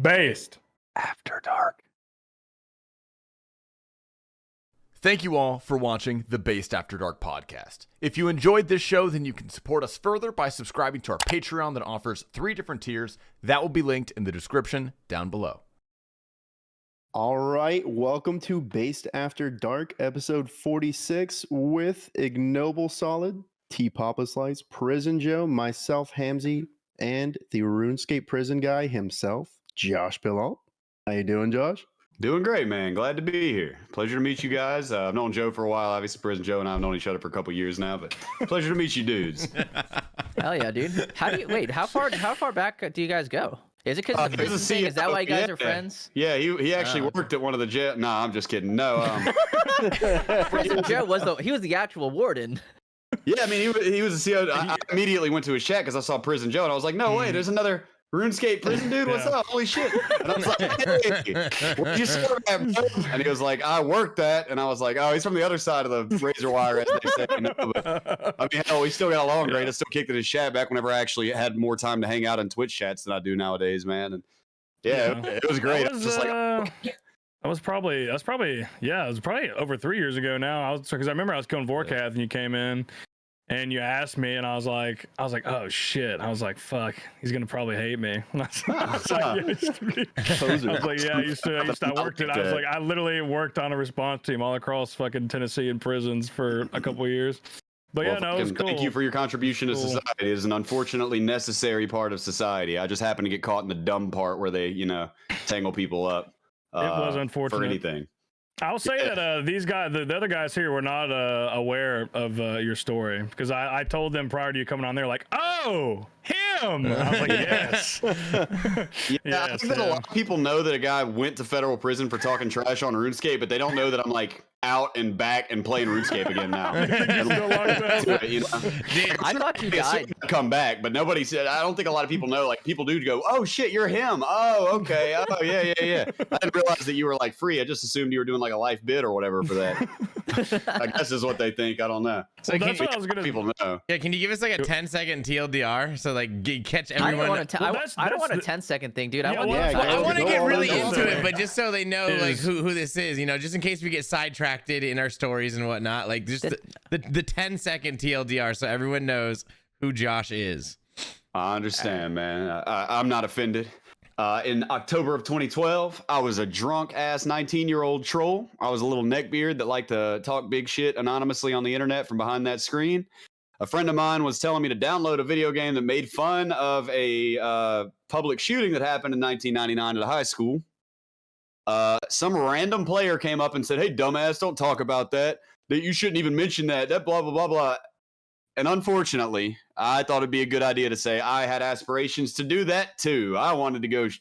Based After Dark. Thank you all for watching the Based After Dark podcast. If you enjoyed this show, then you can support us further by subscribing to our Patreon that offers 3 different tiers. That will be linked in the description down below. All right, welcome to Based After Dark, episode 46 with Ignoble Solid, T Papa Slice, Prison Joe, myself, Hamzy, and the RuneScape prison guy himself, Josh Pillault. How you doing, Josh? Doing great, man. Glad to be here. Pleasure to meet you guys. I've known Joe for a while. Obviously, Prison Joe and I have known each other for a couple years now, but pleasure to meet you dudes. Hell yeah, dude. How far back do you guys go? Is it because of the prison thing? Is that why you guys are friends? Yeah, he actually worked at one of the jail. No, I'm just kidding. No. Prison Joe was the actual warden. Yeah, I mean, he was a CO. I immediately went to his chat because I saw Prison Joe, and I was like, no way, there's another RuneScape prison dude. What's up? Holy shit! And I was like, hey, where'd you serve at, bro? And he was like, I worked that, and I was like, oh, he's from the other side of the razor wire, as they say. No, but, I mean, hell, we still got along great. I still kicked in his chat back whenever I actually had more time to hang out in Twitch chats than I do nowadays, man. And it was great. It was probably over 3 years ago now. Because I remember I was killing Vorkath and you came in and you asked me, and I was like, oh shit. I was like, fuck, he's gonna probably hate me. I was like, I used to. I worked it. I literally worked on a response team all across fucking Tennessee in prisons for a couple of years. But it was cool. Thank you for your contribution to society. It is an unfortunately necessary part of society. I just happened to get caught in the dumb part where they, tangle people up. It was unfortunate. For anything. I'll say that these guys, the other guys here, were not aware of your story, because I told them prior to you coming on. They're like, "Oh, him!" And I was like, "Yes." I think that a lot of people know that a guy went to federal prison for talking trash on RuneScape, but they don't know that I'm like out and back and playing RuneScape again now. I thought you died. Come back, but nobody said. I don't think a lot of people know. Like, people do go, "Oh shit, you're him." Oh, okay. Oh yeah. I didn't realize that you were like free. I just assumed you were doing like a life bid or whatever for that. I guess is what they think. I don't know. So that's what I was gonna. People know. Yeah, can you give us like a 10-second TLDR so like catch everyone? I don't want a 10-second thing, dude. I want to get really into it, but just so they know like who this is, just in case we get sidetracked in our stories and whatnot, like just the 10-second TLDR so everyone knows who Josh is. I understand, man. I'm not offended. In October of 2012, I was a drunk ass 19-year-old troll. I was a little neckbeard that liked to talk big shit anonymously on the internet from behind that screen. A friend of mine was telling me to download a video game that made fun of a public shooting that happened in 1999 at a high school. Some random player came up and said, "Hey, dumbass, don't talk about that. That you shouldn't even mention that. That blah, blah, blah, blah." And unfortunately, I thought it'd be a good idea to say I had aspirations to do that too. I wanted to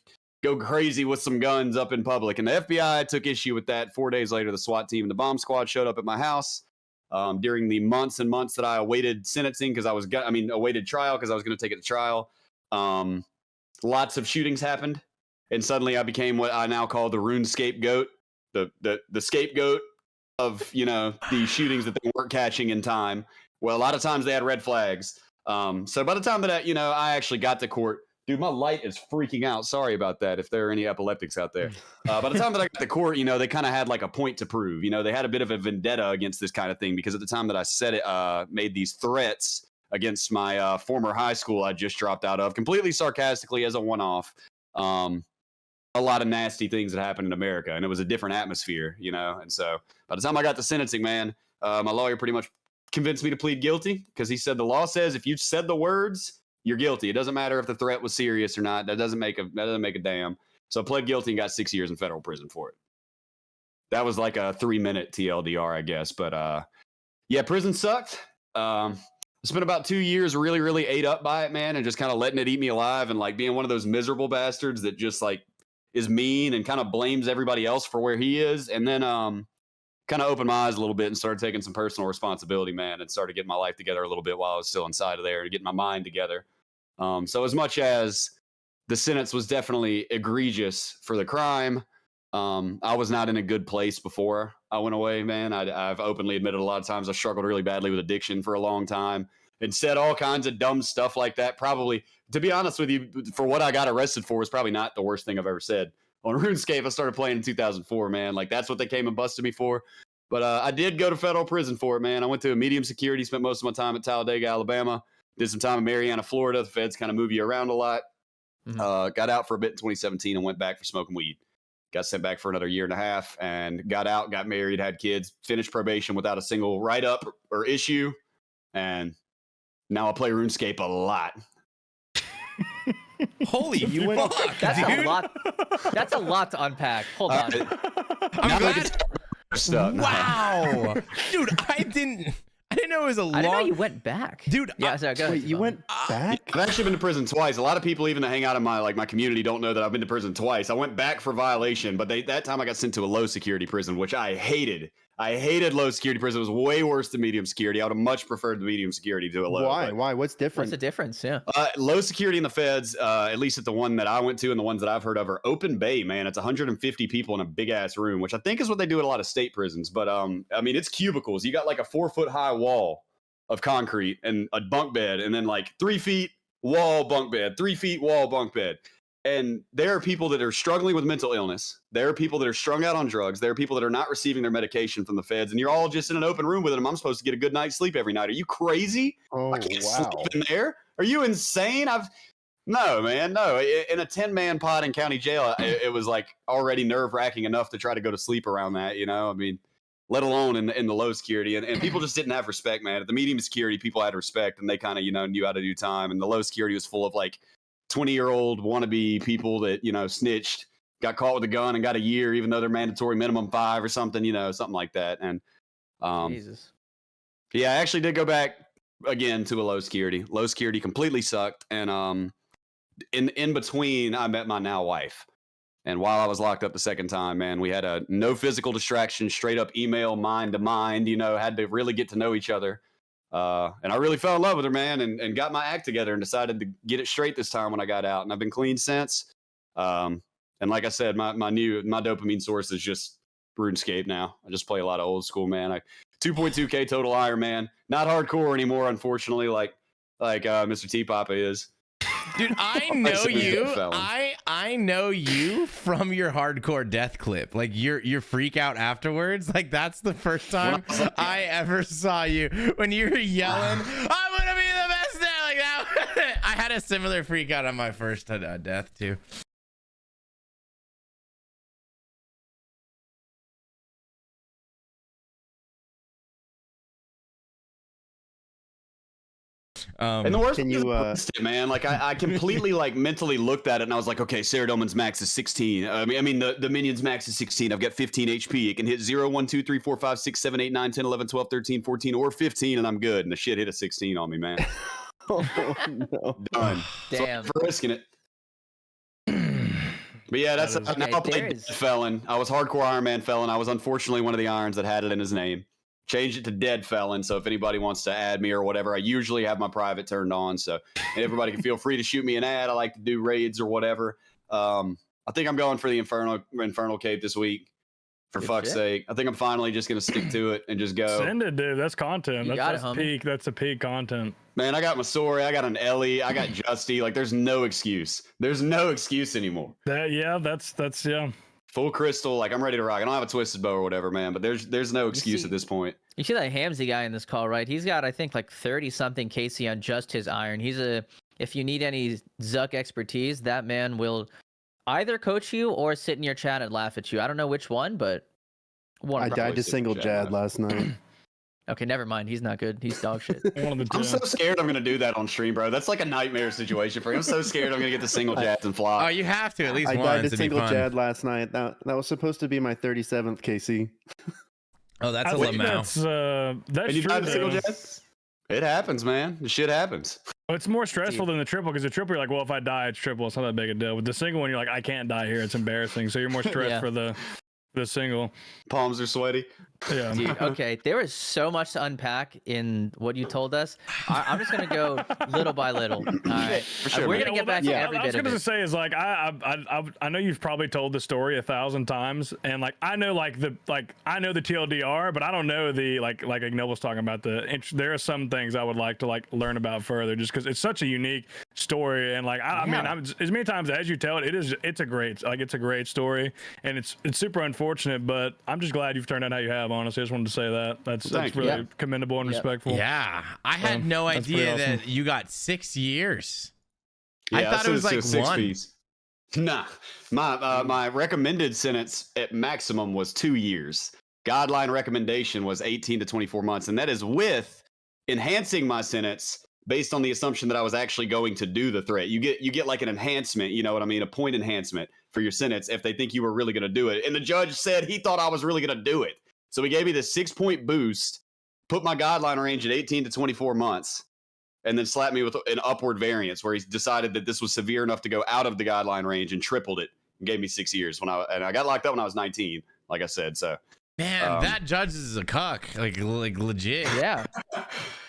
go crazy with some guns up in public. And the FBI took issue with that. 4 days later, the SWAT team and the bomb squad showed up at my house. During the months and months that I awaited sentencing because awaited trial because I was going to take it to trial. Lots of shootings happened. And suddenly I became what I now call the RuneScape goat, the scapegoat of, the shootings that they weren't catching in time. Well, a lot of times they had red flags. So by the time that I actually got to court, dude, my light is freaking out. Sorry about that if there are any epileptics out there. By the time that I got to court, they kind of had like a point to prove. They had a bit of a vendetta against this kind of thing because at the time that I said it, made these threats against my former high school I just dropped out of, completely sarcastically as a one-off. A lot of nasty things that happened in America, and it was a different atmosphere, And so by the time I got to sentencing, man, my lawyer pretty much convinced me to plead guilty because he said the law says if you said the words, you're guilty. It doesn't matter if the threat was serious or not. That doesn't make a damn. So I pled guilty and got 6 years in federal prison for it. That was like a 3-minute TLDR, I guess. But prison sucked. I spent about 2 years really, really ate up by it, man, and just kind of letting it eat me alive and like being one of those miserable bastards that just like is mean and kind of blames everybody else for where he is. And then kind of opened my eyes a little bit and started taking some personal responsibility, man, and started getting my life together a little bit while I was still inside of there and getting my mind together. So as much as the sentence was definitely egregious for the crime, I was not in a good place before I went away, man. I've openly admitted a lot of times I struggled really badly with addiction for a long time. and said all kinds of dumb stuff like that. Probably, to be honest with you, for what I got arrested for was probably not the worst thing I've ever said. On RuneScape, I started playing in 2004, man. Like, that's what they came and busted me for. But I did go to federal prison for it, man. I went to a medium security, spent most of my time at Talladega, Alabama. Did some time in Mariana, Florida. The feds kind of move you around a lot. Got out for a bit in 2017 and went back for smoking weed. Got sent back for another 1.5 years and got out, got married, had kids, finished probation without a single write-up or issue. And now I play RuneScape a lot. Holy fuck, that's dude. a lot. That's a lot to unpack. Hold on. I'm glad. Stuff. Wow, dude, I didn't know it was a long. I didn't know you went back, dude. Yeah, so go ahead. Wait, you went back? I've actually been to prison twice. A lot of people, even that hang out in my community, don't know that I've been to prison twice. I went back for violation, but that time I got sent to a low security prison, which I hated. I hated low security prison. It was way worse than medium security. I would have much preferred the medium security to a low. Why? Why? What's different? What's the difference? Yeah. Low security in the feds, at least at the one that I went to and the ones that I've heard of, are open bay, man. It's 150 people in a big ass room, which I think is what they do at a lot of state prisons. But I mean, it's cubicles. You got like a 4-foot high wall of concrete and a bunk bed, and then like 3 feet wall bunk bed, 3 feet wall bunk bed. And there are people that are struggling with mental illness. There are people that are strung out on drugs. There are people that are not receiving their medication from the feds. And you're all just in an open room with them. I'm supposed to get a good night's sleep every night. Are you crazy? Oh, I can't wow. sleep in there. Are you insane? No, man, no. In a 10-man pod in county jail, it was like already nerve-wracking enough to try to go to sleep around that, you know? I mean, let alone in the low security. And people just didn't have respect, man. At the medium security, people had respect, and they kind of, knew how to do time. And the low security was full of like 20-year-old wannabe people that, snitched, got caught with a gun and got a year, even though they're mandatory minimum 5 or something, something like that. And Jesus. yeah, I actually did go back again to a low security. Low security completely sucked. And in between, I met my now wife. And while I was locked up the second time, man, we had no physical distraction, straight up email, mind to mind, had to really get to know each other. And I really fell in love with her, man, and got my act together and decided to get it straight this time when I got out. And I've been clean since. And like I said, my dopamine source is just RuneScape now. I just play a lot of old school, man. 2.2K total Iron Man. Not hardcore anymore, unfortunately, like Mr. T Papa is. Dude, I know you. I know you from your hardcore death clip. Like your freak out afterwards. Like that's the first time I ever saw you when you were yelling, "I'm gonna be the best there!" Like that. I had a similar freak out on my first death too. And the worst Can is you, it, man. Like I completely like mentally looked at it and I was like, okay, Saradomin's max is 16. I mean the minion's max is 16. I've got 15 HP. It can hit 0, 1, 2, 3, 4, 5, 6, 7, 8, 9, 10, 11, 12, 13, 14, or 15, and I'm good. And the shit hit a 16 on me, man. Oh, no. Done. Damn. So for risking it. But yeah, that's Okay, now I played there is- Dead Felon. I was hardcore Iron Man Felon. I was unfortunately one of the irons that had it in his name. Changed it to Dead Felon. So if anybody wants to add me or whatever, I usually have my private turned on. So everybody can feel free to shoot me an ad. I like to do raids or whatever. I think I'm going for the Infernal Cape this week. For Good fuck's shit. sake. I think I'm finally just going to stick to it and just go. Send it, dude. That's content. You That's got it, homie. peak. That's a peak content. Man, I got Masori, I got an Ellie, I got Justy. Like, there's no excuse. There's no excuse anymore. That's yeah. Full crystal, like I'm ready to rock. I don't have a twisted bow or whatever, man, but there's no excuse see- at this point. You see that Hamzy guy in this call, right? He's got, I think, like 30 something KC on just his iron. If you need any Zuck expertise, that man will either coach you or sit in your chat and laugh at you. I don't know which one, but one. I probably. died to sit single in Jad chat. last night. Okay, never mind. He's not good. He's dog shit. One of the two. I'm so scared I'm gonna do that on stream, bro. That's like a nightmare situation for me. I'm so scared I'm gonna get the single jabs and Oh, flop. you have to at least I once. died to It'd be single fun. Jad last night. That was supposed to be my 37th KC. Oh, that's I a think Lamau. that's And you true. died to single though. jabs? It happens, man. The shit happens. It's more stressful than the triple because the triple, you're like, well, if I die, it's triple. It's not that big a deal. With the single one, you're like, I can't die here. It's embarrassing. So you're more stressed Yeah. for the the single. Palms are sweaty. Yeah. Dude, okay, there is so much to unpack in what you told us. I'm just gonna go little by little. All right, For sure, we're man. gonna get back to yeah. every I was bit of gonna it. say is like I know you've probably told the story 1,000 times, and like I know I know the TLDR, but I don't know the like Ignoble was talking about there are some things I would like to like learn about further, just because it's such a unique story, and like I mean as many times as you tell it, it's a great story, and it's super unfortunate, but I'm just glad you've turned out how you have. Honestly, I just wanted to say that that's really commendable and respectful. Yeah, I had no that's pretty idea awesome. that you got 6 years. Yeah, I thought it was like six one. piece. Nah, my recommended sentence at maximum was 2 years. Guideline recommendation was 18 to 24 months, and that is with enhancing my sentence based on the assumption that I was actually going to do the threat. You get like an enhancement, you know what I mean, a point enhancement for your sentence if they think you were really going to do it. And the judge said he thought I was really going to do it. So he gave me this 6-point boost, put my guideline range at 18 to 24 months, and then slapped me with an upward variance where he decided that this was severe enough to go out of the guideline range and tripled it and gave me 6 years and I got locked up when I was 19, like I said. So Man, that judge is a cuck, like legit. Yeah.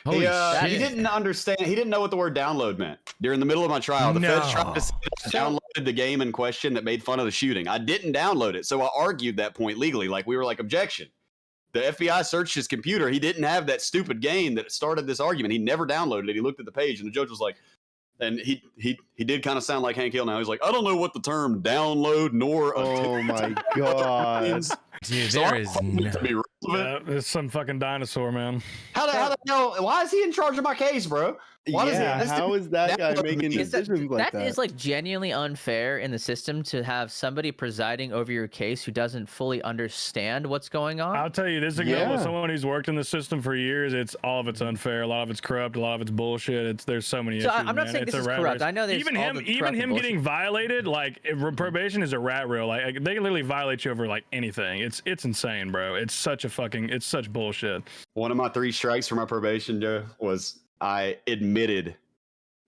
Holy shit. he didn't understand. He didn't know what the word download meant. During the middle of my trial, the feds tried to say I downloaded the game in question that made fun of the shooting. I didn't download it, so I argued that point legally. Like we were like, objection. The FBI searched his computer. He didn't have that stupid game that started this argument. He never downloaded it. He looked at the page, and the judge was like, and he did kind of sound like Hank Hill now. He's like, I don't know what the term download nor. Oh my god. Dude, So there I is want it to be Yeah, relevant. it's some fucking dinosaur, man. How the hell? Why is he in charge of my case, bro? Why does he? Yeah, how is that guy making Is that, decisions like that? that is like genuinely unfair in the system to have somebody presiding over your case who doesn't fully understand what's going on. I'll tell you, this is Yeah. someone who's worked in the system for years. It's all of it's unfair. A lot of it's corrupt. A lot of it's bullshit. There's so many So issues. I'm not man. saying It's this a is rat corrupt. race. I know there's even all him, the even corrupt him bullshit. getting violated. Like probation is a rat reel. Like they can literally violate you over like anything. It's insane, bro. It's such bullshit. One of my 3 strikes for my probation, Joe, was I admitted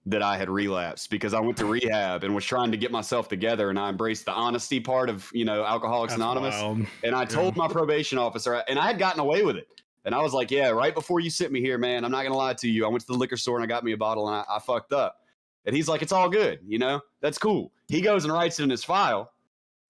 that I had relapsed because I went to rehab and was trying to get myself together, and I embraced the honesty part of Alcoholics That's Anonymous. wild. And I told my probation officer, and I had gotten away with it. And I was like, yeah, right before you sent me here, man, I'm not going to lie to you. I went to the liquor store and I got me a bottle and I fucked up. And he's like, it's all good. That's cool. He goes and writes it in his file.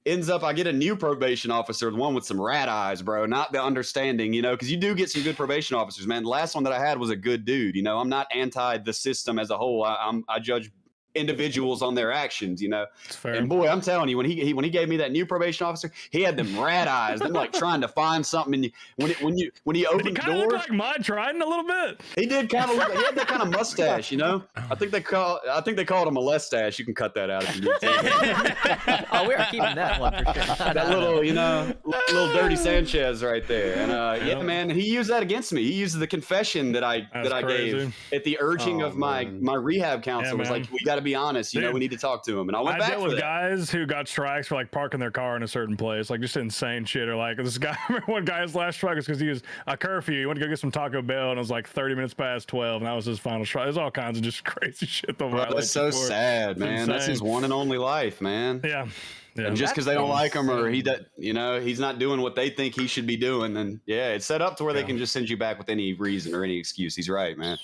Ends up, I get a new probation officer, the one with some rat eyes, bro. Not the understanding, because you do get some good probation officers, man. The last one that I had was a good dude. I'm not anti the system as a whole. I judge individuals on their actions, It's fair. And boy, I'm telling you, when he gave me that new probation officer, he had them rat eyes. Them like trying to find something. And when he Did he opened the kind of look door, like my Trident a little bit? he did kind of look. He had that kind of mustache, I think they called him a mustache. You can cut that out if you need to. Oh, we are keeping that one for sure. That little, little dirty Sanchez right there. And yeah, man, he used that against me. He used the confession that I crazy. gave at the urging of my rehab counselor. Yeah, was man. like, we got to be honest. Dude, we need to talk to him. And I went I back dealt for with that. guys who got strikes for like parking their car in a certain place, like just insane shit. Or like this guy, I remember one guy's last strike was because he was a curfew. He went to go get some Taco Bell, and it was like 30 minutes past 12, and that was his final strike. There's all kinds of just crazy shit. Bro, that's so sad, man. That's his one and only life, man. Yeah. Yeah. And just because they don't like him or he's not doing what they think he should be doing, then yeah, it's set up to where they can just send you back with any reason or any excuse. He's right, man.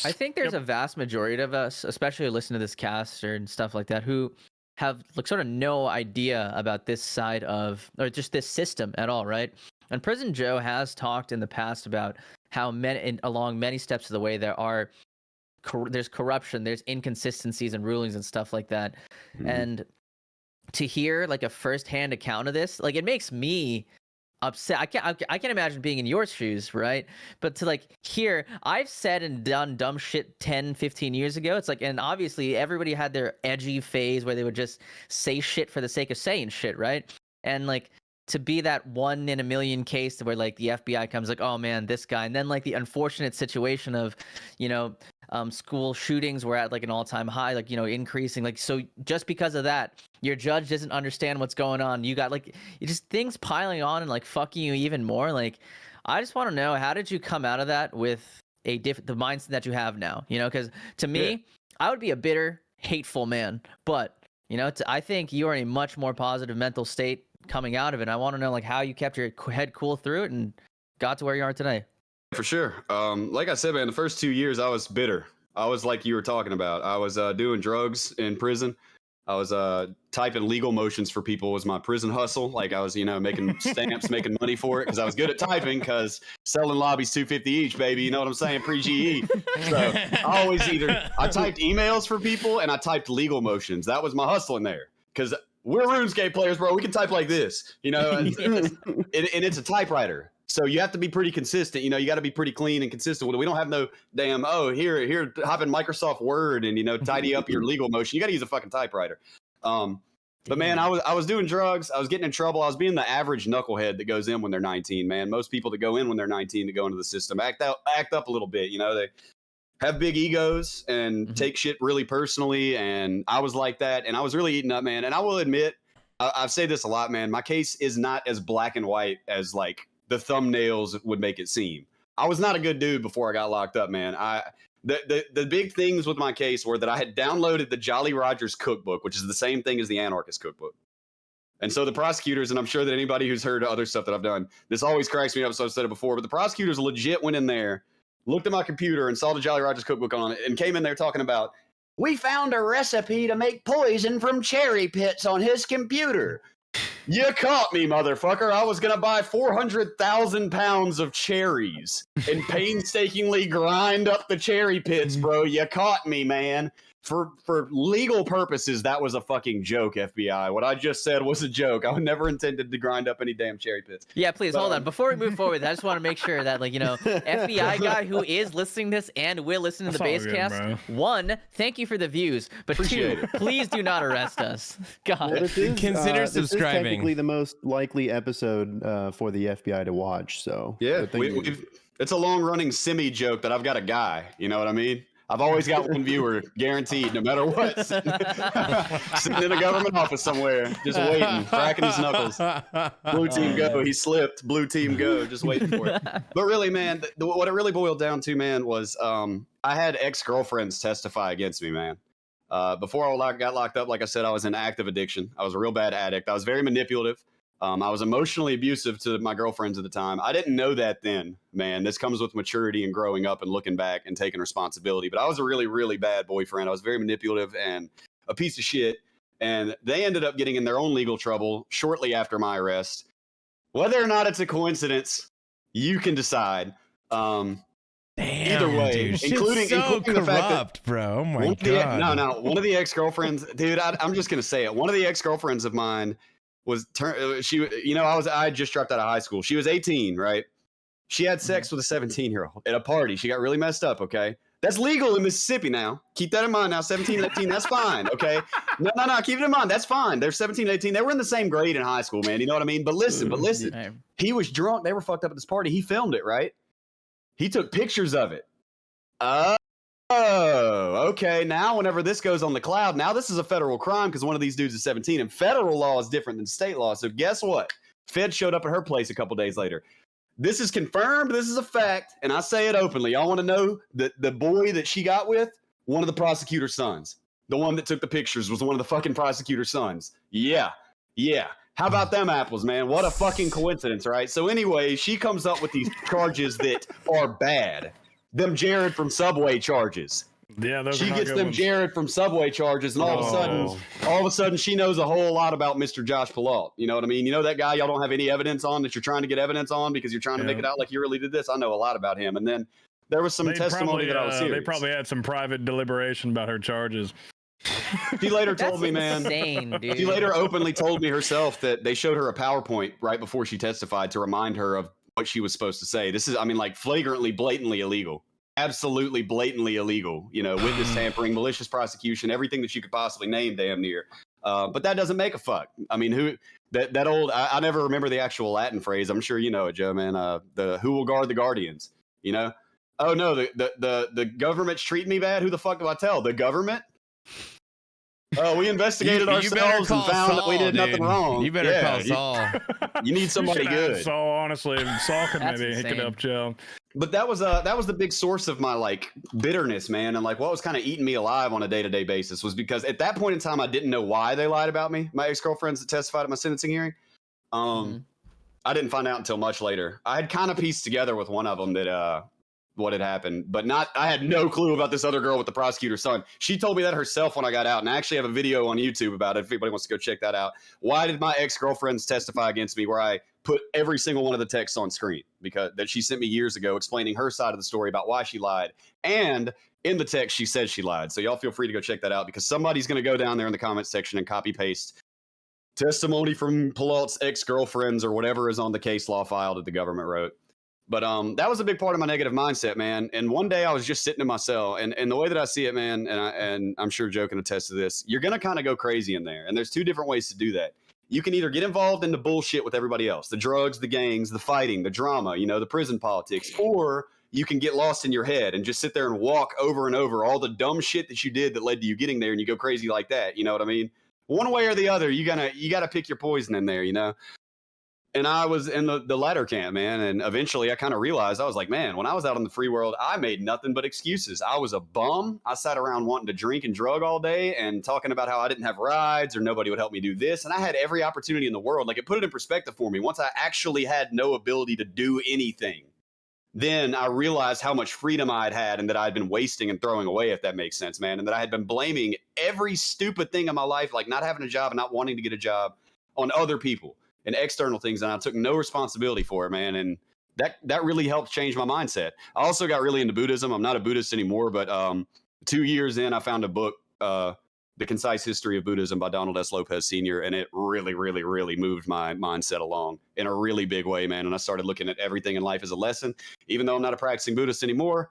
I think there's a vast majority of us, especially who listen to this cast and stuff like that, who have like sort of no idea about this side of, or just this system at all, right? And Prison Joe has talked in the past about how along many steps of the way there's corruption, there's inconsistencies and rulings and stuff like that. Mm-hmm. And to hear like a firsthand account of this, like it makes me upset. I can't imagine being in your shoes, right? But to like hear, I've said and done dumb shit 10, 15 years ago. It's like, and obviously everybody had their edgy phase where they would just say shit for the sake of saying shit, right? And like to be that 1 in a million case where like the FBI comes like, oh man, this guy, and then like the unfortunate situation of, school shootings were at like an all-time high, like, increasing. Like, so just because of that, your judge doesn't understand what's going on. You got like just things piling on and like fucking you even more. Like, I just want to know, how did you come out of that with the mindset that you have now? Because to me, I would be a bitter, hateful man. But, I think you are in a much more positive mental state coming out of it. I want to know like how you kept your head cool through it and got to where you are today. For sure. Like I said, man, the first 2 years I was bitter. I was like you were talking about. I was doing drugs in prison. I was typing legal motions for people was my prison hustle. Like I was, making stamps, making money for it because I was good at typing because selling lobbies $250 each, baby. You know what I'm saying? Pre-GE. So I always I typed emails for people and I typed legal motions. That was my hustle in there because we're RuneScape players, bro. We can type like this, and it's a typewriter. So you have to be pretty consistent. You got to be pretty clean and consistent with it. We don't have no damn, here, hop in Microsoft Word and, tidy up your legal motion. You got to use a fucking typewriter. But man, I was doing drugs. I was getting in trouble. I was being the average knucklehead that goes in when they're 19, man. Most people that go in when they're 19 to go into the system act up a little bit. They have big egos and take shit really personally. And I was like that. And I was really eating up, man. And I will admit, I've said this a lot, man. My case is not as black and white as like the thumbnails would make it seem. I was not a good dude before I got locked up, man. The big things with my case were that I had downloaded the Jolly Rogers cookbook, which is the same thing as the Anarchist cookbook. And so the prosecutors, and I'm sure that anybody who's heard other stuff that I've done, this always cracks me up, so I've said it before, but the prosecutors legit went in there, looked at my computer and saw the Jolly Rogers cookbook on it and came in there talking about, we found a recipe to make poison from cherry pits on his computer. You caught me, motherfucker. I was going to buy 400,000 pounds of cherries and painstakingly grind up the cherry pits, bro. You caught me, man. For legal purposes, that was a fucking joke, FBI. What I just said was a joke. I never intended to grind up any damn cherry pits. Yeah, please, hold on. Before we move forward, I just want to make sure that, FBI guy who is listening to this and will listen to the Basecast, one, thank you for the views, but two, please do not arrest us. God. Well, Consider subscribing. This is technically the most likely episode for the FBI to watch. So yeah, it's a long-running semi-joke that I've got a guy. You know what I mean? I've always got one viewer, guaranteed, no matter what. Sitting in a government office somewhere, just waiting, cracking his knuckles. Blue team go. He slipped. Blue team go. Just waiting for it. But really, man, what it really boiled down to, man, was I had ex-girlfriends testify against me, man. Before I got locked up, like I said, I was in active addiction. I was a real bad addict. I was very manipulative. I was emotionally abusive to my girlfriends at the time. I didn't know that then, man. This comes with maturity and growing up and looking back and taking responsibility. But I was a really, really bad boyfriend. I was very manipulative and a piece of shit. And they ended up getting in their own legal trouble shortly after my arrest. Whether or not it's a coincidence, you can decide. Damn, either way, dude, including so the fact that bro. Oh my god. One of the ex-girlfriends, dude. I'm just gonna say it. One of the ex-girlfriends of mine was I had just dropped out of high school. She was 18, right? She had sex with a 17-year-old at a party. She got really messed up, okay? That's legal in Mississippi now. Keep that in mind now. 17, 18, that's fine, okay? No, keep it in mind. That's fine. They're 17, 18. They were in the same grade in high school, man. You know what I mean? But listen. He was drunk. They were fucked up at this party. He filmed it, right? He took pictures of it. Oh, okay. Now, whenever this goes on the cloud, now this is a federal crime because one of these dudes is 17, and federal law is different than state law. So guess what? Fed showed up at her place a couple days later. This is confirmed. This is a fact, and I say it openly. Y'all want to know the boy that she got with? One of the prosecutor's sons. The one that took the pictures was one of the fucking prosecutor's sons. Yeah. How about them apples, man? What a fucking coincidence, right? So anyway, she comes up with these charges that are bad. Them Jared from Subway charges. Yeah, those she are not gets good them ones. Jared from Subway charges, and all of a sudden, she knows a whole lot about Mr. Josh Pillault. You know what I mean? You know that guy y'all don't have any evidence on that you're trying to get evidence on because you're trying to make it out like you really did this. I know a lot about him. And then there was some testimony that I was serious. They probably had some private deliberation about her charges. She later told me, man. Insane, dude. She later openly told me herself that they showed her a PowerPoint right before she testified to remind her of what she was supposed to say. This is, flagrantly, blatantly illegal. Absolutely blatantly illegal, witness tampering, malicious prosecution, everything that you could possibly name damn near. But that doesn't make a fuck. I mean, that old, I never remember the actual Latin phrase. I'm sure you know it, Joe, man. Who will guard the guardians, Oh no, the government's treating me bad. Who the fuck do I tell? The government? Oh, we investigated ourselves and found that we did nothing wrong. You better call Saul. You need somebody good. Saul, honestly, Saul could maybe insane. hick it up, Joe. But that was the big source of my bitterness, man, and what was kind of eating me alive on a day-to-day basis was because at that point in time I didn't know why they lied about me. My ex-girlfriends that testified at my sentencing hearing, I didn't find out until much later. I had kind of pieced together with one of them that what had happened, but I had no clue about this other girl with the prosecutor's son. She told me that herself when I got out, and I actually have a video on YouTube about it if anybody wants to go check that out. Why did my ex-girlfriends testify against me, where I put every single one of the texts on screen because that she sent me years ago explaining her side of the story about why she lied. And in the text, she said she lied. So y'all feel free to go check that out because somebody's going to go down there in the comment section and copy paste testimony from Pillault's ex-girlfriends or whatever is on the case law file that the government wrote. But that was a big part of my negative mindset, man. And one day I was just sitting in my cell, and the way that I see it, man, and I'm sure Joe can attest to this, you're going to kind of go crazy in there. And there's two different ways to do that. You can either get involved in the bullshit with everybody else, the drugs, the gangs, the fighting, the drama, the prison politics, or you can get lost in your head and just sit there and walk over and over all the dumb shit that you did that led to you getting there, and you go crazy like that. You know what I mean? One way or the other, you gotta pick your poison in there, And I was in the latter camp, man. And eventually I kind of realized, I was like, man, when I was out in the free world, I made nothing but excuses. I was a bum. I sat around wanting to drink and drug all day and talking about how I didn't have rides or nobody would help me do this. And I had every opportunity in the world. Like, it put it in perspective for me. Once I actually had no ability to do anything, then I realized how much freedom I'd had and that I'd been wasting and throwing away, if that makes sense, man. And that I had been blaming every stupid thing in my life, like not having a job and not wanting to get a job, on other people and external things, and I took no responsibility for it, man. And that really helped change my mindset. I also got really into Buddhism. I'm not a Buddhist anymore, but 2 years in, I found a book, The Concise History of Buddhism by Donald S. Lopez Sr., and it really, really, really moved my mindset along in a really big way, man. And I started looking at everything in life as a lesson. Even though I'm not a practicing Buddhist anymore,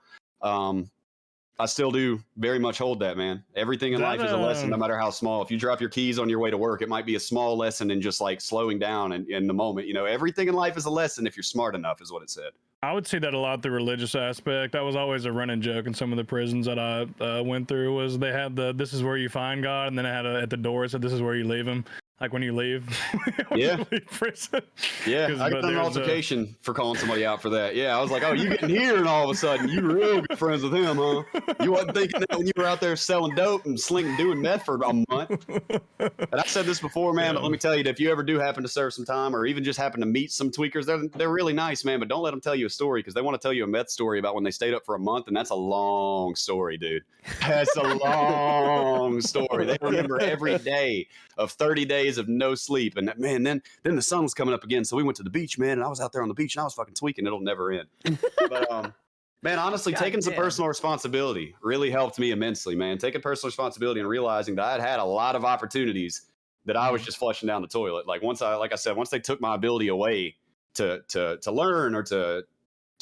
I still do very much hold that, man. Everything in life is a lesson, no matter how small. If you drop your keys on your way to work, it might be a small lesson in just like slowing down in the moment. Everything in life is a lesson if you're smart enough, is what it said. I would see that a lot, the religious aspect. That was always a running joke in some of the prisons that I went through, was they had this is where you find God, and then it had at the door, it said this is where you leave him. Like when you leave, yeah, you leave prison. Yeah, I got an altercation for calling somebody out for that. Yeah, I was like, "Oh, you getting here?" And all of a sudden, you real good friends with him, huh? You wasn't thinking that when you were out there selling dope and doing meth for a month. And I said this before, man, but let me tell you, that if you ever do happen to serve some time, or even just happen to meet some tweakers, they're really nice, man. But don't let them tell you a story, because they want to tell you a meth story about when they stayed up for a month, and that's a long story, dude. That's a long story. They remember every day of 30 days of no sleep, and man, then the sun was coming up again, so we went to the beach, man, and I was out there on the beach and I was fucking tweaking. It'll never end. But man, honestly, taking some personal responsibility really helped me immensely, man. Taking personal responsibility and realizing that I'd had a lot of opportunities that I was just flushing down the toilet. Like once they took my ability away to learn or to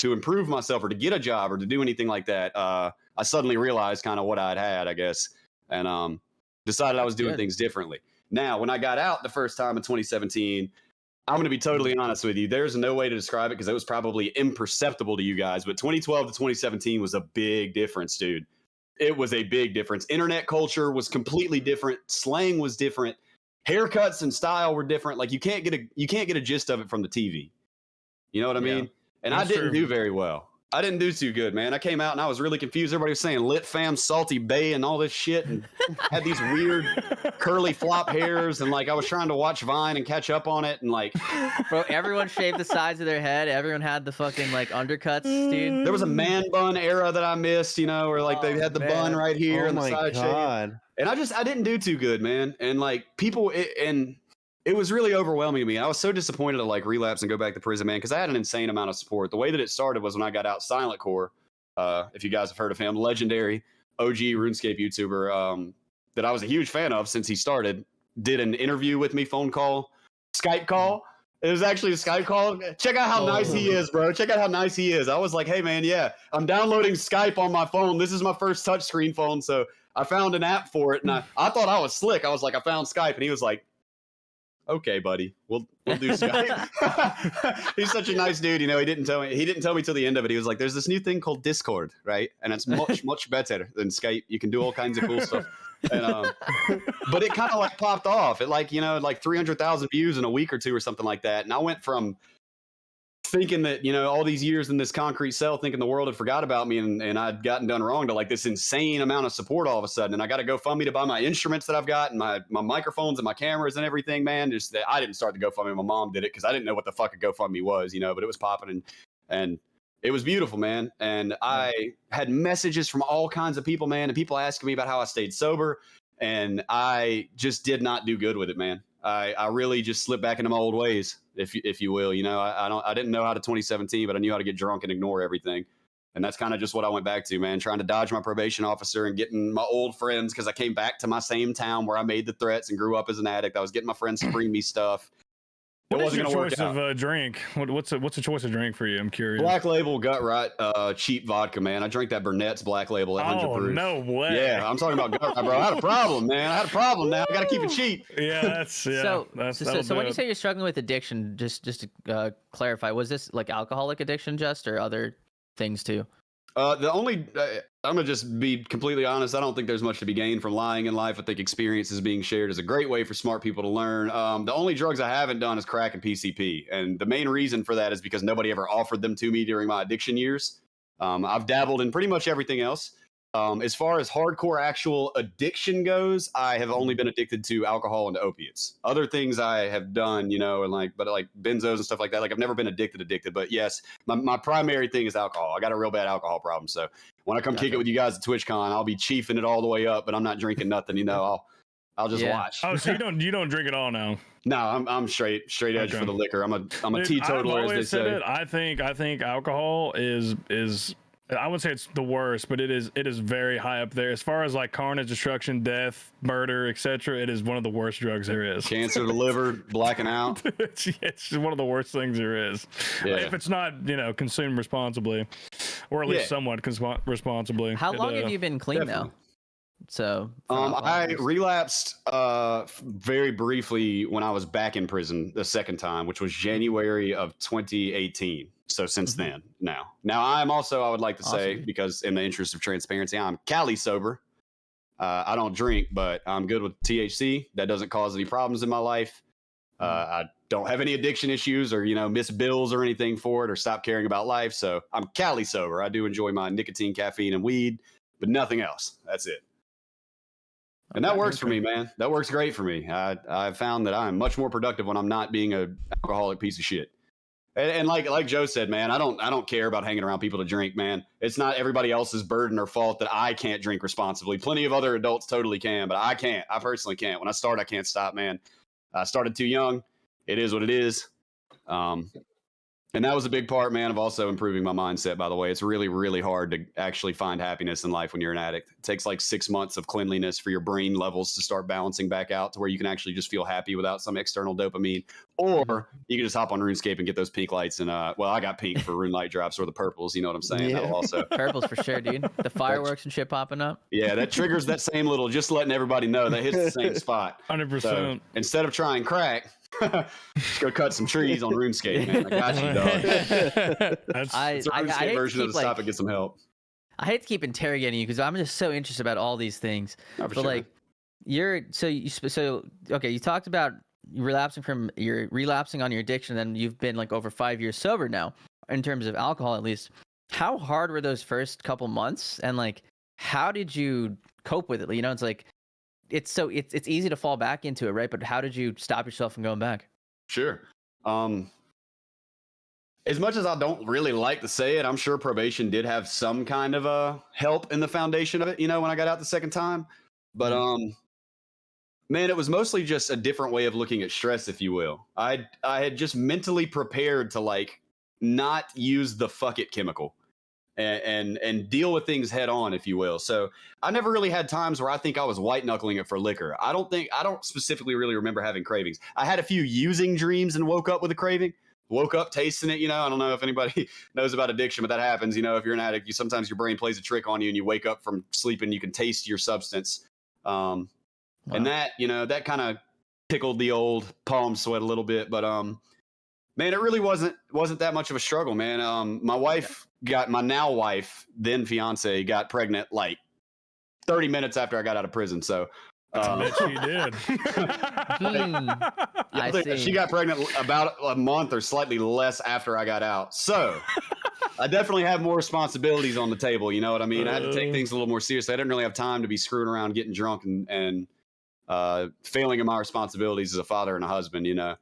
improve myself or to get a job or to do anything like that, I suddenly realized kind of what I'd had, I guess, and decided I was doing things differently. Now, when I got out the first time in 2017, I'm going to be totally honest with you. There's no way to describe it because it was probably imperceptible to you guys. But 2012 to 2017 was a big difference, dude. It was a big difference. Internet culture was completely different. Slang was different. Haircuts and style were different. Like you can't get a gist of it from the TV. You know what I mean? And I didn't do very well. I didn't do too good, man. I came out and I was really confused. Everybody was saying lit fam, salty bay, and all this shit, and had these weird curly flop hairs, and like I was trying to watch Vine and catch up on it, and like, bro, everyone shaved the sides of their head. Everyone had the fucking like undercuts, dude. There was a man bun era that I missed, where like they had the bun right here and the side shave. And I didn't do too good, man. And like people, it was really overwhelming to me. I was so disappointed to like relapse and go back to prison, man, because I had an insane amount of support. The way that it started was when I got out, Silent Core, if you guys have heard of him, legendary OG RuneScape YouTuber that I was a huge fan of since he started, did an interview with me, phone call, Skype call. It was actually a Skype call. Check out how nice he is, bro. Check out how nice he is. I was like, hey, man, yeah, I'm downloading Skype on my phone. This is my first touchscreen phone, so I found an app for it, and I thought I was slick. I was like, I found Skype, and he was like, okay, buddy, we'll do Skype. He's such a nice dude. He didn't tell me till the end of it. He was like, there's this new thing called Discord, right? And it's much better than Skype. You can do all kinds of cool stuff. And, but it kind of like popped off. It like 300,000 views in a week or two or something like that. And I went from thinking that, all these years in this concrete cell, thinking the world had forgot about me and I'd gotten done wrong, to like this insane amount of support all of a sudden. And I got to GoFundMe to buy my instruments that I've got and my microphones and my cameras and everything, man. Just that I didn't start the GoFundMe. My mom did it because I didn't know what the fuck a GoFundMe was, but it was popping and it was beautiful, man. And I had messages from all kinds of people, man, and people asking me about how I stayed sober. And I just did not do good with it, man. I really just slipped back into my old ways, if you will. I didn't know how to 2017, but I knew how to get drunk and ignore everything. And that's kind of just what I went back to, man, trying to dodge my probation officer and getting my old friends, because I came back to my same town where I made the threats and grew up as an addict. I was getting my friends to bring me stuff. What is your choice of drink? What's a choice of drink for you? I'm curious. Black Label Gut Right cheap vodka, man. I drank that Burnett's Black Label at 100 proof. No way. Yeah, I'm talking about Gut Right, bro. I had a problem, man. I had a problem now. I got to keep it cheap. Yeah, that's So when you say you're struggling with addiction, just to clarify, was this like alcoholic addiction, or other things too? I'm gonna just be completely honest. I don't think there's much to be gained from lying in life. I think experiences being shared is a great way for smart people to learn. The only drugs I haven't done is crack and PCP, and the main reason for that is because nobody ever offered them to me during my addiction years. I've dabbled in pretty much everything else. As far as hardcore actual addiction goes, I have only been addicted to alcohol and opiates. Other things I have done, and like benzos and stuff like that. Like I've never been addicted. But yes, my primary thing is alcohol. I got a real bad alcohol problem. So when I come kick it with you guys at TwitchCon, I'll be chiefing it all the way up, but I'm not drinking nothing. I'll just watch. Oh, so you don't drink at all now? No, I'm straight edge for the liquor. I'm a teetotaler, as they say. I think alcohol is I wouldn't say it's the worst, but it is very high up there as far as like carnage, destruction, death, murder, etc. It is one of the worst drugs there is. Cancer to the liver, blacking out. It's just one of the worst things there is. Yeah. If it's not consumed responsibly, or at least somewhat responsibly. How long have you been clean definitely. now? So I relapsed very briefly when I was back in prison the second time, which was January of 2018. So since then, now I'm also, I would like to say, because in the interest of transparency, I'm Cali sober. I don't drink, but I'm good with THC. That doesn't cause any problems in my life. I don't have any addiction issues or, miss bills or anything for it or stop caring about life. So I'm Cali sober. I do enjoy my nicotine, caffeine, and weed, but nothing else. That's it. And that works for me, man. That works great for me. I've found that I'm much more productive when I'm not being an alcoholic piece of shit. And like Joe said, man, I don't care about hanging around people to drink, man. It's not everybody else's burden or fault that I can't drink responsibly. Plenty of other adults totally can, but I can't. I personally can't. When I start, I can't stop, man. I started too young. It is what it is. And that was a big part, man, of also improving my mindset, by the way. It's really, really hard to actually find happiness in life when you're an addict. It takes like 6 months of cleanliness for your brain levels to start balancing back out to where you can actually just feel happy without some external dopamine. Or you can just hop on RuneScape and get those pink lights. And, I got pink for Rune Light Drops or the purples. You know what I'm saying? Yeah. That'll also. Purples for sure, dude. The fireworks and shit popping up. Yeah, that triggers that same little, just letting everybody know that hits the same spot. 100%. So instead of trying crack, just go cut some trees on RuneScape, man. I got you, dog. It's a RuneScape version of the stop and get some help. I hate to keep interrogating you because I'm just so interested about all these things. No, for but sure. like, you talked about relapsing on your addiction, and you've been like over 5 years sober now, in terms of alcohol at least. How hard were those first couple months, and like, how did you cope with it? It's like, it's easy to fall back into it, right? But how did you stop yourself from going back? Sure. As much as I don't really like to say it, I'm sure probation did have some kind of help in the foundation of it, when I got out the second time. But man, it was mostly just a different way of looking at stress, if you will. I had just mentally prepared to like not use the fuck it chemical and deal with things head on, if you will. So I never really had times where I think I was white knuckling it for liquor. I don't specifically really remember having cravings. I had a few using dreams and woke up with a craving. Woke up tasting it, I don't know if anybody knows about addiction, but that happens. If you're an addict, sometimes your brain plays a trick on you and you wake up from sleep and you can taste your substance. Wow. And that, that kind of tickled the old palm sweat a little bit. But man, it really wasn't that much of a struggle, man. My now wife, then fiance, got pregnant like 30 minutes after I got out of prison. So I bet she did. I see. She got pregnant about a month or slightly less after I got out. So I definitely have more responsibilities on the table. You know what I mean? I had to take things a little more seriously. I didn't really have time to be screwing around, getting drunk, and failing in my responsibilities as a father and a husband, you know?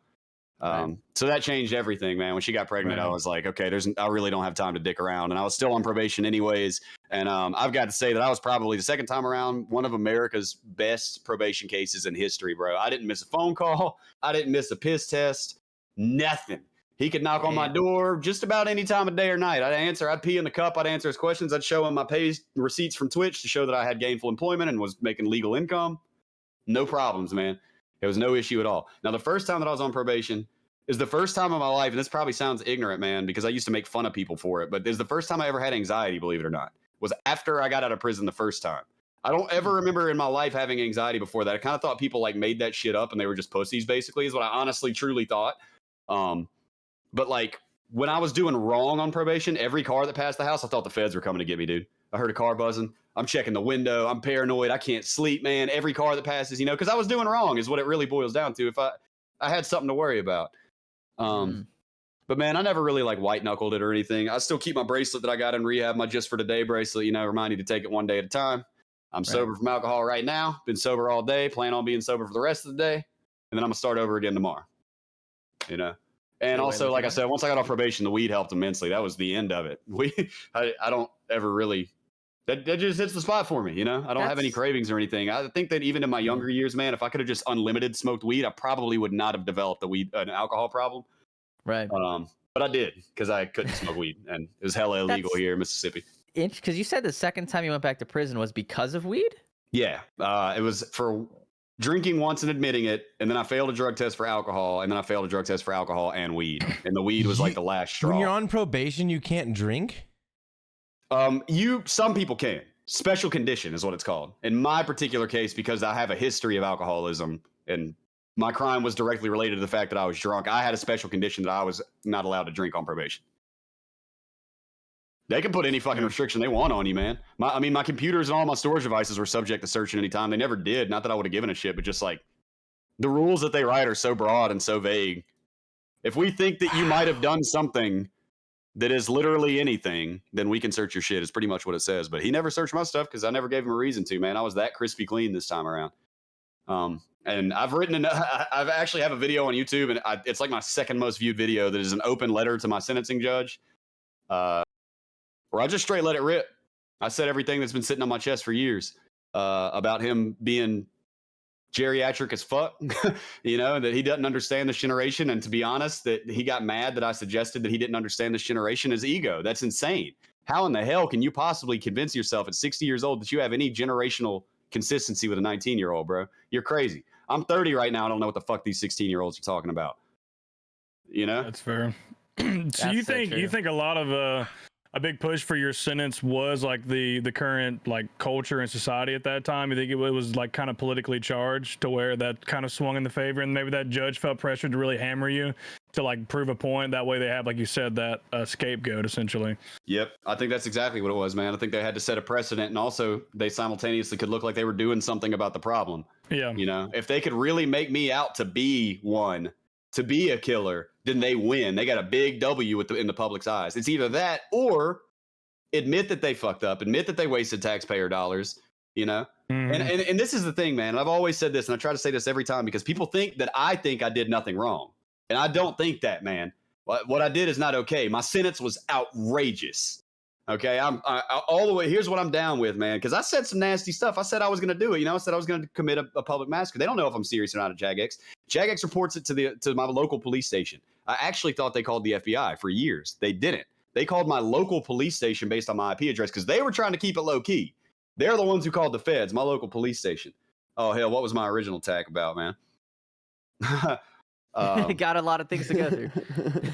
So that changed everything, man. When she got pregnant, I was like, okay, I really don't have time to dick around. And I was still on probation anyways. And I've got to say that I was probably the second time around one of America's best probation cases in history, bro. I didn't miss a phone call. I didn't miss a piss test. Nothing. He could knock on my door just about any time of day or night. I'd answer. I'd pee in the cup. I'd answer his questions. I'd show him my pay receipts from Twitch to show that I had gainful employment and was making legal income. No problems, man. It was no issue at all. Now, the first time that I was on probation is the first time in my life, and this probably sounds ignorant, man, because I used to make fun of people for it, but it's the first time I ever had anxiety, believe it or not, was after I got out of prison the first time. I don't ever remember in my life having anxiety before that. I kind of thought people like made that shit up and they were just pussies, basically, is what I honestly, truly thought. But like when I was doing wrong on probation, every car that passed the house, I thought the feds were coming to get me, dude. I heard a car buzzing. I'm checking the window. I'm paranoid. I can't sleep, man. Every car that passes, you know, because I was doing wrong is what it really boils down to. If I had something to worry about. But man, I never really like white knuckled it or anything. I still keep my bracelet that I got in rehab, my Just for Today bracelet, you know, remind you to take it one day at a time. I'm sober from alcohol right now. Been sober all day. Plan on being sober for the rest of the day. And then I'm going to start over again tomorrow, you know? And also, like I said, once I got off probation, the weed helped immensely. That was the end of it. I don't ever really, that just hits the spot for me, you know? I don't have any cravings or anything. I think that even in my younger years, man, if I could have just unlimited smoked weed, I probably would not have developed an alcohol problem. Right. But I did because I couldn't smoke weed, and it was hella illegal here in Mississippi. Because you said the second time you went back to prison was because of weed? Yeah. It was for drinking once and admitting it, and then I failed a drug test for alcohol, and then I failed a drug test for alcohol and weed. And the weed was like the last straw. When you're on probation, you can't drink? Some people can. Special condition is what it's called. In my particular case, because I have a history of alcoholism and my crime was directly related to the fact that I was drunk, I had a special condition that I was not allowed to drink on probation. They can put any fucking restriction they want on you, man. My computers and all my storage devices were subject to search at any time. They never did. Not that I would have given a shit, but just like the rules that they write are so broad and so vague. If we think that you might have done something that is literally anything, then we can search your shit. It's pretty much what it says. But he never searched my stuff because I never gave him a reason to, man. I was that crispy clean this time around. And I've actually have a video on YouTube, and it's like my second most viewed video that is an open letter to my sentencing judge, where I just straight let it rip. I said everything that's been sitting on my chest for years about him being geriatric as fuck, you know, that he doesn't understand this generation. And to be honest, that he got mad that I suggested that he didn't understand this generation. His ego. That's insane. How in the hell can you possibly convince yourself at 60 years old that you have any generational consistency with a 19-year-old, bro? You're crazy. I'm 30 right now. I don't know what the fuck these 16-year-olds are talking about. You know? That's fair. So you think a lot of a big push for your sentence was like the current like culture and society at that time? You think it was like kind of politically charged to where that kind of swung in the favor, and maybe that judge felt pressure to really hammer you to like prove a point? That way they have, like you said, that scapegoat essentially. Yep. I think that's exactly what it was, man. I think they had to set a precedent, and also they simultaneously could look like they were doing something about the problem. Yeah. You know, if they could really make me out to be one, to be a killer, then they win. They got a big W in the public's eyes. It's either that or admit that they fucked up, admit that they wasted taxpayer dollars, you know? Mm-hmm. And this is the thing, man. I've always said this, and I try to say this every time because people think that I think I did nothing wrong. And I don't think that, man. What I did is not okay. My sentence was outrageous. Okay, I all the way. Here's what I'm down with, man, because I said some nasty stuff. I said I was going to do it. You know, I said I was going to commit a public massacre. They don't know if I'm serious or not at JagX. JagX reports it to my local police station. I actually thought they called the FBI for years. They didn't. They called my local police station based on my IP address because they were trying to keep it low key. They're the ones who called the feds, my local police station. Oh, hell, what was my original tag about, man? Got a lot of things to go through.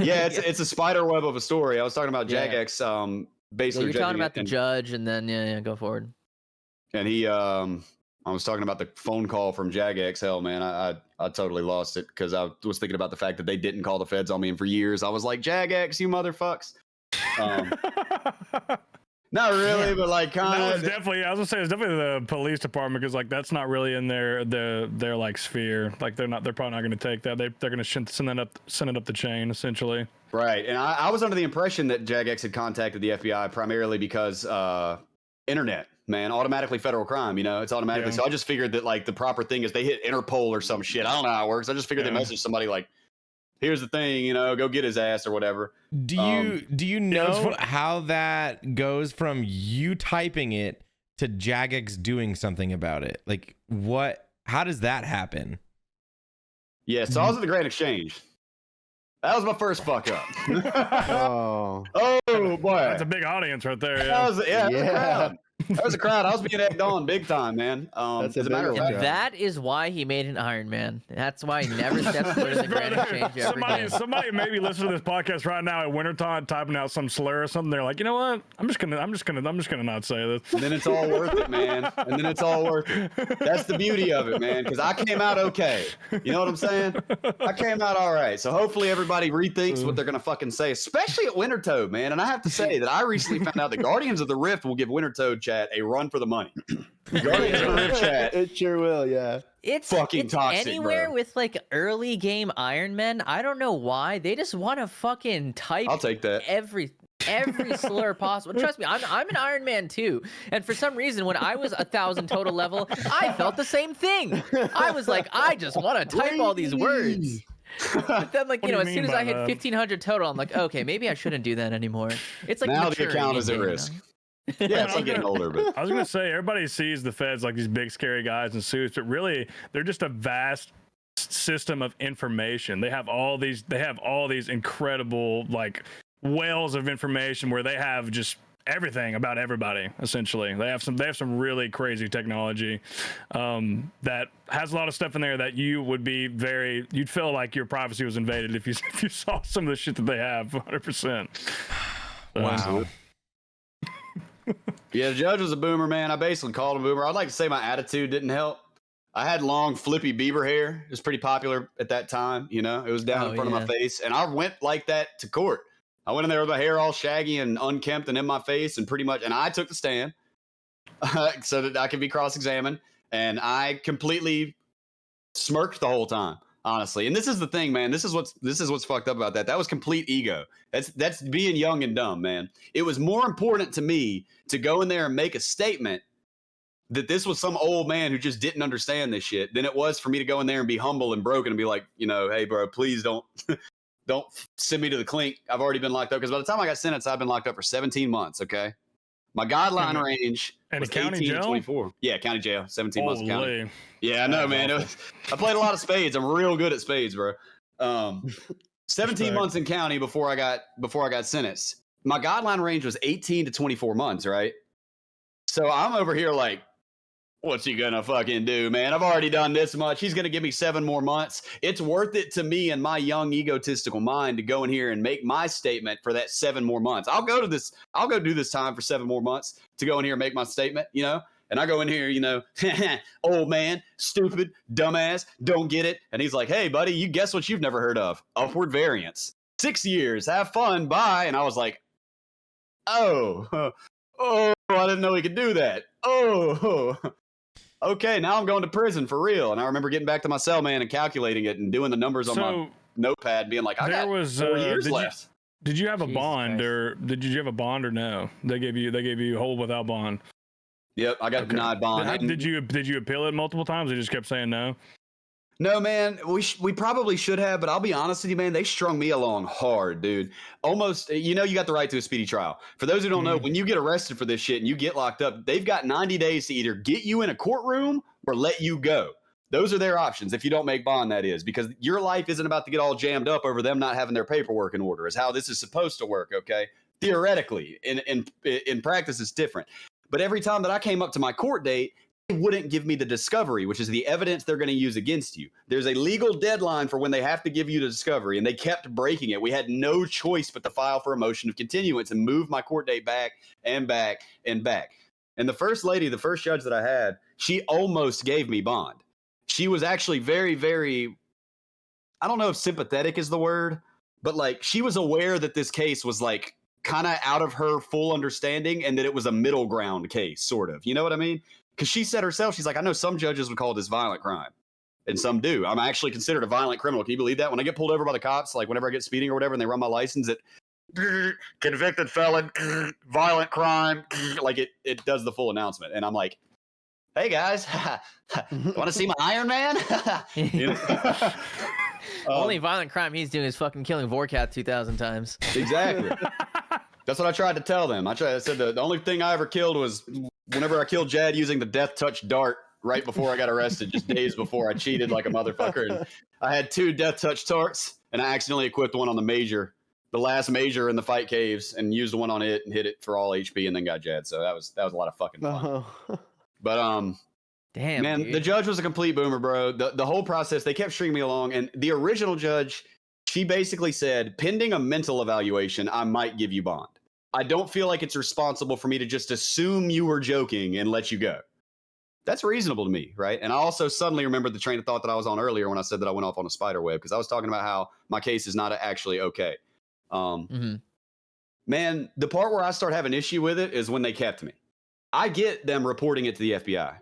Yeah, it's a spider web of a story. I was talking about JagX. Basically, you're talking about the judge, and then go forward. And he, I was talking about the phone call from JagX. Hell, man, I totally lost it because I was thinking about the fact that they didn't call the feds on me, and for years I was like, JagX, you motherfucks. Not really, but like That kind was of. definitely. I was gonna say it's definitely the police department because like that's not really in their like sphere. Like they're probably not gonna take that. They're gonna send it up the chain essentially. Right, and I was under the impression that Jagex had contacted the FBI primarily because internet, man, automatically federal crime. You know, it's automatically. Yeah. So I just figured that like the proper thing is they hit Interpol or some shit. I don't know how it works. I just figured they messaged somebody like, "Here's the thing, you know, go get his ass or whatever." Do you know how that goes from you typing it to Jagex doing something about it? Like what? How does that happen? Yeah, so I was at the Grand Exchange. That was my first fuck up. Oh. Oh boy, That's a big audience right there. that Yeah. was, yeah, that was a crowd. That was a crowd. I was being egged on big time, man. That's a as a matter of big fact, crowd. That is why he made an Iron Man. That's why he never steps foot in the Grand Exchange ever again. Somebody maybe listen to this podcast right now at wintertime typing out some slur or something. They're like, you know what? I'm just gonna not say this. and then it's all worth it, man. And then it's all worth it. That's the beauty of it, man. Because I came out okay. You know what I'm saying? I came out all right. So hopefully everybody rethinks what they're gonna fucking say, especially at Wintertoad, man. And I have to say that I recently found out the Guardians of the Rift will give Wintertoad chat a run for the money. Guardians of the Rift chat. It sure will, yeah. It's fucking toxic, anywhere bro. with like early game Iron Man. I don't know why they just want to fucking type. I'll take that. every slur possible. Trust me, I'm an Iron Man too. And for some reason, when I was 1,000 total level, I felt the same thing. I was like, I just want to type all these words. But then, like, What you do know, you as soon mean as I by hit that? 1,500 total, I'm like, okay, maybe I shouldn't do that anymore. It's like Now the maturity account is at in game, risk. you know? Yeah, it's like getting older, but I was gonna say everybody sees the feds like these big scary guys in suits, but really they're just a vast system of information. They have all these incredible like wells of information where they have just everything about everybody. Essentially, they have some really crazy technology that has a lot of stuff in there that you'd feel like your privacy was invaded if you saw some of the shit that they have. 100%. Wow. yeah, the judge was a boomer, man. I basically called him a boomer. I'd like to say my attitude didn't help. I had long, flippy Bieber hair. It was pretty popular at that time. You know, it was down in front of my face, and I went like that to court. I went in there with my hair all shaggy and unkempt and in my face, and I took the stand so that I could be cross-examined, and I completely smirked the whole time, honestly. And this is the thing, man. This is what's fucked up about that. That was complete ego. That's being young and dumb, man. It was more important to me to go in there and make a statement that this was some old man who just didn't understand this shit than it was for me to go in there and be humble and broken and be like, you know, hey, bro, please don't send me to the clink. I've already been locked up. Because by the time I got sentenced, I've been locked up for 17 months, okay? My guideline range was county 18 jail? to 24. Yeah, county jail, 17 months of county. Holy. Yeah, I know, man. I played a lot of spades. I'm real good at spades, bro. 17 Respect. months in county before I got sentenced. My guideline range was 18 to 24 months, right? So I'm over here like, what's he gonna fucking do, man? I've already done this much. He's gonna give me 7 more months. It's worth it to me and my young egotistical mind to go in here and make my statement for that 7 more months. I'll go do this time for 7 more months to go in here and make my statement, you know? And I go in here, you know, old man, stupid, dumbass, don't get it. And he's like, hey, buddy, you guess what you've never heard of? Upward variance. 6 years, have fun, bye. And I was like, oh, I didn't know he could do that. Oh, okay, now I'm going to prison for real. And I remember getting back to my cell, man, and calculating it and doing the numbers on my notepad, being like, I got 4 years left. Did you have a Jesus bond, Christ. or did you have a bond, or no? They gave you hold without bond. Yep, I got denied bond. Did you appeal it multiple times? They just kept saying no. No, man, we probably should have, but I'll be honest with you, man, they strung me along hard, dude. Almost, you know, you got the right to a speedy trial. For those who don't know, when you get arrested for this shit and you get locked up, they've got 90 days to either get you in a courtroom or let you go. Those are their options if you don't make bond, that is, because your life isn't about to get all jammed up over them not having their paperwork in order, is how this is supposed to work, okay? Theoretically, in practice, it's different. But every time that I came up to my court date, they wouldn't give me the discovery, which is the evidence they're going to use against you. There's a legal deadline for when they have to give you the discovery, and they kept breaking it. We had no choice but to file for a motion of continuance and move my court date back and back and back. And the first judge that I had, she almost gave me bond. She was actually very, very, I don't know if sympathetic is the word, but like she was aware that this case was like kind of out of her full understanding and that it was a middle ground case, sort of. You know what I mean? Because she said herself, she's like, I know some judges would call this violent crime. And some do. I'm actually considered a violent criminal. Can you believe that? When I get pulled over by the cops, like whenever I get speeding or whatever, and they run my license, it convicted felon, violent crime, like it does the full announcement. And I'm like, hey guys, want to see my Iron Man? Only violent crime he's doing is fucking killing Vorkath 2,000 times. Exactly. That's what I tried to tell them. I said the only thing I ever killed was whenever I killed Jad using the death touch dart right before I got arrested, just days before I cheated like a motherfucker. And I had 2 death touch darts, and I accidentally equipped one on the last major in the fight caves, and used one on it and hit it for all HP, and then got Jad. So that was a lot of fucking fun. But damn, man, dude. the judge was a complete boomer, bro. The whole process, they kept stringing me along, and the original judge, she basically said, pending a mental evaluation, I might give you bond. I don't feel like it's responsible for me to just assume you were joking and let you go. That's reasonable to me, right? And I also suddenly remembered the train of thought that I was on earlier when I said that I went off on a spider web, because I was talking about how my case is not actually okay. Man, the part where I start having issue with it is when they kept me. I get them reporting it to the FBI.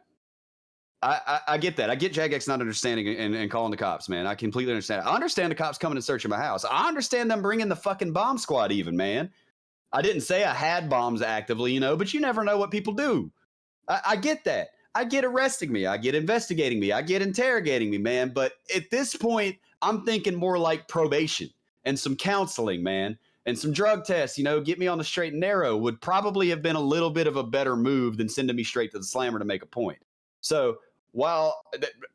I get that. I get Jagex not understanding and calling the cops, man. I completely understand. I understand the cops coming and searching my house. I understand them bringing the fucking bomb squad even, man. I didn't say I had bombs actively, but you never know what people do. I get that. I get arresting me. I get investigating me. I get interrogating me, man. But at this point, I'm thinking more like probation and some counseling, man, and some drug tests, get me on the straight and narrow would probably have been a little bit of a better move than sending me straight to the slammer to make a point. So while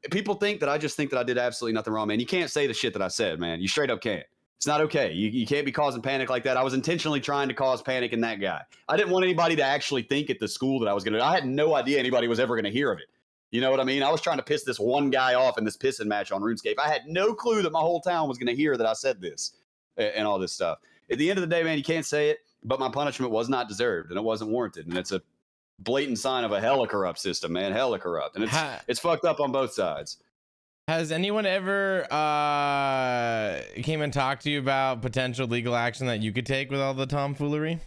people think that I just think that I did absolutely nothing wrong, man, you can't say the shit that I said, man. You straight up can't. It's not okay. You can't be causing panic like that. I was intentionally trying to cause panic in that guy. I didn't want anybody to actually think at the school that I was going to. I had no idea anybody was ever going to hear of it. You know what I mean? I was trying to piss this one guy off in this pissing match on RuneScape. I had no clue that my whole town was going to hear that I said this and all this stuff. At the end of the day, man, you can't say it, but my punishment was not deserved and it wasn't warranted. And it's a blatant sign of a hella corrupt system, man. Hella corrupt. And it's fucked up on both sides. Has anyone ever came and talked to you about potential legal action that you could take with all the tomfoolery? A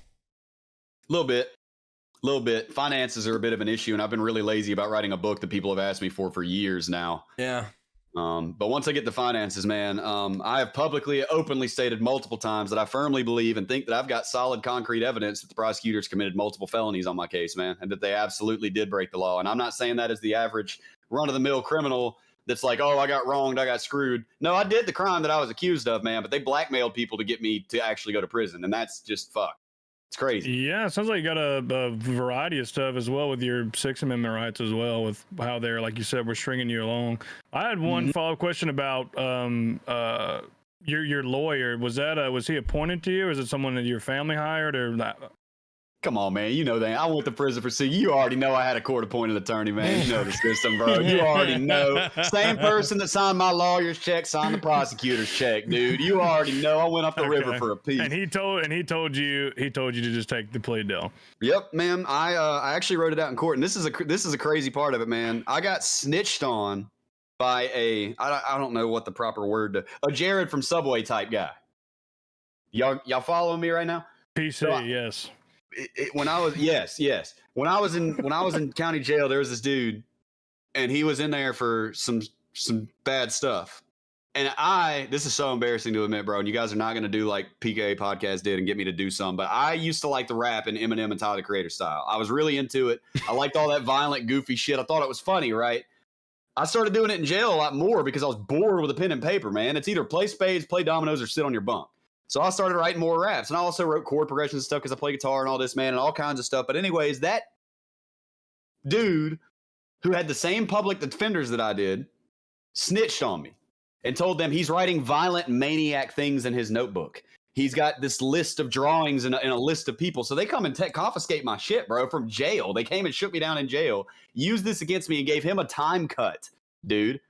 little bit. Finances are a bit of an issue, and I've been really lazy about writing a book that people have asked me for years now. Yeah. But once I get the finances, man, I have publicly, openly stated multiple times that I firmly believe and think that I've got solid, concrete evidence that the prosecutors committed multiple felonies on my case, man, and that they absolutely did break the law. And I'm not saying that as the average run-of-the-mill criminal that's like, oh, I got wronged, I got screwed. No, I did the crime that I was accused of, man, but they blackmailed people to get me to actually go to prison, and that's just fucked. It's crazy. Yeah, it sounds like you got a variety of stuff as well with your Sixth Amendment rights as well, with how they're, like you said, we're stringing you along. I had one follow-up question about your lawyer. Was he appointed to you, or is it someone that your family hired, or that? Come on, man. You know that. I went to prison for C. You already know I had a court-appointed attorney, man. You know the system, bro. You already know. Same person that signed my lawyer's check signed the prosecutor's check, dude. You already know. I went up the river for a piece. And he told you to just take the plea deal. Yep, man. I actually wrote it out in court, and this is a crazy part of it, man. I got snitched on by I don't know what the proper word a Jared from Subway type guy. Y'all following me right now? PC, yes. When I was when I was in county jail, there was this dude, and he was in there for some bad stuff. And this is so embarrassing to admit, bro. And you guys are not going to do like PK Podcast did and get me to do some. But I used to like the rap in Eminem and Tyler the Creator style. I was really into it. I liked all that violent, goofy shit. I thought it was funny, right? I started doing it in jail a lot more because I was bored with a pen and paper, man. It's either play spades, play dominoes, or sit on your bunk. So I started writing more raps, and I also wrote chord progressions and stuff because I play guitar and all this, man, and all kinds of stuff. But anyways, that dude who had the same public defenders that I did snitched on me and told them he's writing violent maniac things in his notebook. He's got this list of drawings and a list of people. So they come and confiscate my shit, bro, from jail. They came and shook me down in jail, used this against me, and gave him a time cut, dude.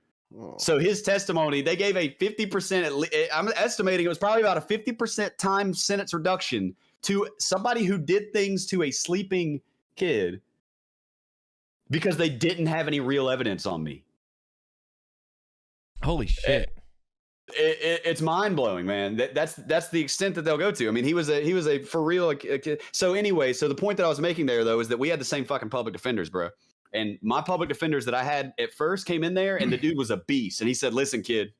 So his testimony, they gave a 50%, I'm estimating it was probably about a 50% time sentence reduction to somebody who did things to a sleeping kid because they didn't have any real evidence on me. Holy shit. It's mind blowing, man. That's the extent that they'll go to. I mean, he was a for real. So anyway, so the point that I was making there though is that we had the same fucking public defenders, bro. And my public defenders that I had at first came in there, and the dude was a beast. And he said, "Listen, kid,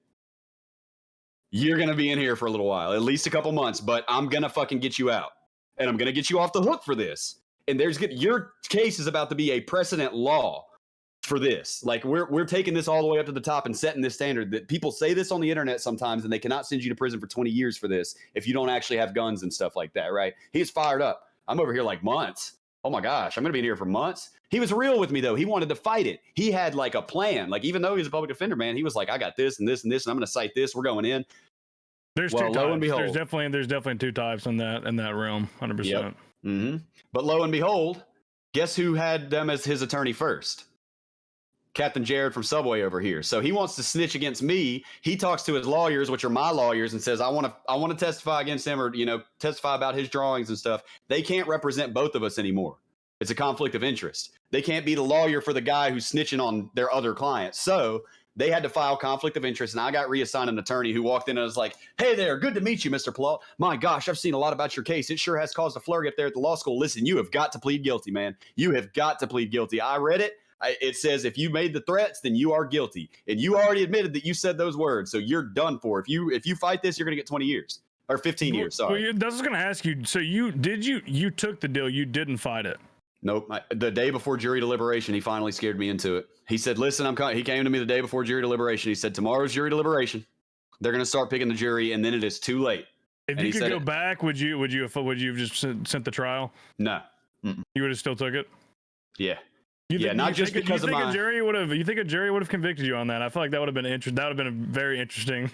you're gonna be in here for a little while, at least a couple months, but I'm gonna fucking get you out, and I'm gonna get you off the hook for this. And your case is about to be a precedent law for this. Like we're taking this all the way up to the top and setting this standard that people say this on the internet sometimes, and they cannot send you to prison for 20 years for this if you don't actually have guns and stuff like that, right?" He's fired up. I'm over here like months. Oh my gosh, I'm gonna be in here for months. He was real with me though. He wanted to fight it. He had like a plan. Like even though he was a public defender, man, he was like, "I got this and this and this, and I'm gonna cite this. We're going in." There's two types. There's definitely two types in that realm, 100%. Yep. Mm-hmm. But lo and behold, guess who had them as his attorney first? Captain Jared from Subway over here. So he wants to snitch against me. He talks to his lawyers, which are my lawyers, and says, I want to testify against him, or testify about his drawings and stuff. They can't represent both of us anymore. It's a conflict of interest. They can't be the lawyer for the guy who's snitching on their other clients. So they had to file conflict of interest, and I got reassigned an attorney who walked in and was like, "Hey there, good to meet you, Mr. Pillault. My gosh, I've seen a lot about your case. It sure has caused a flurry up there at the law school. Listen, you have got to plead guilty, man. You have got to plead guilty. I read it. It says if you made the threats, then you are guilty. And you already admitted that you said those words, so you're done for. If you fight this, you're going to get 20 years. Or 15 years, sorry." Well, I was going to ask you, so you took the deal, you didn't fight it? Nope. The day before jury deliberation, he finally scared me into it. He said, "Listen, I'm coming." He came to me the day before jury deliberation. He said, "Tomorrow's jury deliberation. They're going to start picking the jury, and then it is too late." If you could go back, would you have just sent the trial? No. Mm-mm. You would have still took it? Yeah. Not just because of my. You think a jury would have convicted you on that? I feel like that would have been interesting. That would have been a very interesting.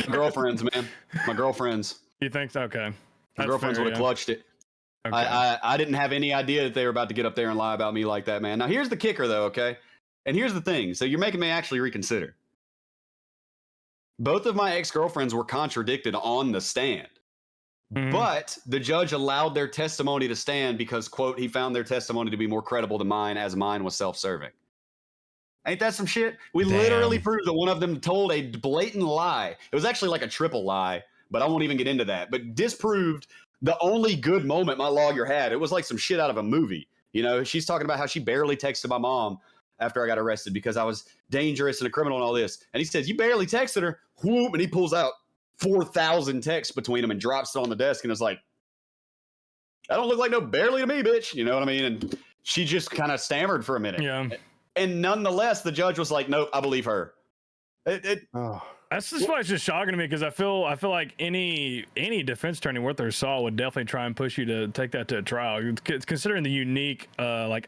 My girlfriends, man. My girlfriends. You think so? Okay. My girlfriends would have clutched it. Okay. I didn't have any idea that they were about to get up there and lie about me like that, man. Now, here's the kicker, though, okay? And here's the thing. So you're making me actually reconsider. Both of my ex-girlfriends were contradicted on the stand. Mm-hmm. But the judge allowed their testimony to stand because, quote, he found their testimony to be more credible than mine, as mine was self-serving. Ain't that some shit? We literally proved that one of them told a blatant lie. It was actually like a triple lie, but I won't even get into that. But disproved the only good moment my lawyer had. It was like some shit out of a movie. She's talking about how she barely texted my mom after I got arrested because I was dangerous and a criminal and all this. And he says, "You barely texted her." Whoop, and he pulls out 4,000 texts between them and drops it on the desk and is like, "That don't look like no barely to me, bitch." You know what I mean? And she just kind of stammered for a minute. Yeah. And nonetheless, the judge was like, "Nope, I believe her." That's just why it's just shocking to me, because I feel like any defense attorney worth their salt would definitely try and push you to take that to a trial. Considering the unique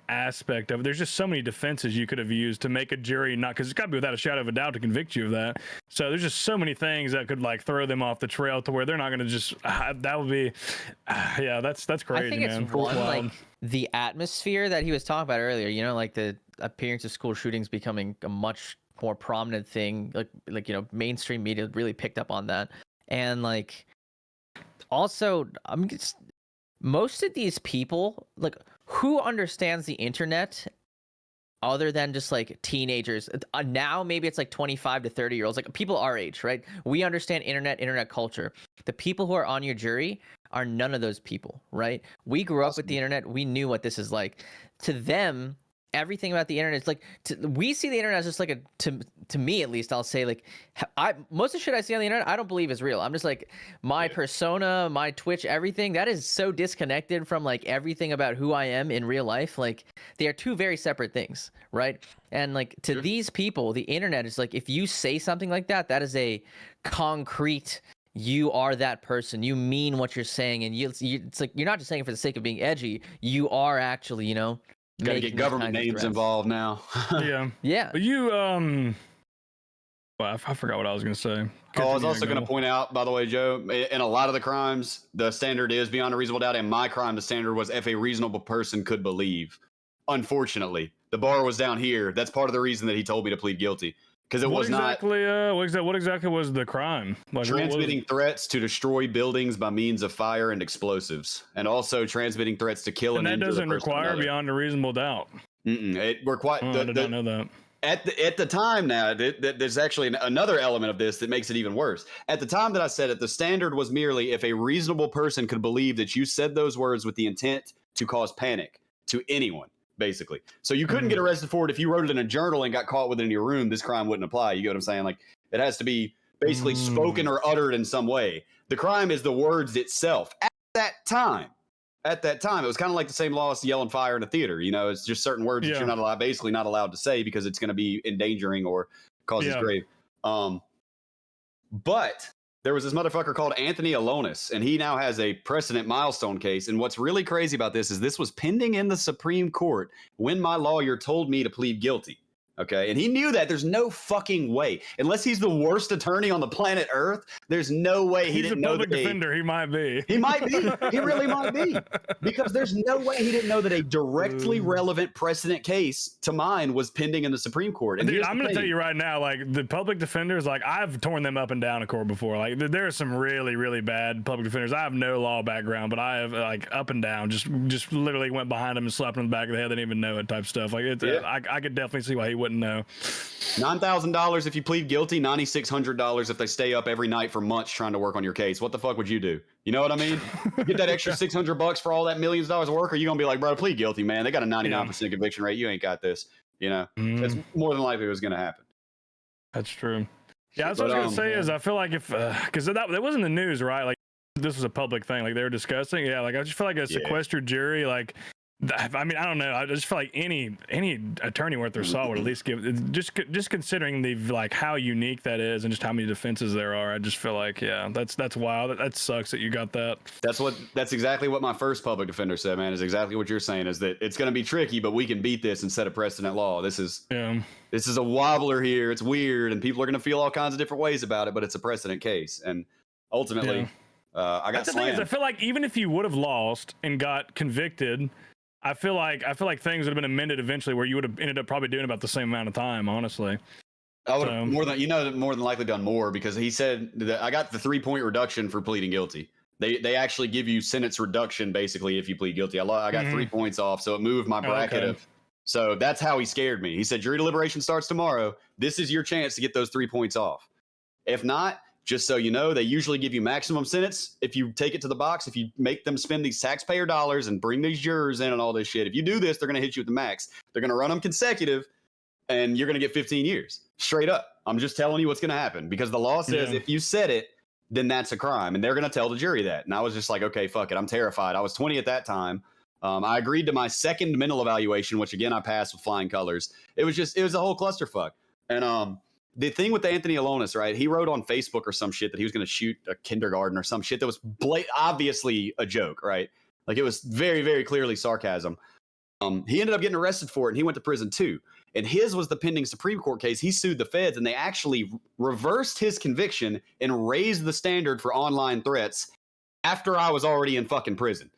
aspect of it, there's just so many defenses you could have used to make a jury not, because it's got to be without a shadow of a doubt to convict you of that. So there's just so many things that could throw them off the trail to where they're not going to just. That would be, yeah, that's crazy. I think man. It's one the atmosphere that he was talking about earlier. The appearance of school shootings becoming a much more prominent thing, mainstream media really picked up on that. And also most of these people, who understands the internet other than just teenagers now? Maybe it's 25 to 30 year olds, people our age, right? We understand internet culture. The people who are on your jury are none of those people, right? We grew up with the internet. We knew what this is like. To them, everything about the internet is we see the internet as just to me at least, I'll say most of the shit I see on the internet I don't believe is real. I'm just my persona, my Twitch, everything that is so disconnected from everything about who I am in real life. They are two very separate things, right? And to these people, the internet is if you say something like that, that is a concrete, you are that person, you mean what you're saying, and it's you're not just saying it for the sake of being edgy, you are actually got to get government names involved now. Yeah. But you, well, I forgot what I was going to say. I was also going to point out, by the way, Joe, in a lot of the crimes, the standard is beyond a reasonable doubt. In my crime, the standard was if a reasonable person could believe. Unfortunately, the bar was down here. That's part of the reason that he told me to plead guilty. Because it was not. What exactly was the crime? Transmitting threats to destroy buildings by means of fire and explosives, and also transmitting threats to kill and injure. And that doesn't require beyond a reasonable doubt. I did not know that. At the time now, there's actually another element of this that makes it even worse. At the time that I said it, the standard was merely if a reasonable person could believe that you said those words with the intent to cause panic to anyone, basically. So you couldn't get arrested for it if you wrote it in a journal and got caught with it in your room. This crime wouldn't apply. You get what I'm saying? Like, it has to be basically spoken or uttered in some way. The crime is the words itself. At that time, it was kind of like the same law as yelling fire in a theater. You know, it's just certain words that you're not allowed, basically not allowed to say because it's going to be endangering or causes grave. But there was this motherfucker called Anthony Alonis, and he now has a precedent milestone case. And what's really crazy about this was pending in the Supreme Court when my lawyer told me to plead guilty. Okay. And he knew that there's no fucking way, unless he's the worst attorney on the planet Earth. There's no way he didn't know that he's a public defender. He might be. He might be. He really might be. Because there's no way he didn't know that a directly relevant precedent case to mine was pending in the Supreme Court. And dude, I'm going to tell you right now, like the public defenders, like I've torn them up and down in court before. Like there are some really, really bad public defenders. I have no law background, but I have like up and down, just literally went behind them and slapped them in the back of the head. They didn't even know it type stuff. Like I could definitely see why he wouldn't know. $9,000 if you plead guilty, $9,600 if they stay up every night for months trying to work on your case. What the fuck would you do? You know what I mean? Get that extra $600 for all that millions of dollars of work, or you gonna be like, bro, plead guilty, man. They got a 99% conviction rate. You ain't got this. You know, that's more than likely what's gonna happen. That's true. Yeah, that's what I was gonna say is I feel like if because that wasn't the news, right? Like this was a public thing, like they were discussing. Yeah, like I just feel like a sequestered jury, like. I mean, I don't know. I just feel like any attorney worth their salt would at least give just considering the like how unique that is and just how many defenses there are. I just feel like that's wild. That sucks that you got that. That's exactly what my first public defender said, man. Is exactly what you're saying. Is that it's going to be tricky, but we can beat this and set a precedent law. This is a wobbler here. It's weird, and people are going to feel all kinds of different ways about it. But it's a precedent case, and ultimately, I got slammed. The thing is, I feel like even if you would have lost and got convicted. I feel like things would have been amended eventually where you would have ended up probably doing about the same amount of time, honestly. I would have more than likely done more because he said that I got the 3-point reduction for pleading guilty. They actually give you sentence reduction basically if you plead guilty. I got 3 points off, so it moved my bracket of. So that's how he scared me. He said jury deliberation starts tomorrow. This is your chance to get those 3 points off. If not, just so you know, they usually give you maximum sentence if you take it to the box, if you make them spend these taxpayer dollars and bring these jurors in and all this shit. If you do this, they're going to hit you with the max. They're going to run them consecutive, and you're going to get 15 years. Straight up. I'm just telling you what's going to happen because the law says if you said it, then that's a crime, and they're going to tell the jury that. And I was just like, okay, fuck it. I'm terrified. I was 20 at that time. I agreed to my second mental evaluation, which, again, I passed with flying colors. It was a whole clusterfuck. And the thing with Anthony Alonis, right? He wrote on Facebook or some shit that he was going to shoot a kindergarten or some shit that was obviously a joke, right? Like it was very, very clearly sarcasm. He ended up getting arrested for it, and he went to prison too. And his was the pending Supreme Court case. He sued the feds, and they actually reversed his conviction and raised the standard for online threats after I was already in fucking prison.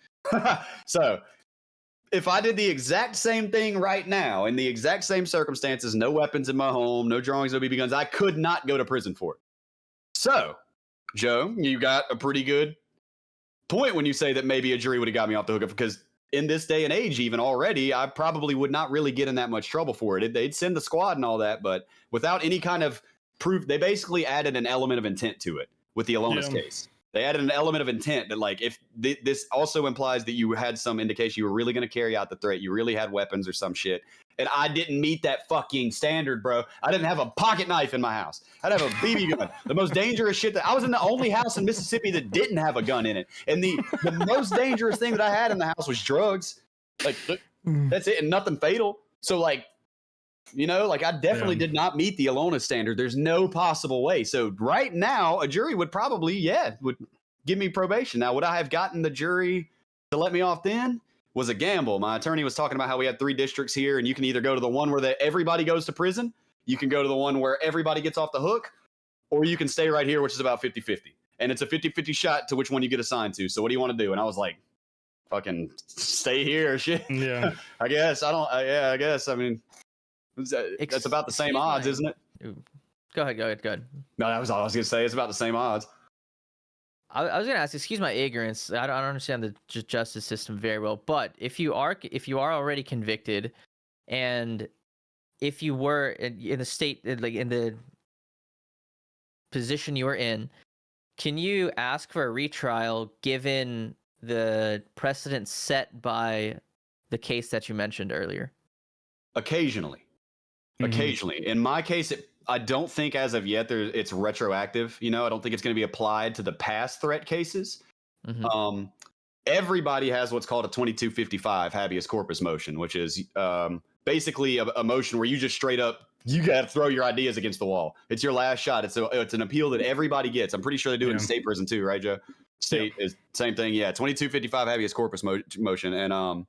So if I did the exact same thing right now in the exact same circumstances, no weapons in my home, no drawings, no BB guns, I could not go to prison for it. So, Joe, you got a pretty good point when you say that maybe a jury would have got me off the hook because in this day and age, even already, I probably would not really get in that much trouble for it. They'd send the squad and all that, but without any kind of proof, they basically added an element of intent to it with the Alonis case. They added an element of intent that, like, if this also implies that you had some indication you were really going to carry out the threat, you really had weapons or some shit. And I didn't meet that fucking standard, bro. I didn't have a pocket knife in my house. I'd have a BB gun. The most dangerous shit I was in the only house in Mississippi that didn't have a gun in it. And the most dangerous thing that I had in the house was drugs. Like, that's it, and nothing fatal. So, like, you know, like I definitely did not meet the Alonis standard. There's no possible way. So right now, a jury would probably, would give me probation. Now, would I have gotten the jury to let me off then? Was a gamble. My attorney was talking about how we had 3 districts here, and you can either go to the one where everybody goes to prison, you can go to the one where everybody gets off the hook, or you can stay right here, which is about 50-50. And it's a 50-50 shot to which one you get assigned to. So what do you want to do? And I was like, fucking stay here, shit. Yeah. I guess. I guess. I mean, that's about the same odds, isn't it? Go ahead. No, that was all I was going to say. It's about the same odds. I was going to ask, excuse my ignorance. I don't understand the justice system very well. But if you are already convicted, and if you were in the state, like in the position you were in, can you ask for a retrial given the precedent set by the case that you mentioned earlier? Occasionally. Occasionally. In my case, I don't think as of yet it's retroactive. You know, I don't think it's going to be applied to the past threat cases. Everybody has what's called a 2255 habeas corpus motion, which is basically a motion where you just straight up, you got to throw your ideas against the wall. It's your last shot. It's an appeal that everybody gets. I'm pretty sure they do it in state prison too, right, Joe? State is same thing. Yeah, 2255 habeas corpus motion, and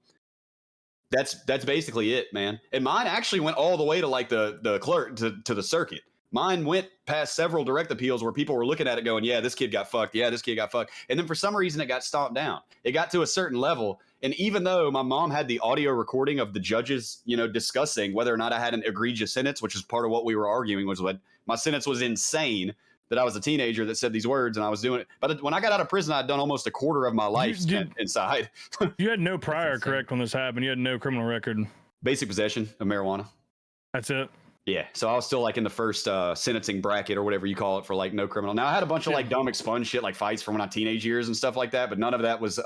that's basically it, man. And mine actually went all the way to like the clerk to the circuit. Mine went past several direct appeals where people were looking at it going, yeah, this kid got fucked. Yeah, this kid got fucked. And then for some reason it got stomped down. It got to a certain level. And even though my mom had the audio recording of the judges, you know, discussing whether or not I had an egregious sentence, which is part of what we were arguing, was what my sentence was insane, that I was a teenager that said these words and I was doing it. But when I got out of prison, I'd done almost a quarter of my life inside. You had no prior, correct, when this happened? You had no criminal record? Basic possession of marijuana. That's it? Yeah, so I was still like in the first sentencing bracket or whatever you call it for like no criminal. Now I had a bunch of like dumb expunged shit, like fights from my teenage years and stuff like that, but none of that was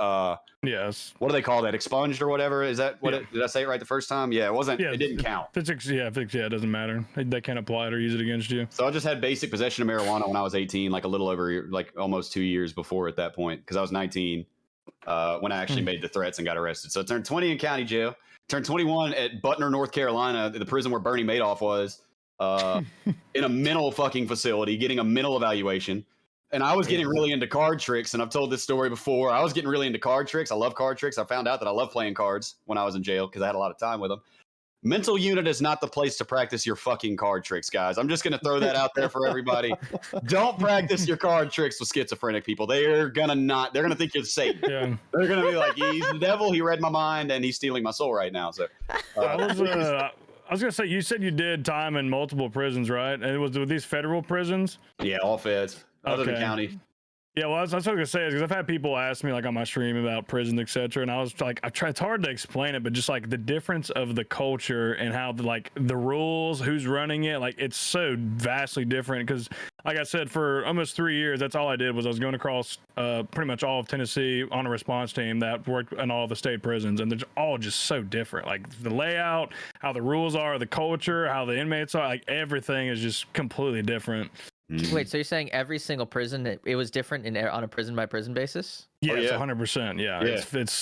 yes. What do they call that? Expunged or whatever? Is that what did I say it right the first time? Yeah, it wasn't. Yeah, it didn't count. Physics, it doesn't matter. They can't apply it or use it against you. So I just had basic possession of marijuana when I was 18, like a little over, like almost 2 years before at that point, because I was 19 when I actually made the threats and got arrested. So I turned 20 in county jail, turned 21 at Butner, North Carolina, the prison where Bernie Madoff was. In a mental fucking facility, getting a mental evaluation. And I was getting really into card tricks. And I've told this story before. I was getting really into card tricks. I love card tricks. I found out that I love playing cards when I was in jail because I had a lot of time with them. Mental unit is not the place to practice your fucking card tricks, guys. I'm just going to throw that out there for everybody. Don't practice your card tricks with schizophrenic people. They're going to think you're Satan. Yeah. They're going to be like, he's the devil. He read my mind and he's stealing my soul right now. So I was gonna say, you said you did time in multiple prisons, right? And it was with these federal prisons? Yeah, all feds, other than county. Yeah, well, that's what I was gonna say, is because I've had people ask me like on my stream about prisons, etc., and I was like, it's hard to explain it, but just like the difference of the culture and how the rules, who's running it, like it's so vastly different. Because like I said, for almost 3 years, that's all I did was I was going across pretty much all of Tennessee on a response team that worked in all the state prisons, and they're all just so different. Like the layout, how the rules are, the culture, how the inmates are, like everything is just completely different. Wait, so you're saying every single prison it was different on a prison by prison basis? Yeah, it's 100%. Yeah, it's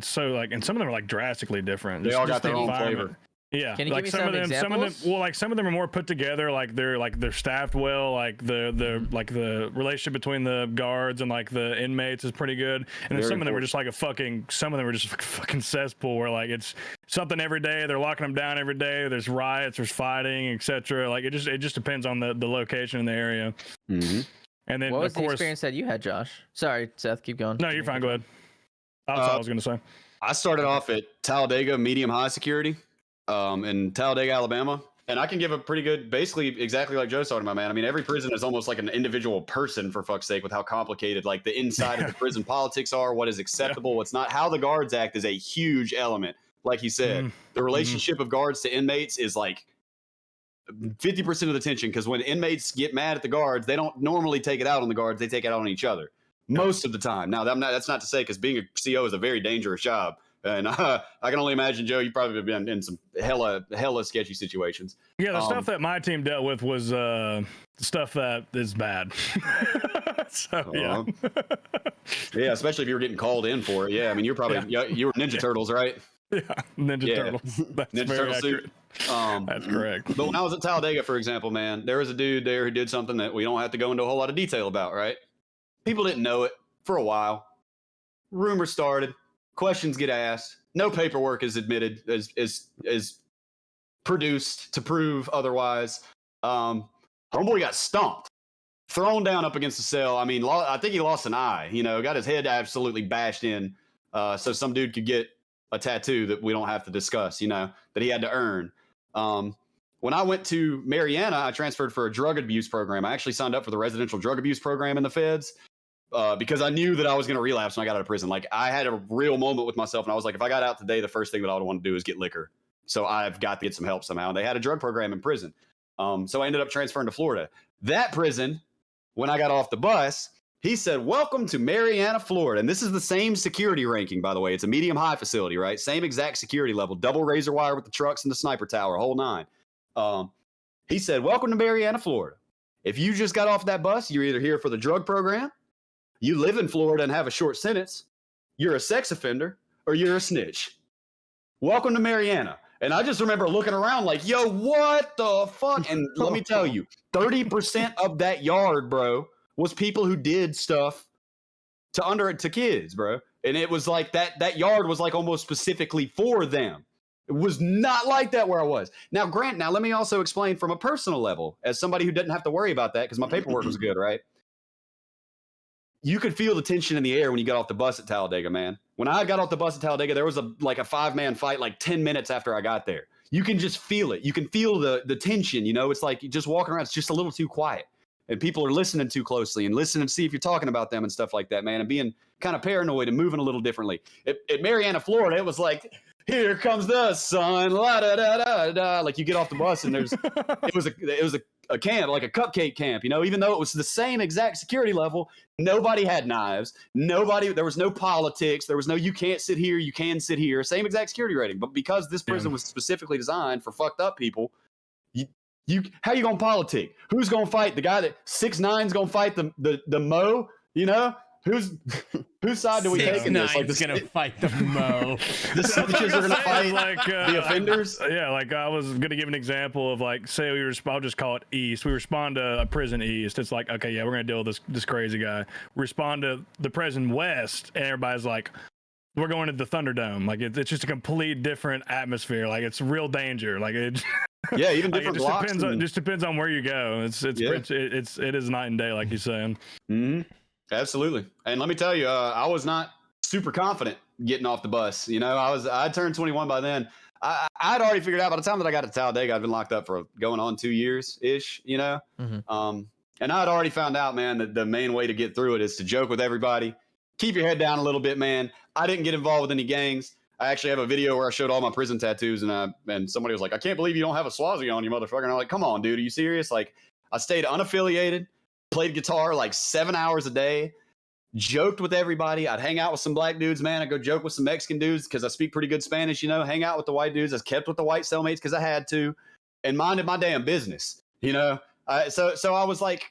so like, and some of them are like drastically different. They all got their own flavor. Yeah, can you like give me some examples? Some of them are more put together. Like they're staffed well. Like the relationship between the guards and like the inmates is pretty good. And then some of them are just like some of them are just like a fucking cesspool where like it's something every day. They're locking them down every day. There's riots, there's fighting, etc. Like it just depends on the location in the area. Mm-hmm. And then what was the experience that you had, Josh? Sorry, Seth, keep going. No, you're fine. Go ahead. That's all I was gonna say. I started off at Talladega medium high security. In Talladega, Alabama. And I can give a pretty good, basically exactly like Joe's talking about, man. I mean, every prison is almost like an individual person, for fuck's sake, with how complicated like the inside of the prison politics are, what is acceptable, what's not. How the guards act is a huge element. Like he said, the relationship of guards to inmates is like 50% of the tension, because when inmates get mad at the guards, they don't normally take it out on the guards, they take it out on each other most of the time. Now, that's not to say, because being a CO is a very dangerous job. And I can only imagine, Joe, you probably have been in some hella sketchy situations. Yeah, the stuff that my team dealt with was stuff that is bad. So, yeah. Yeah, especially if you were getting called in for it. Yeah, I mean, you're probably you were Ninja Turtles, right? Yeah, Ninja Turtles. That's Ninja Turtle suit. That's correct. But when I was at Talladega, for example, man, there was a dude there who did something that we don't have to go into a whole lot of detail about, right? People didn't know it for a while. Rumors started. Questions get asked. No paperwork is admitted, is produced to prove otherwise. Homeboy got stomped, thrown down up against the cell. I mean, I think he lost an eye. You know, got his head absolutely bashed in, so some dude could get a tattoo that we don't have to discuss. You know, that he had to earn. When I went to Mariana, I transferred for a drug abuse program. I actually signed up for the residential drug abuse program in the feds. Because I knew that I was going to relapse when I got out of prison. Like I had a real moment with myself, and I was like, if I got out today, the first thing that I would want to do is get liquor. So I've got to get some help somehow. And they had a drug program in prison. So I ended up transferring to Florida. That prison, when I got off the bus, he said, welcome to Marianna, Florida. And this is the same security ranking, by the way. It's a medium-high facility, right? Same exact security level. Double razor wire with the trucks and the sniper tower, whole nine. He said, welcome to Marianna, Florida. If you just got off that bus, you're either here for the drug program, you live in Florida and have a short sentence, you're a sex offender, or you're a snitch. Welcome to Marianna. And I just remember looking around like, yo, what the fuck? And let me tell you, 30% of that yard, bro, was people who did stuff to kids, bro. And it was like that yard was like almost specifically for them. It was not like that where I was. Now, Grant, let me also explain from a personal level, as somebody who didn't have to worry about that because my paperwork was good, right? You could feel the tension in the air when you got off the bus at Talladega, man. When I got off the bus at Talladega, there was a 5-man fight like 10 minutes after I got there. You can just feel it. You can feel the tension, you know? It's like just walking around, it's just a little too quiet. And people are listening too closely and listening to see if you're talking about them and stuff like that, man, and being kind of paranoid and moving a little differently. At Marianna, Florida, it was like, here comes the sun, la da da da da. Like you get off the bus and it was a camp, like a cupcake camp, you know, even though it was the same exact security level, nobody had knives, there was no politics, there was no, you can't sit here, you can sit here, same exact security rating. But because this prison was specifically designed for fucked up people, how you gonna politic? Who's gonna fight? The guy that 6'9's gonna fight the Mo, you know? Whose side do we take in this? Like gonna fight the Mo. The snitches are gonna fight like the offenders. Yeah, like I was gonna give an example of like, say I'll just call it East. We respond to a prison East. It's like, okay, yeah, we're gonna deal with this crazy guy. Respond to the prison West, and everybody's like, we're going to the Thunderdome. Like it's just a complete different atmosphere. Like it's real danger. Like it. Yeah, even like different it blocks. just depends on where you go. It is night and day, like you're saying. Mm-hmm. Absolutely. And let me tell you, I was not super confident getting off the bus. You know, I turned 21 by then. I'd already figured out by the time that I got to Talladega, I'd been locked up for going on 2 years ish, you know? Mm-hmm. And I'd already found out, man, that the main way to get through it is to joke with everybody. Keep your head down a little bit, man. I didn't get involved with any gangs. I actually have a video where I showed all my prison tattoos and somebody was like, I can't believe you don't have a Swazi on you, motherfucker. And I'm like, come on, dude. Are you serious? Like I stayed unaffiliated, played guitar like 7 hours a day, joked with everybody. I'd hang out with some black dudes, man. I'd go joke with some Mexican dudes because I speak pretty good Spanish, you know, hang out with the white dudes. I kept with the white cellmates because I had to and minded my damn business, you know? So I was like,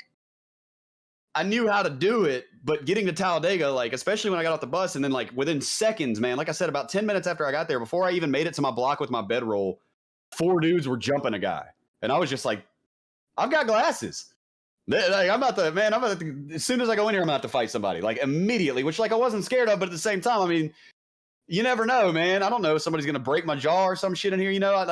I knew how to do it, but getting to Talladega, like, especially when I got off the bus and then like within seconds, man, like I said, about 10 minutes after I got there, before I even made it to my block with my bedroll, 4 dudes were jumping a guy. And I was just like, I've got glasses. Like, as soon as I go in here, I'm gonna have to fight somebody like immediately, which like I wasn't scared of, but at the same time, I mean, you never know, man. I don't know. Somebody's gonna break my jaw or some shit in here, you know,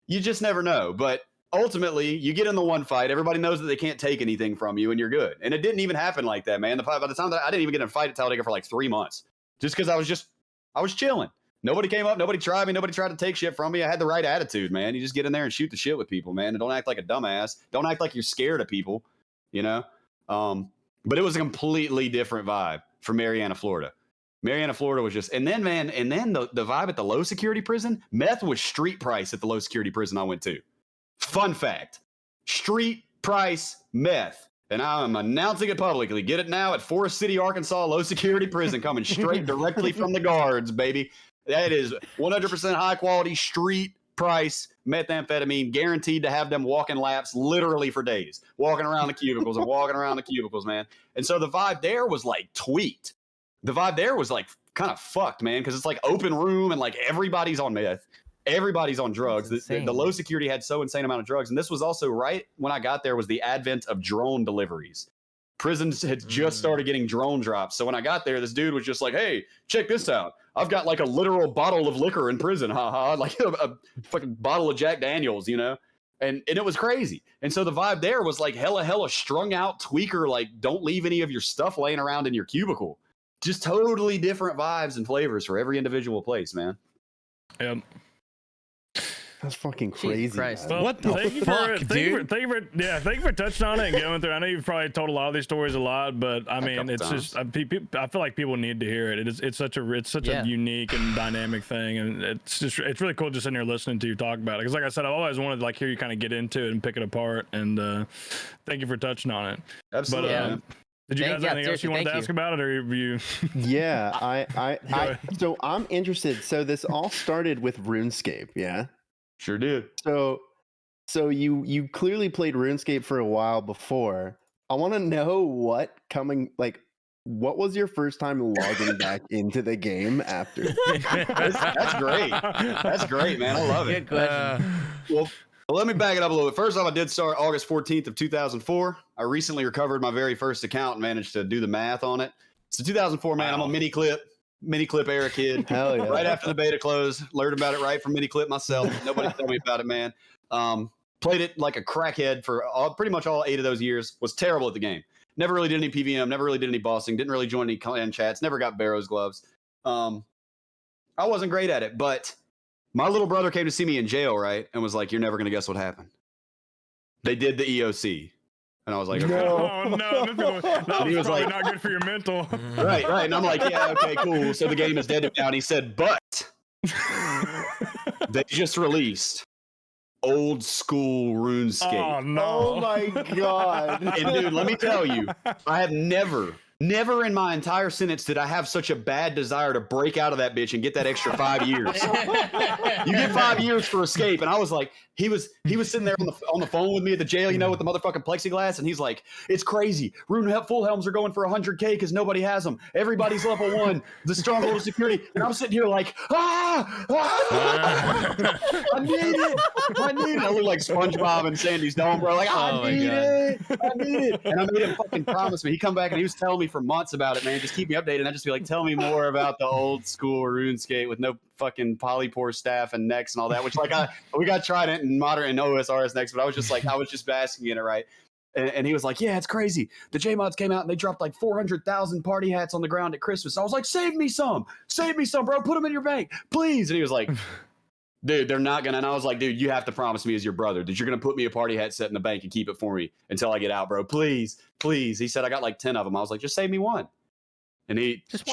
you just never know. But ultimately, you get in the one fight, everybody knows that they can't take anything from you and you're good. And it didn't even happen like that, man. By the time that I didn't even get in a fight at Talladega for like 3 months, just because I was chilling. Nobody came up, nobody tried me, nobody tried to take shit from me. I had the right attitude, man. You just get in there and shoot the shit with people, man. And don't act like a dumbass. Don't act like you're scared of people, you know? But it was a completely different vibe for Marianna, Florida. Marianna, Florida was just, and then the vibe at the low security prison, meth was street price at the low security prison I went to. Fun fact, street price meth. And I'm announcing it publicly. Get it now at Forest City, Arkansas, low security prison, coming straight directly from the guards, baby. That is 100% high quality street price methamphetamine, guaranteed to have them walking laps literally for days, walking around the cubicles and walking around the cubicles, man. And so the vibe there was like tweaked. The vibe there was like kind of fucked, man, because it's like open room and like everybody's on meth. Everybody's on drugs. The low security had so insane amount of drugs. And this was also right when I got there was the advent of drone deliveries. Prisons had just started getting drone drops. So when I got there, this dude was just like, hey, check this out. I've got like a literal bottle of liquor in prison. Like a fucking bottle of Jack Daniels, you know? And it was crazy. And so the vibe there was like hella strung out tweaker. Like don't leave any of your stuff laying around in your cubicle. Just totally different vibes and flavors for every individual place, man. Yep. That's fucking Jesus crazy. Christ. man. What the fuck, dude? Thank you for touching on it and going through. I know you've probably told a lot of these stories a lot, but I mean, couple it's times. just I feel like people need to hear it. It's such a unique and dynamic thing, and it's really cool just sitting here listening to you talk about it. Because like I said, I've always wanted to like hear you kind of get into it and pick it apart. And thank you for touching on it. Absolutely. But, man. did you guys have anything else you wanted to thank ask about it, or you? Yeah, so I'm interested. So this all started with RuneScape, yeah. Sure did. So you clearly played RuneScape for a while before. I want to know what was your first time logging back into the game after? That's great. That's great, man. I love it. Good question. Well, let me back it up a little bit. First off, I did start August 14th of 2004. I recently recovered my very first account and managed to do the math on it. So 2004, man, I'm a mini clip era kid. Hell yeah. Right after the beta closed, learned about it right from mini clip myself. Nobody told me about it, man. Played it like a crackhead for pretty much all 8 of those years. Was terrible at the game. Never really did any PVM. Never really did any bossing. Didn't really join any clan chats. Never got Barrow's gloves. I wasn't great at it, but my little brother came to see me in jail, right? And was like, "You're never going to guess what happened." They did the EOC. And I was like, okay. No, that was he was probably like- not good for your mental. Right. And I'm like, yeah, okay, cool. So the game is dead now. And he said, but they just released old school RuneScape. Oh no! Oh my god. And dude, let me tell you, I have never in my entire sentence did I have such a bad desire to break out of that bitch and get that extra 5 years. You get 5 years for escape. And I was like, he was sitting there on the phone with me at the jail, you know, with the motherfucking plexiglass. And he's like, it's crazy. Full helms are going for 100K because nobody has them. Everybody's level 1. The stronghold of security. And I'm sitting here like, I need it. I look like SpongeBob and Sandy's dome, bro. Like, I need it. And I made him fucking promise me. He come back and he was telling me for months about it, man. Just keep me updated. And I just be like, tell me more about the old school RuneScape with no fucking polypore staff and necks and all that, which like we got Trident and Modern and OSRS next, but I was just basking in it, right? And he was like, yeah, it's crazy. The J-Mods came out and they dropped like 400,000 party hats on the ground at Christmas. I was like, save me some, bro. Put them in your bank, please. And he was like, dude, they're not gonna. And I was like, dude, you have to promise me as your brother that you're gonna put me a party hat set in the bank and keep it for me until I get out, bro. Please. He said, I got like 10 of them. I was like, just save me one. And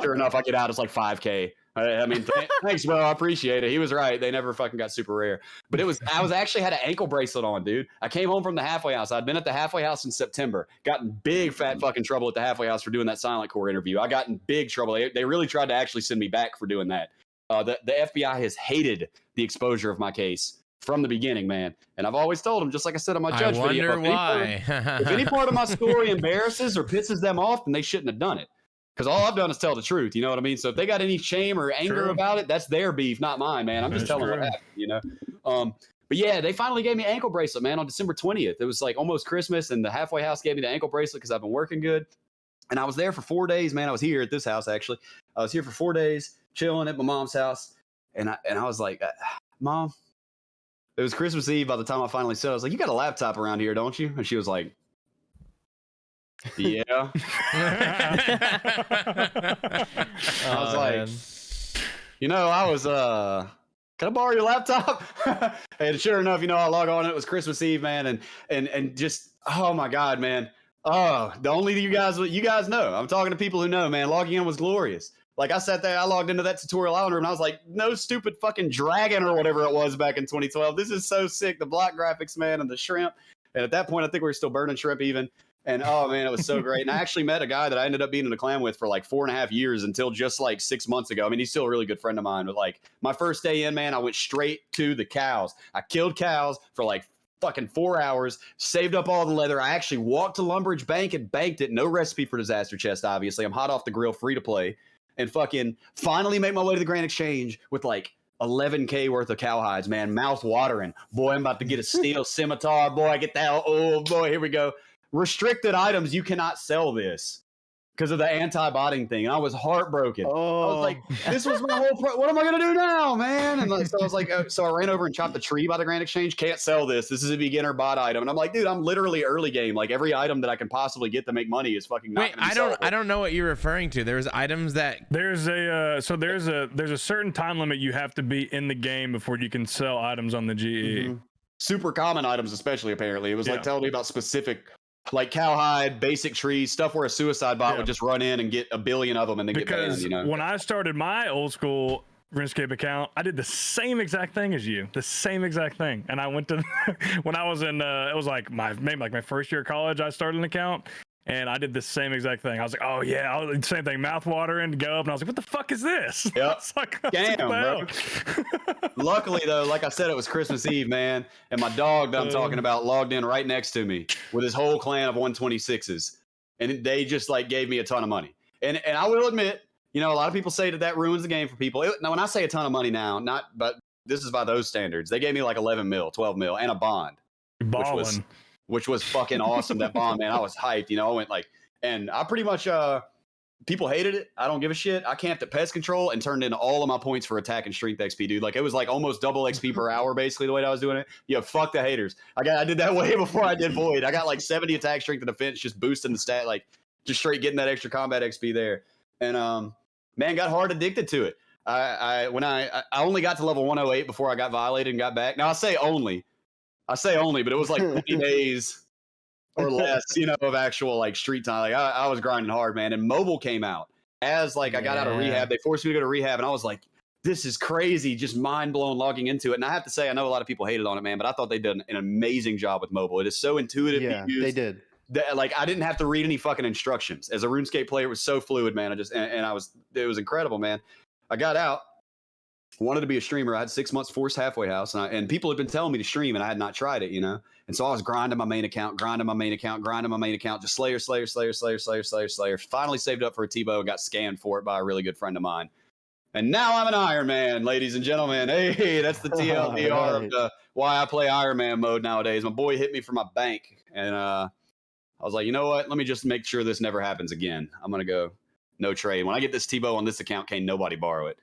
sure enough, I get out, it's like 5K. I mean, thanks, bro. I appreciate it. He was right. They never fucking got super rare. But I was actually had an ankle bracelet on, dude. I came home from the halfway house. I'd been at the halfway house in September. Got in big fat fucking trouble at the halfway house for doing that Silent Core interview. I got in big trouble. They really tried to actually send me back for doing that. The FBI has hated the exposure of my case from the beginning, man. And I've always told them, just like I said on my judge video, if any part of my story embarrasses or pisses them off, then they shouldn't have done it. Because all I've done is tell the truth, you know what I mean? So if they got any shame or anger about it, that's their beef, not mine, man. I'm just telling what happened, you know? But yeah, they finally gave me an ankle bracelet, man, on December 20th. It was like almost Christmas, and the halfway house gave me the ankle bracelet because I've been working good. And I was there for 4 days, man. I was here at this house, actually. I was here for 4 days, chilling at my mom's house. And I was like, Mom, it was Christmas Eve by the time I finally said, I was like, you got a laptop around here, don't you? And she was like, yeah. I was like, you know, I was, can I borrow your laptop? And sure enough, you know, I log on, it was Christmas Eve, man. And just, oh my God, man. Oh, the only you guys know. I'm talking to people who know, man. Logging in was glorious. Like I sat there, I logged into that tutorial island room and I was like, no stupid fucking dragon or whatever it was back in 2012. This is so sick. The block graphics, man, and the shrimp. And at that point, I think we were still burning shrimp even. And oh man, it was so great. And I actually met a guy that I ended up being in a clan with for like 4.5 years until just like 6 months ago. I mean, he's still a really good friend of mine, but like my first day in, man, I went straight to the cows. I killed cows for like fucking 4 hours, saved up all the leather. I actually walked to Lumbridge Bank and banked it. No recipe for disaster chest, obviously. I'm hot off the grill, free to play. And fucking finally make my way to the Grand Exchange with like 11K worth of cowhides, man. Mouth watering. Boy, I'm about to get a steel scimitar. Boy, I get that. Oh boy, here we go. Restricted items, you cannot sell this. because of the anti-botting thing. And I was heartbroken. Oh, I was like, this was my whole what am I gonna do now, man? And like, so I was like, so I ran over and chopped the tree by the Grand Exchange. Can't sell this. This is a beginner bot item. And I'm like, dude, I'm literally early game. Like every item that I can possibly get to make money is fucking not Wait, gonna be sellable. I don't know what you're referring to. There's items that There's a there's a certain time limit you have to be in the game before you can sell items on the GE. Super common items, especially apparently. It was Yeah. like telling me about specific, like cowhide, basic trees, stuff where a suicide bot Yeah. would just run in and get a billion of them and then get banned. Because You know, when I started my old school RuneScape account, I did the same exact thing as you, the same exact thing. And I went to when I was in it was like maybe my first year of college, I started an account. And I did the same exact thing. I was like, oh yeah, same thing, mouth watering, go up, and I was like, what the fuck is this? Yep. It's like, Damn, bro. Luckily though, like I said, it was Christmas Eve, man, and my dog that I'm talking about logged in right next to me with his whole clan of 126s, and they just like gave me a ton of money. And I will admit, you know, a lot of people say that ruins the game for people. Now, when I say a ton of money now, but this is by those standards. They gave me like 11 mil, 12 mil, and a bond, Balling. which was fucking awesome. That bond, man, I was hyped. You know, I went like, and I pretty much people hated it. I don't give a shit. I camped at pest control and turned in all of my points for attack and strength XP, dude. Like it was like almost double XP per hour, basically the way that I was doing it. Yeah, fuck the haters. I did that way before I did Void. I got like 70 attack, strength, and defense, just boosting the stat, like just straight getting that extra combat XP there. And man, got hard addicted to it. I only got to level 108 before I got violated and got back. Now I say only, but it was like 20 days or less, you know, of actual like street time. Like I was grinding hard, man. And mobile came out as like I got out of rehab. They forced me to go to rehab, and I was like, this is crazy, just mind blown logging into it. And I have to say, I know a lot of people hated on it, man, but I thought they did an amazing job with mobile. It is so intuitive. yeah, to use. they did. That, like I didn't have to read any fucking instructions. As a RuneScape player, it was so fluid, man. It was incredible, man. I got out, wanted to be a streamer. I had 6 months forced halfway house, and people had been telling me to stream, and I had not tried it, you know. And so I was grinding my main account, just Slayer. Finally saved up for a T-bow and got scanned for it by a really good friend of mine. And now I'm an Iron Man, ladies and gentlemen. Hey, that's the TLDR of why I play Iron Man mode nowadays. My boy hit me for my bank, and I was like, you know what? Let me just make sure this never happens again. I'm going to go no trade. When I get this T-bow on this account, can't nobody borrow it.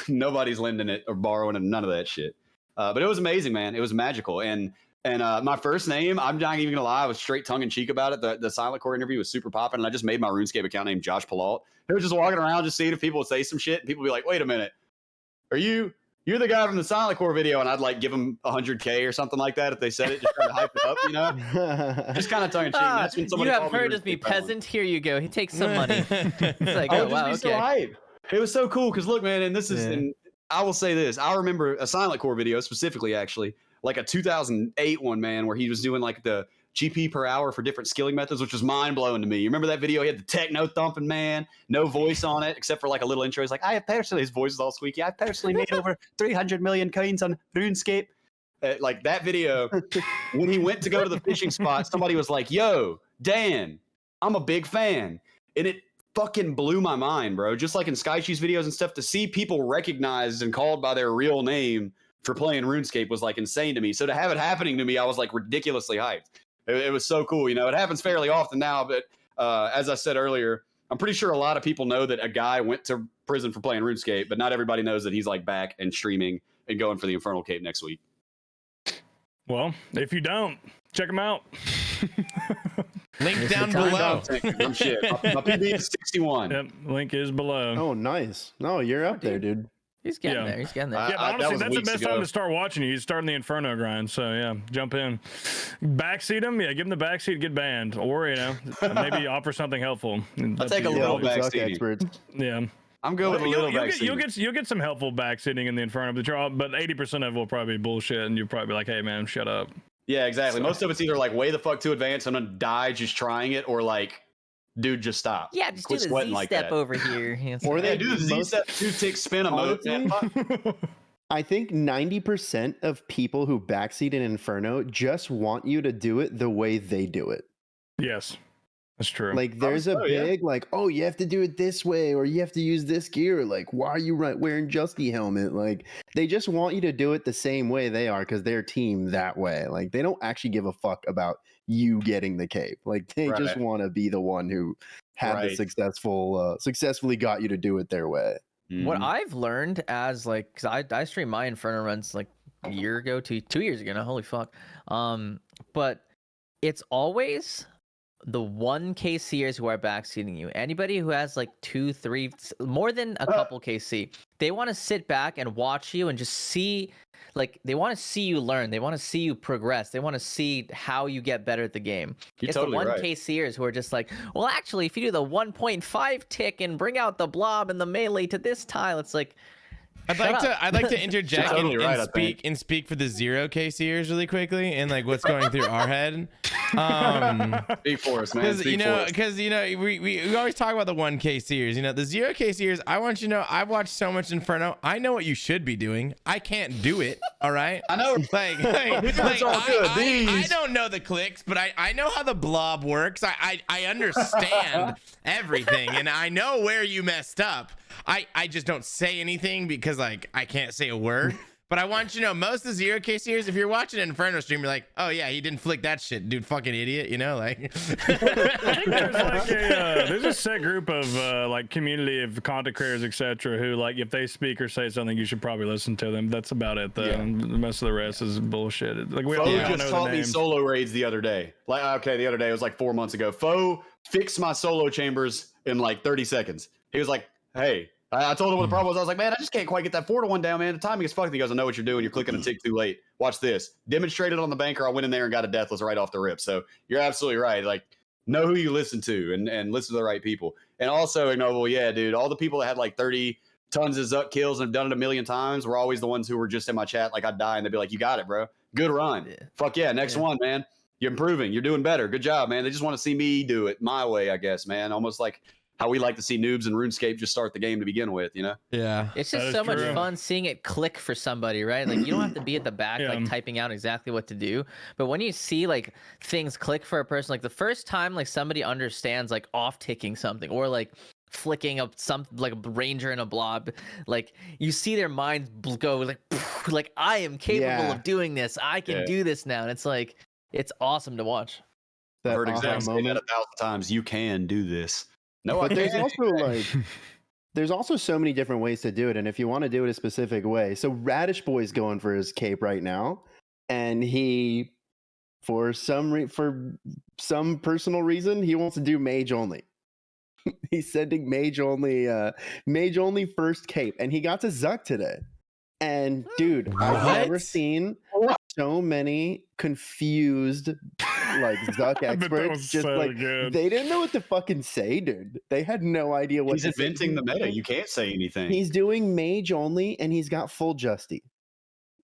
Nobody's lending it or borrowing it, none of that shit. But it was amazing, man. It was magical. And my first name, I'm not even going to lie, I was straight tongue-in-cheek about it. The Silent Core interview was super popping, and I just made my RuneScape account named Josh Pillault. I was just walking around just seeing if people would say some shit, and people would be like, wait a minute, you're the guy from the Silent Core video, and I'd like give them 100K or something like that if they said it, just trying to hype it up, you know? Just kind of tongue in cheek. That's when somebody you have called me heard of me, peasant. Here you go. He takes some money. It's like, I oh would wow, just be okay. so hype. It was so cool because look, man, and this is, and I will say this: I remember a Silent Core video specifically, actually, like a 2008 one, man, where he was doing like the GP per hour for different skilling methods, which was mind blowing to me. You remember that video? He had the techno thumping, man, no voice on it except for like a little intro. He's like, I have personally, his voice is all squeaky. I personally made over 300 million coins on RuneScape. Like that video, when he went to go to the fishing spot, somebody was like, yo, Dan, I'm a big fan. And it fucking blew my mind, bro. Just like in Skychi's videos and stuff, to see people recognized and called by their real name for playing RuneScape was like insane to me. So to have it happening to me, I was like ridiculously hyped. It was so cool. You know, it happens fairly often now, but as I said earlier, I'm pretty sure a lot of people know that a guy went to prison for playing RuneScape, but not everybody knows that he's like back and streaming and going for the Infernal Cape next week. Well, if you don't, check them out. Link down below. I'm shit. My PB is 61. Yep, link is below. Oh, nice. No, you're up there, dude. He's getting there. He's getting there. Yeah, but that honestly, was that's the weeks best ago. time to start watching you. He's starting the Inferno grind, so yeah, jump in. Backseat him, yeah, give him the backseat, get banned, or you know, maybe offer something helpful. I'll take a Yeah, little we suck backseating. experts. Yeah, I'm good with a little you'll backseating. get some helpful backseating in the Inferno, but 80% of it will probably be bullshit, and you'll probably be like, hey man, shut up. Yeah, exactly. So- Most of it's either like way the fuck too advanced, I'm gonna die just trying it, or like, dude, just stop. Yeah, just Quit do the sweating Z like step that. over here. Yes. Or Yeah, they do the Z step 2-tick spin emote. Honestly, I think 90% of people who backseat in Inferno just want you to do it the way they do it. Yes. That's true. Like there's a big like, oh, you have to do it this way or you have to use this gear. Like, why are you wearing Justy helmet? Like they just want you to do it the same way they are because they're team that way. Like they don't actually give a fuck about you getting the cape. Like they just want to be the one who had the successfully got you to do it their way. What I've learned as like, cause I streamed my Inferno runs like a year ago, 2 years ago now. Holy fuck. But it's always the 1K Seers who are backseating you. Anybody who has like 2, 3, more than a couple KC, they want to sit back and watch you and just see, like, they want to see you learn. They want to see you progress. They want to see how you get better at the game. It's totally the 1K Seers who are just like, well, actually, if you do the 1.5 tick and bring out the blob and the melee to this tile, it's like, I'd like to interject and speak for the 0K Seers really quickly and like what's going through our head. Speak for us, man. Because we always talk about the 1K Seers. You know, the 0K Seers. I want you to know I've watched so much Inferno. I know what you should be doing. I can't do it. All right. I know. I don't know the clicks, but I know how the blob works. I understand everything, and I know where you messed up. I just don't say anything because like I can't say a word. But I want you to know most of the 0K Series, if you're watching an Inferno stream, you're like, oh yeah, he didn't flick that shit, dude, fucking idiot, you know, like. I think there's like there's a set group of like community of content creators, etc., who like if they speak or say something, you should probably listen to them. That's about it, though. And the rest of the rest is bullshit. Like we all just taught me solo raids the other day. Like the other day, it was like 4 months ago. Foe fixed my solo chambers in like 30 seconds. He was like, hey. I told him what the problem was. I was like, man, I just can't quite get that 4-to-1 down, man. The timing is fucked. He goes, I know what you're doing. You're clicking a tick too late. Watch this. Demonstrated on the banker. I went in there and got a deathless right off the rip. So you're absolutely right. Like, know who you listen to and listen to the right people. And also, Ignoble, yeah, dude, all the people that had like 30 tons of Zuck kills and have done it a million times were always the ones who were just in my chat. Like, I'd die and they'd be like, you got it, bro. Good run. Yeah. Fuck yeah. Next one, man. You're improving. You're doing better. Good job, man. They just want to see me do it my way, I guess, man. Almost like how we like to see noobs in RuneScape just start the game to begin with, you know? Yeah. It's just so much fun seeing it click for somebody, right? Like you don't have to be at the back like typing out exactly what to do. But when you see like things click for a person, like the first time like somebody understands like off ticking something or like flicking up something like a ranger and a blob, like you see their minds go like I am capable of doing this. I can do this now. And it's like it's awesome to watch. I've heard examples say that 1,000 times. You can do this. No, but there's also like there's also so many different ways to do it, and if you want to do it a specific way, so Radish Boy's going for his cape right now, and he, for some personal reason, he wants to do mage only. He's sending mage only first cape, and he got to Zuck today. And dude, I've never seen so many confused like Zuck experts just so like good. They didn't know what to fucking say, dude. They had no idea what he's inventing the meta. You can't say anything. He's doing mage only and he's got full Justy.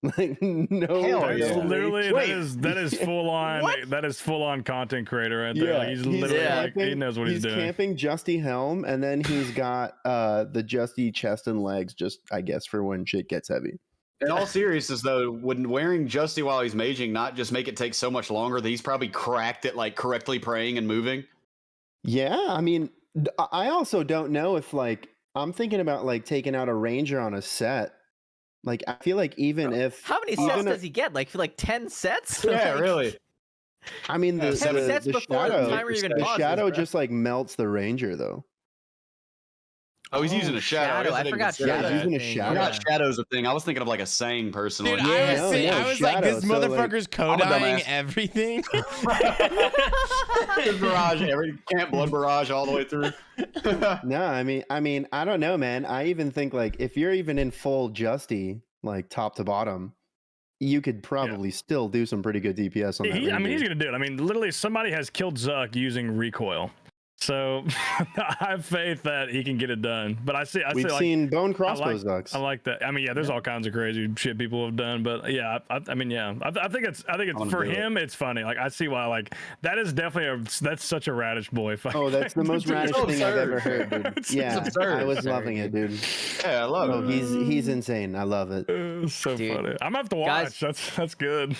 Like literally that is full on that is full on content creator right there. Like, he's literally like he knows what he's doing. He's camping Justy helm and then he's got the Justy chest and legs just I guess for when shit gets heavy. In all seriousness, though, would wearing Justy while he's maging not just make it take so much longer that he's probably cracked at like correctly praying and moving? Yeah, I mean, I also don't know if like I'm thinking about like taking out a ranger on a set. Like I feel like even if how many sets does he get? Like for like 10 sets? Yeah, like, really. I mean the shadow just like melts the ranger though. Oh, he's using a shadow. I forgot shadow. He's using a shadow. I forgot shadow's a thing. I was thinking of like a saying personally. Dude, I was like, this motherfucker's coding everything. Barrage, every camp blood barrage all the way through. No, I mean, I don't know, man. I even think like if you're even in full Justy, like top to bottom, you could probably still do some pretty good DPS on that. I mean, he's gonna do it. I mean, literally, somebody has killed Zuck using recoil. So I have faith that he can get it done. But we've seen bone crossbow Zucks. I like that. I mean, yeah, there's all kinds of crazy shit people have done. But yeah, I think it's for him. It's funny. Like I see why. Like that is definitely that's such a Radish Boy fight. Oh, that's the most Radish thing I've ever heard, dude. Yeah, I was loving it, dude. Yeah, I love it. He's insane. I love it. So funny. I'm gonna have to watch. Guys, that's good.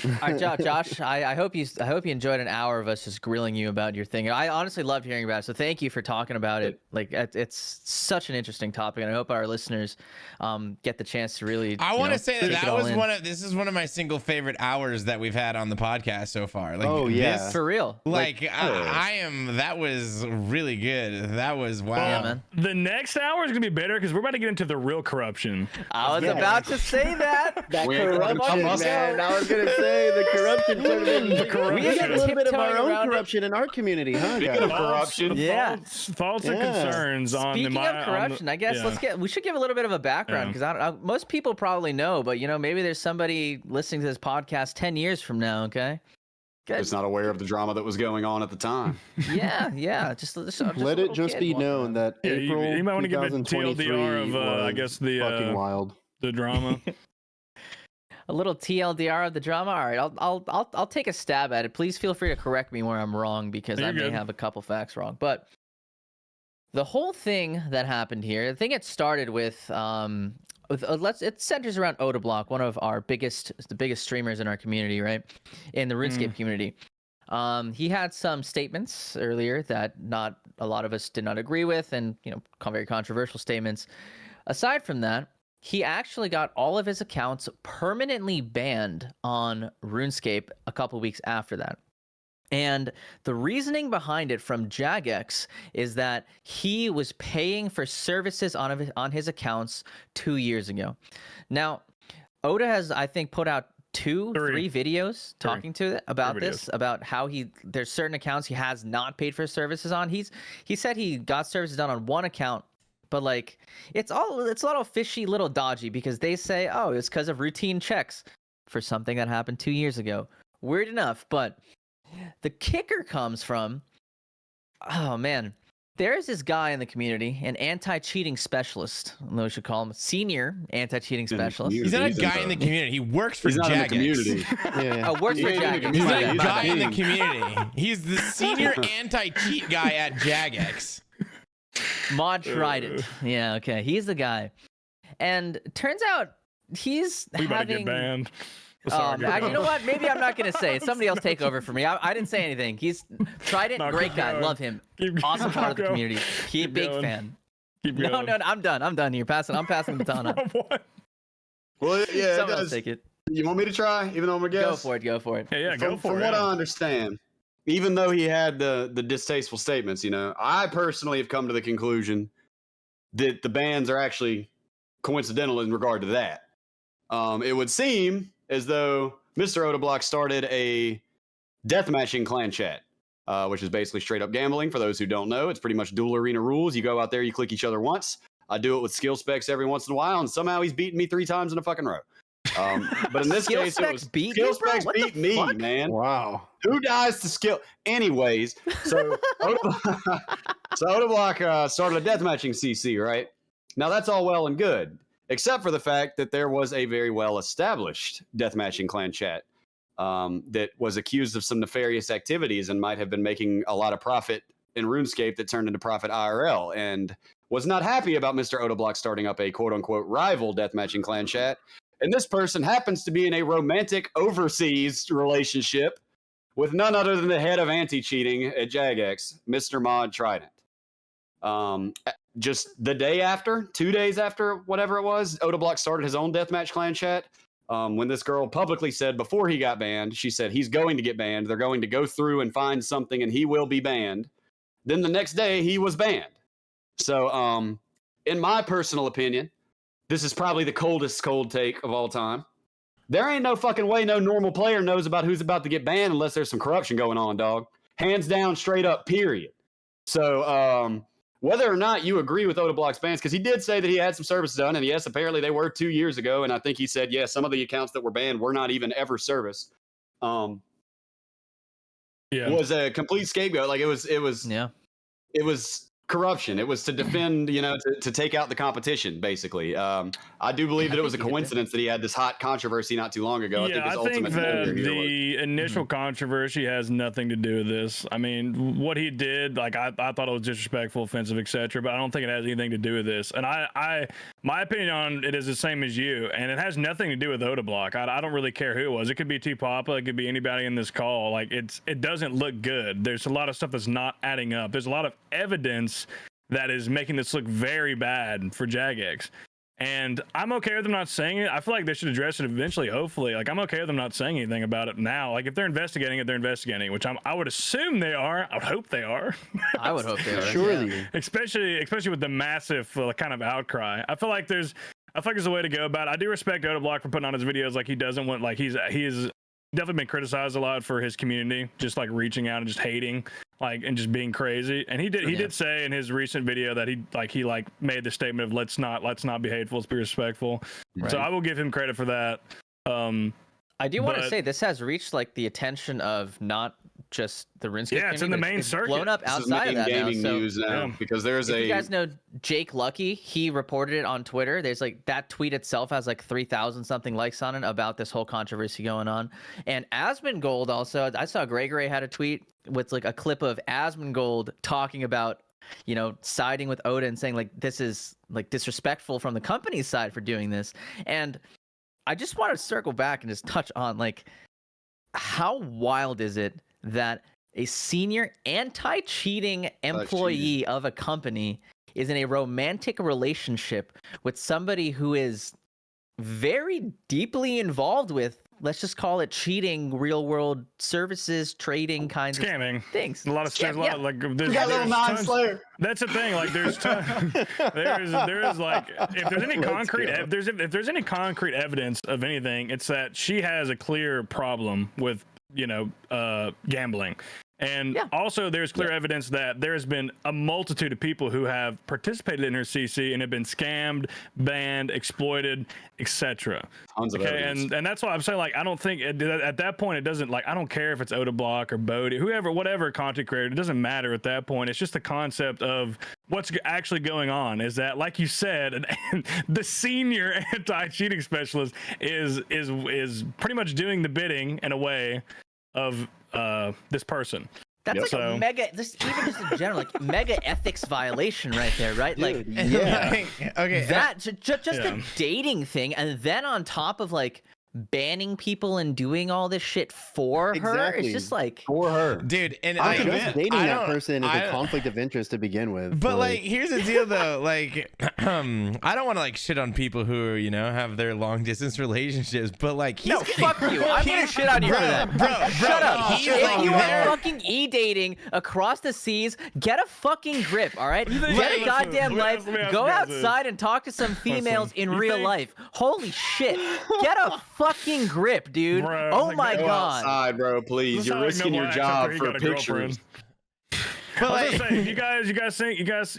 All right, Josh, I hope you enjoyed an hour of us just grilling you about your thing. I honestly loved hearing about it, so thank you for talking about it. Like, it's such an interesting topic, and I hope our listeners get the chance to really. I want to say that this is one of my single favorite hours that we've had on the podcast so far. Like, Oh, yeah. this, for real. that was really good. That was wow. Yeah, man. The next hour is gonna be better because we're about to get into the real corruption. I was about to say that. That We ain't corruption, talking about man. I was gonna say the corruption tournament. We got a little bit of our Tiptoeing own around it. corruption in our community, huh, Speaking guys? of corruption. Yeah. Thoughts and Yeah. concerns on Speaking the of corruption, I guess we should give a little bit of a background Yeah. because most people probably know, but maybe there's somebody listening to this podcast 10 years from now. Okay. Good. Was not aware of the drama that was going on at the time. Yeah. Just Let it just be known that Yeah, April you might want to give a 2023 TLDR of I was guess fucking wild. the drama. a little TLDR of the drama. All right, I'll take a stab at it. Please feel free to correct me where I'm wrong because You're I may good. have a couple facts wrong. But the whole thing that happened here, I think it started with it centers around Odablock, one of the biggest streamers in our community, right? In the RuneScape community. He had some statements earlier that not a lot of us did not agree with, and very controversial statements. Aside from that, he actually got all of his accounts permanently banned on RuneScape a couple weeks after that. And the reasoning behind it from Jagex is that he was paying for services on his accounts 2 years ago. Now, Oda has, I think, put out three videos talking about this, about how there's certain accounts he has not paid for services on. He said he got services done on one account, but like it's a little fishy, little dodgy because they say, oh, it's because of routine checks for something that happened 2 years ago. Weird enough, but the kicker comes from, oh man, there's this guy in the community, an anti-cheating specialist. I don't know what we should call him, senior anti-cheating specialist. He's not a guy in the community. He works for He's not in the Jagex. community. Yeah. Oh, works for He's in the Jagex. He's not community. a He's guy the in the king. community. He's the senior anti-cheat guy at Jagex. Mod Trident. Yeah, okay. He's the guy. And turns out he's We about to get having... banned. Sorry, keep you going. know what? Maybe I'm not going to say it. Somebody else take over for me. I didn't say anything. He's Trident, No, great keep guy. going. Love him. Keep Awesome part of the going. community. Keep Big going. fan. Keep No, going. I'm done. I'm done here. I'm passing the baton on. What? Well, yeah, Someone else guys, take it. you want me to try, even though I'm a guest? Go for it. Yeah, go for From it. what yeah. I understand, even though he had the distasteful statements, I personally have come to the conclusion that the bans are actually coincidental in regard to that. It would seem as though Mr. Odablock started a deathmatching clan chat, which is basically straight up gambling. For those who don't know, it's pretty much dual arena rules. You go out there, you click each other once. I do it with skill specs every once in a while, and somehow he's beaten me 3 times in a fucking row. But in this Skill case, it specs was beat skill you, bro? specs What the beat me, fuck? man. Wow. Who dies to skill? Anyways, so Odablock started a deathmatching CC, right? Now that's all well and good, except for the fact that there was a very well-established deathmatching clan chat that was accused of some nefarious activities and might have been making a lot of profit in RuneScape that turned into profit IRL, and was not happy about Mr. Odablock starting up a quote-unquote rival deathmatching clan chat. And this person happens to be in a romantic overseas relationship with none other than the head of anti-cheating at Jagex, Mr. Mod Trident. Just the day after, 2 days after, whatever it was, Odablock started his own deathmatch clan chat. When this girl publicly said before he got banned, she said he's going to get banned. They're going to go through and find something and he will be banned. Then the next day he was banned. So, in my personal opinion, this is probably the coldest cold take of all time. There ain't no fucking way no normal player knows about who's about to get banned unless there's some corruption going on, dog. Hands down, straight up, period. So, whether or not you agree with Odablock's bans, because he did say that he had some service done, and yes, apparently they were 2 years ago, and I think he said, some of the accounts that were banned were not even ever serviced. Was a complete scapegoat. Like it was Yeah. It was corruption. It was to defend, to take out the competition, basically. I do believe that it was a coincidence that he had this hot controversy not too long ago. Yeah, I think that the initial controversy has nothing to do with this. I mean, what he did, like, I thought it was disrespectful, offensive, etc., but I don't think it has anything to do with this. And my opinion on it is the same as you, and it has nothing to do with Odablock. I don't really care who it was. It could be T Papa, it could be anybody in this call. Like, it doesn't look good. There's a lot of stuff that's not adding up. There's a lot of evidence that is making this look very bad for Jagex. And I'm okay with them not saying it. I feel like they should address it eventually, hopefully. Like, I'm okay with them not saying anything about it now. Like, if they're investigating it, they're investigating, which I would assume they are. I would hope they are. I would hope they are. Surely. Yeah. Especially with the massive kind of outcry. I feel like there's a way to go about it. I do respect Odablock for putting on his videos like he doesn't want, like, he's definitely been criticized a lot for his community, just like reaching out and just hating, like, and just being crazy. And he did say in his recent video that he made the statement of let's not be hateful, let's be respectful. Right. So I will give him credit for that. I do want to say this has reached like the attention of not just the RuneScape. Yeah, it's in the main circuit. Blown up outside of that gaming now. News now because there's you guys know Jake Lucky, he reported it on Twitter. There's like that tweet itself has like 3,000 something likes on it about this whole controversy going on. And Asmongold also, I saw Gregory had a tweet with like a clip of Asmongold talking about, siding with Oda and saying like this is like disrespectful from the company's side for doing this. And I just want to circle back and just touch on like how wild is it that a senior anti-cheating employee of a company is in a romantic relationship with somebody who is very deeply involved with, let's just call it cheating, real world services, trading kinds scamming of things. A lot of stuff. Yeah. Like there's little non-slayer. That's the thing. Like there is like if there's any concrete if there's any concrete evidence of anything, it's that she has a clear problem with gambling. And also there's clear evidence that there has been a multitude of people who have participated in her CC and have been scammed, banned, exploited, etc. Tons of evidence. And that's why I'm saying, like, I don't think at that point it doesn't, like, I don't care if it's Odablock or Bodie, whatever content creator, it doesn't matter at that point. It's just the concept of what's actually going on is that, like you said, the senior anti-cheating specialist is pretty much doing the bidding in a way of this person. That's like a mega, even just in general, like mega ethics violation right there, right? Dude, like, yeah. Okay, that just a dating thing, and then on top of like banning people and doing all this shit for her, it's just like for her, dude. And I guess dating that person is a conflict of interest to begin with. But like, here's the deal though, like, I don't want to like shit on people who have their long distance relationships, but like, fuck you. I'm gonna shit on you for that, bro. Shut up. If you are fucking dating across the seas, get a fucking grip, all right? Get a goddamn life. Go outside and talk to some females in real life. Holy shit, get a fucking grip, dude. Bro, oh my go god, outside, bro, please. You're risking your job for pictures. But I was gonna say, you guys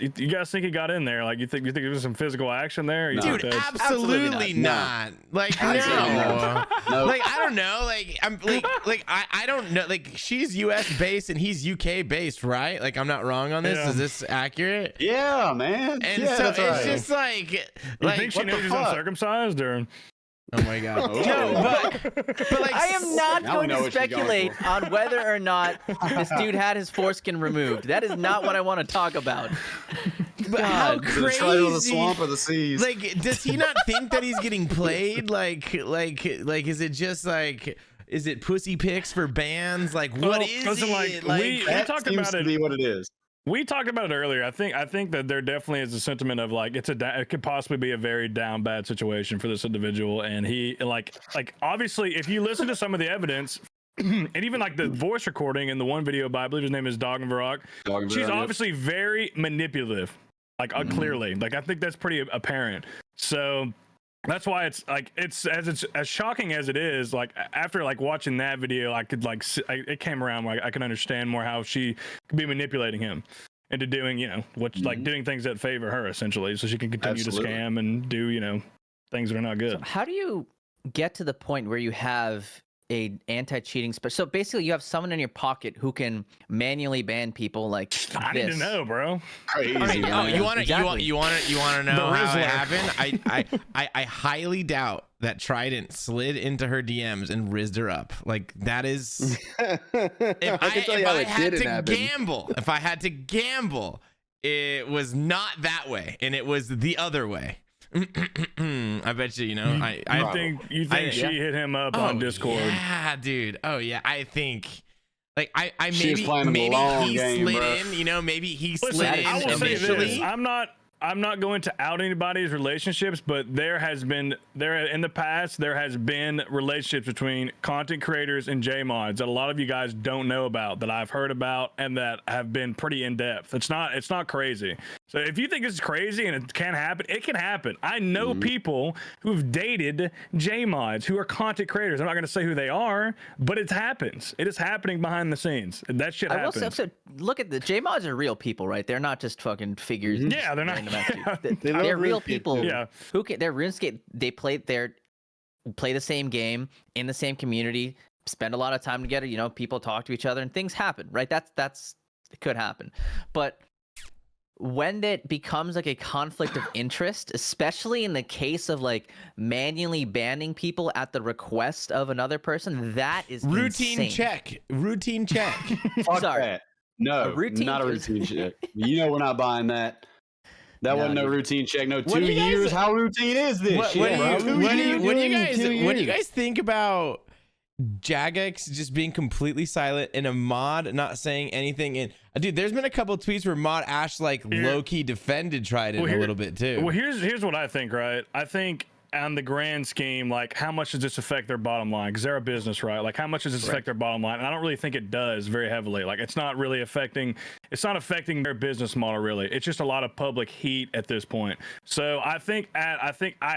think he got in there? Like, you think there was some physical action there? Dude, absolutely not. Like, no. Like, I don't know. Like, I'm like I don't know. Like, she's U.S. based and he's UK based, right? Like, I'm not wrong on this. Yeah. Is this accurate? Yeah, man. And yeah, so that's it's right. just like you think she knew he was uncircumcised, or? Oh my god. Oh. No, but like, I am not Now we going know to what she's going speculate on whether or not this dude had his foreskin removed. That is not what I want to talk about. But how Is it try to the crazy? swamp or the seas? Like, does he not think that he's getting played? Like, is it just like, is it pussy pics for bands? Like, what is it? Like, we that talked seems about to it. be what it is. We talked about it earlier. I think that there definitely is a sentiment of like it could possibly be a very down bad situation for this individual, and he like obviously if you listen to some of the evidence and even like the voice recording in the one video by, I believe his name is Dog and Varrock, she's obviously very manipulative, like clearly, like I think that's pretty apparent. So that's why it's as shocking as it is. Like after like watching that video, I could like it came around where I can understand more how she could be manipulating him into doing like doing things that favor her essentially, so she can continue to scam and do things that are not good. So how do you get to the point where you have a anti-cheating so basically you have someone in your pocket who can manually ban people like I need to know, bro. Crazy. All right, man. you want to Exactly. you want to know The how it Rizzler. happened? I highly doubt that Trident slid into her DMs and rizzed her up. Like that is if I can tell you how it didn't happen. if I had to gamble, it was not that way, and it was the other way. I bet you, You think she hit him up on Discord? Yeah, dude. Oh yeah, I think. Like I She was maybe playing the long he game, slid bro. in, maybe he Listen, slid in I will say initially. this: I'm not going to out anybody's relationships, but there in the past there has been relationships between content creators and JMods that a lot of you guys don't know about, that I've heard about, and that have been pretty in depth. It's not crazy. So if you think this is crazy and it can happen, it can happen. I know people who've dated JMods who are content creators. I'm not going to say who they are, but it happens. It is happening behind the scenes. That shit I will happens. say, so look at the JMods are real people, right? They're not just fucking figures. Yeah, they're not. random ass dudes. They love They're real RuneScape, people. too. Yeah. Who can? They're RuneScape. They play the same game in the same community. Spend a lot of time together. People talk to each other and things happen, right? That's it could happen, but when it becomes like a conflict of interest, especially in the case of like manually banning people at the request of another person, that is Routine insane. check. Routine check. Fuck Sorry. that. No, A routine not a was- routine check. You know we're not buying that. That wasn't no dude. routine check. No, What 2 do you guys- years. How routine is this What, shit, what, do bro? you, Two what, do you, years. what do you Doing guys 2 what do you years. guys think about Jagex just being completely silent and a mod not saying anything? And dude, there's been a couple of tweets where mod Ash like low key defended Trident Well, a little bit too. Well, here's what I think, right? I think on the grand scheme, like, how much does this affect their bottom line? Because they're a business, right? Like, how much does this affect their bottom line? And I don't really think it does very heavily. Like, it's not affecting their business model, really. It's just a lot of public heat at this point. So I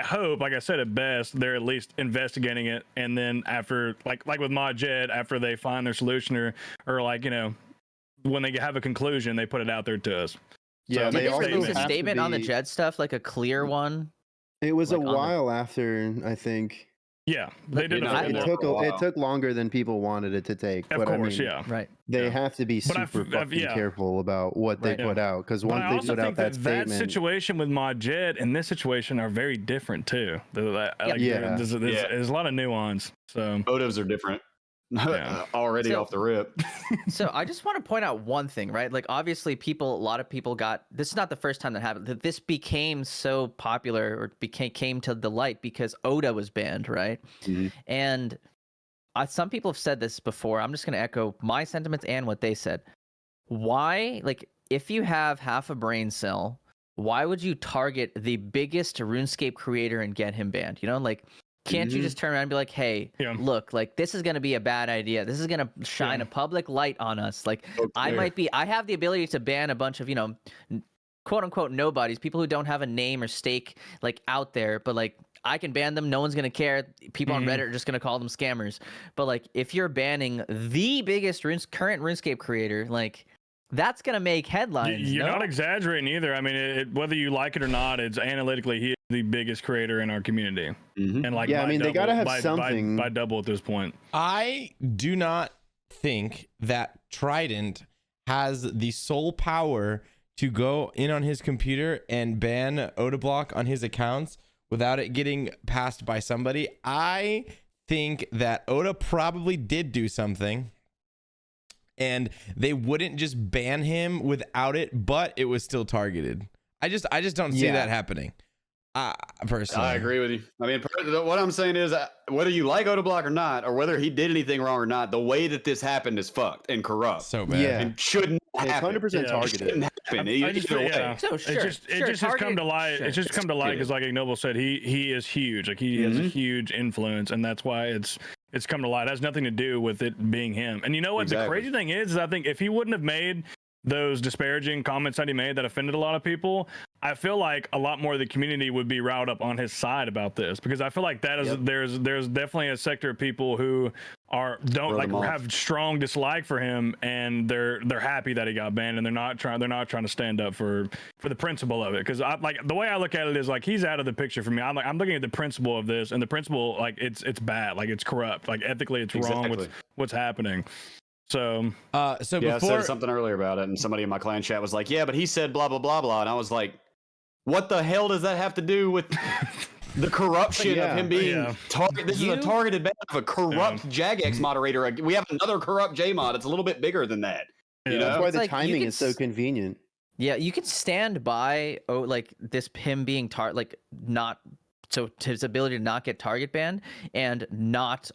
hope, like I said, at best, they're at least investigating it. And then after, like with Mod Jed, after they find their solution or like, when they have a conclusion, they put it out there to us. Yeah, So they make also statement. Release a have to statement on the be- Jed stuff, like a clear one. It was like, a on the- while after, I think. Yeah, they did. Not It there took for a while. it took longer than people wanted it to take. Of but course, I mean, yeah. Right. They Yeah. have to be But super fucking yeah. careful about what they Right. put out, because But once I they also put out think that that statement, situation with Mod Jed and this situation are very different too. Yeah. There's a lot of nuance. So Motives are different. Yeah. Already So- off the rip. So I just want to point out one thing, right? Like obviously a lot of people this is not the first time that happened. That this became so popular or came to the light because Oda was banned, right? Mhm. And some people have said this before. I'm just going to echo my sentiments and what they said. Why, like, if you have half a brain cell, why would you target the biggest RuneScape creator and get him banned? Like, can't you just turn around and be like, hey, Yeah. look, like, this is going to be a bad idea. This is going to shine Yeah. a public light on us. Like, Okay. I have the ability to ban a bunch of, quote unquote nobodies, people who don't have a name or stake, like, out there, but like, I can ban them. No one's going to care. People on Reddit are just going to call them scammers. But like, if you're banning the biggest current RuneScape creator, like, that's going to make headlines. you're no? not exaggerating either. I mean, whether you like it or not, it's analytically he is the biggest creator in our community. Mhm. And like, Yeah, I by mean, they double- gotta have by something. double at this point. I do not think that Trident has the sole power to go in on his computer and ban Odablock on his accounts without it getting passed by somebody. I think that Oda probably did do something and they wouldn't just ban him without it, but it was still targeted. I just don't see Yeah. that happening. Personally, I agree with you. I mean, what I'm saying is whether you like Odablock or not, or whether he did anything wrong or not, the way that this happened is fucked and corrupt So bad. Yeah. and shouldn't it's happen. 100% Yeah. It shouldn't targeted. happen. I just Either feel- way. yeah. So sure, it just has come target- to light. sure. It's just come to light Yeah. because, like Ignoble said, he is huge. Like he has a huge influence, and that's why it's come to light. It has nothing to do with it being him. And you know what? Exactly. The crazy thing is I think if he wouldn't have made those disparaging comments that he made that offended a lot of people, I feel like a lot more of the community would be riled up on his side about this, because I feel like that is there's definitely a sector of people who don't like have strong dislike for him, and they're happy that he got banned, and they're not trying to stand up for the principle of it. Because I like the way I look at it is like he's out of the picture for me. I'm looking at the principle of this, and the principle, like it's bad, like it's corrupt, like ethically it's wrong what's happening. So I said something earlier about it, and somebody in my clan chat was like, yeah, but he said blah blah blah blah, and I was like, what the hell does that have to do with the corruption of him being targeted? This is a targeted ban of a corrupt Jagex moderator. We have another corrupt JMod. It's a little bit bigger than that. You know? That's why the timing is so convenient. Yeah, you can stand by like this him being not. So his ability to not get target banned and not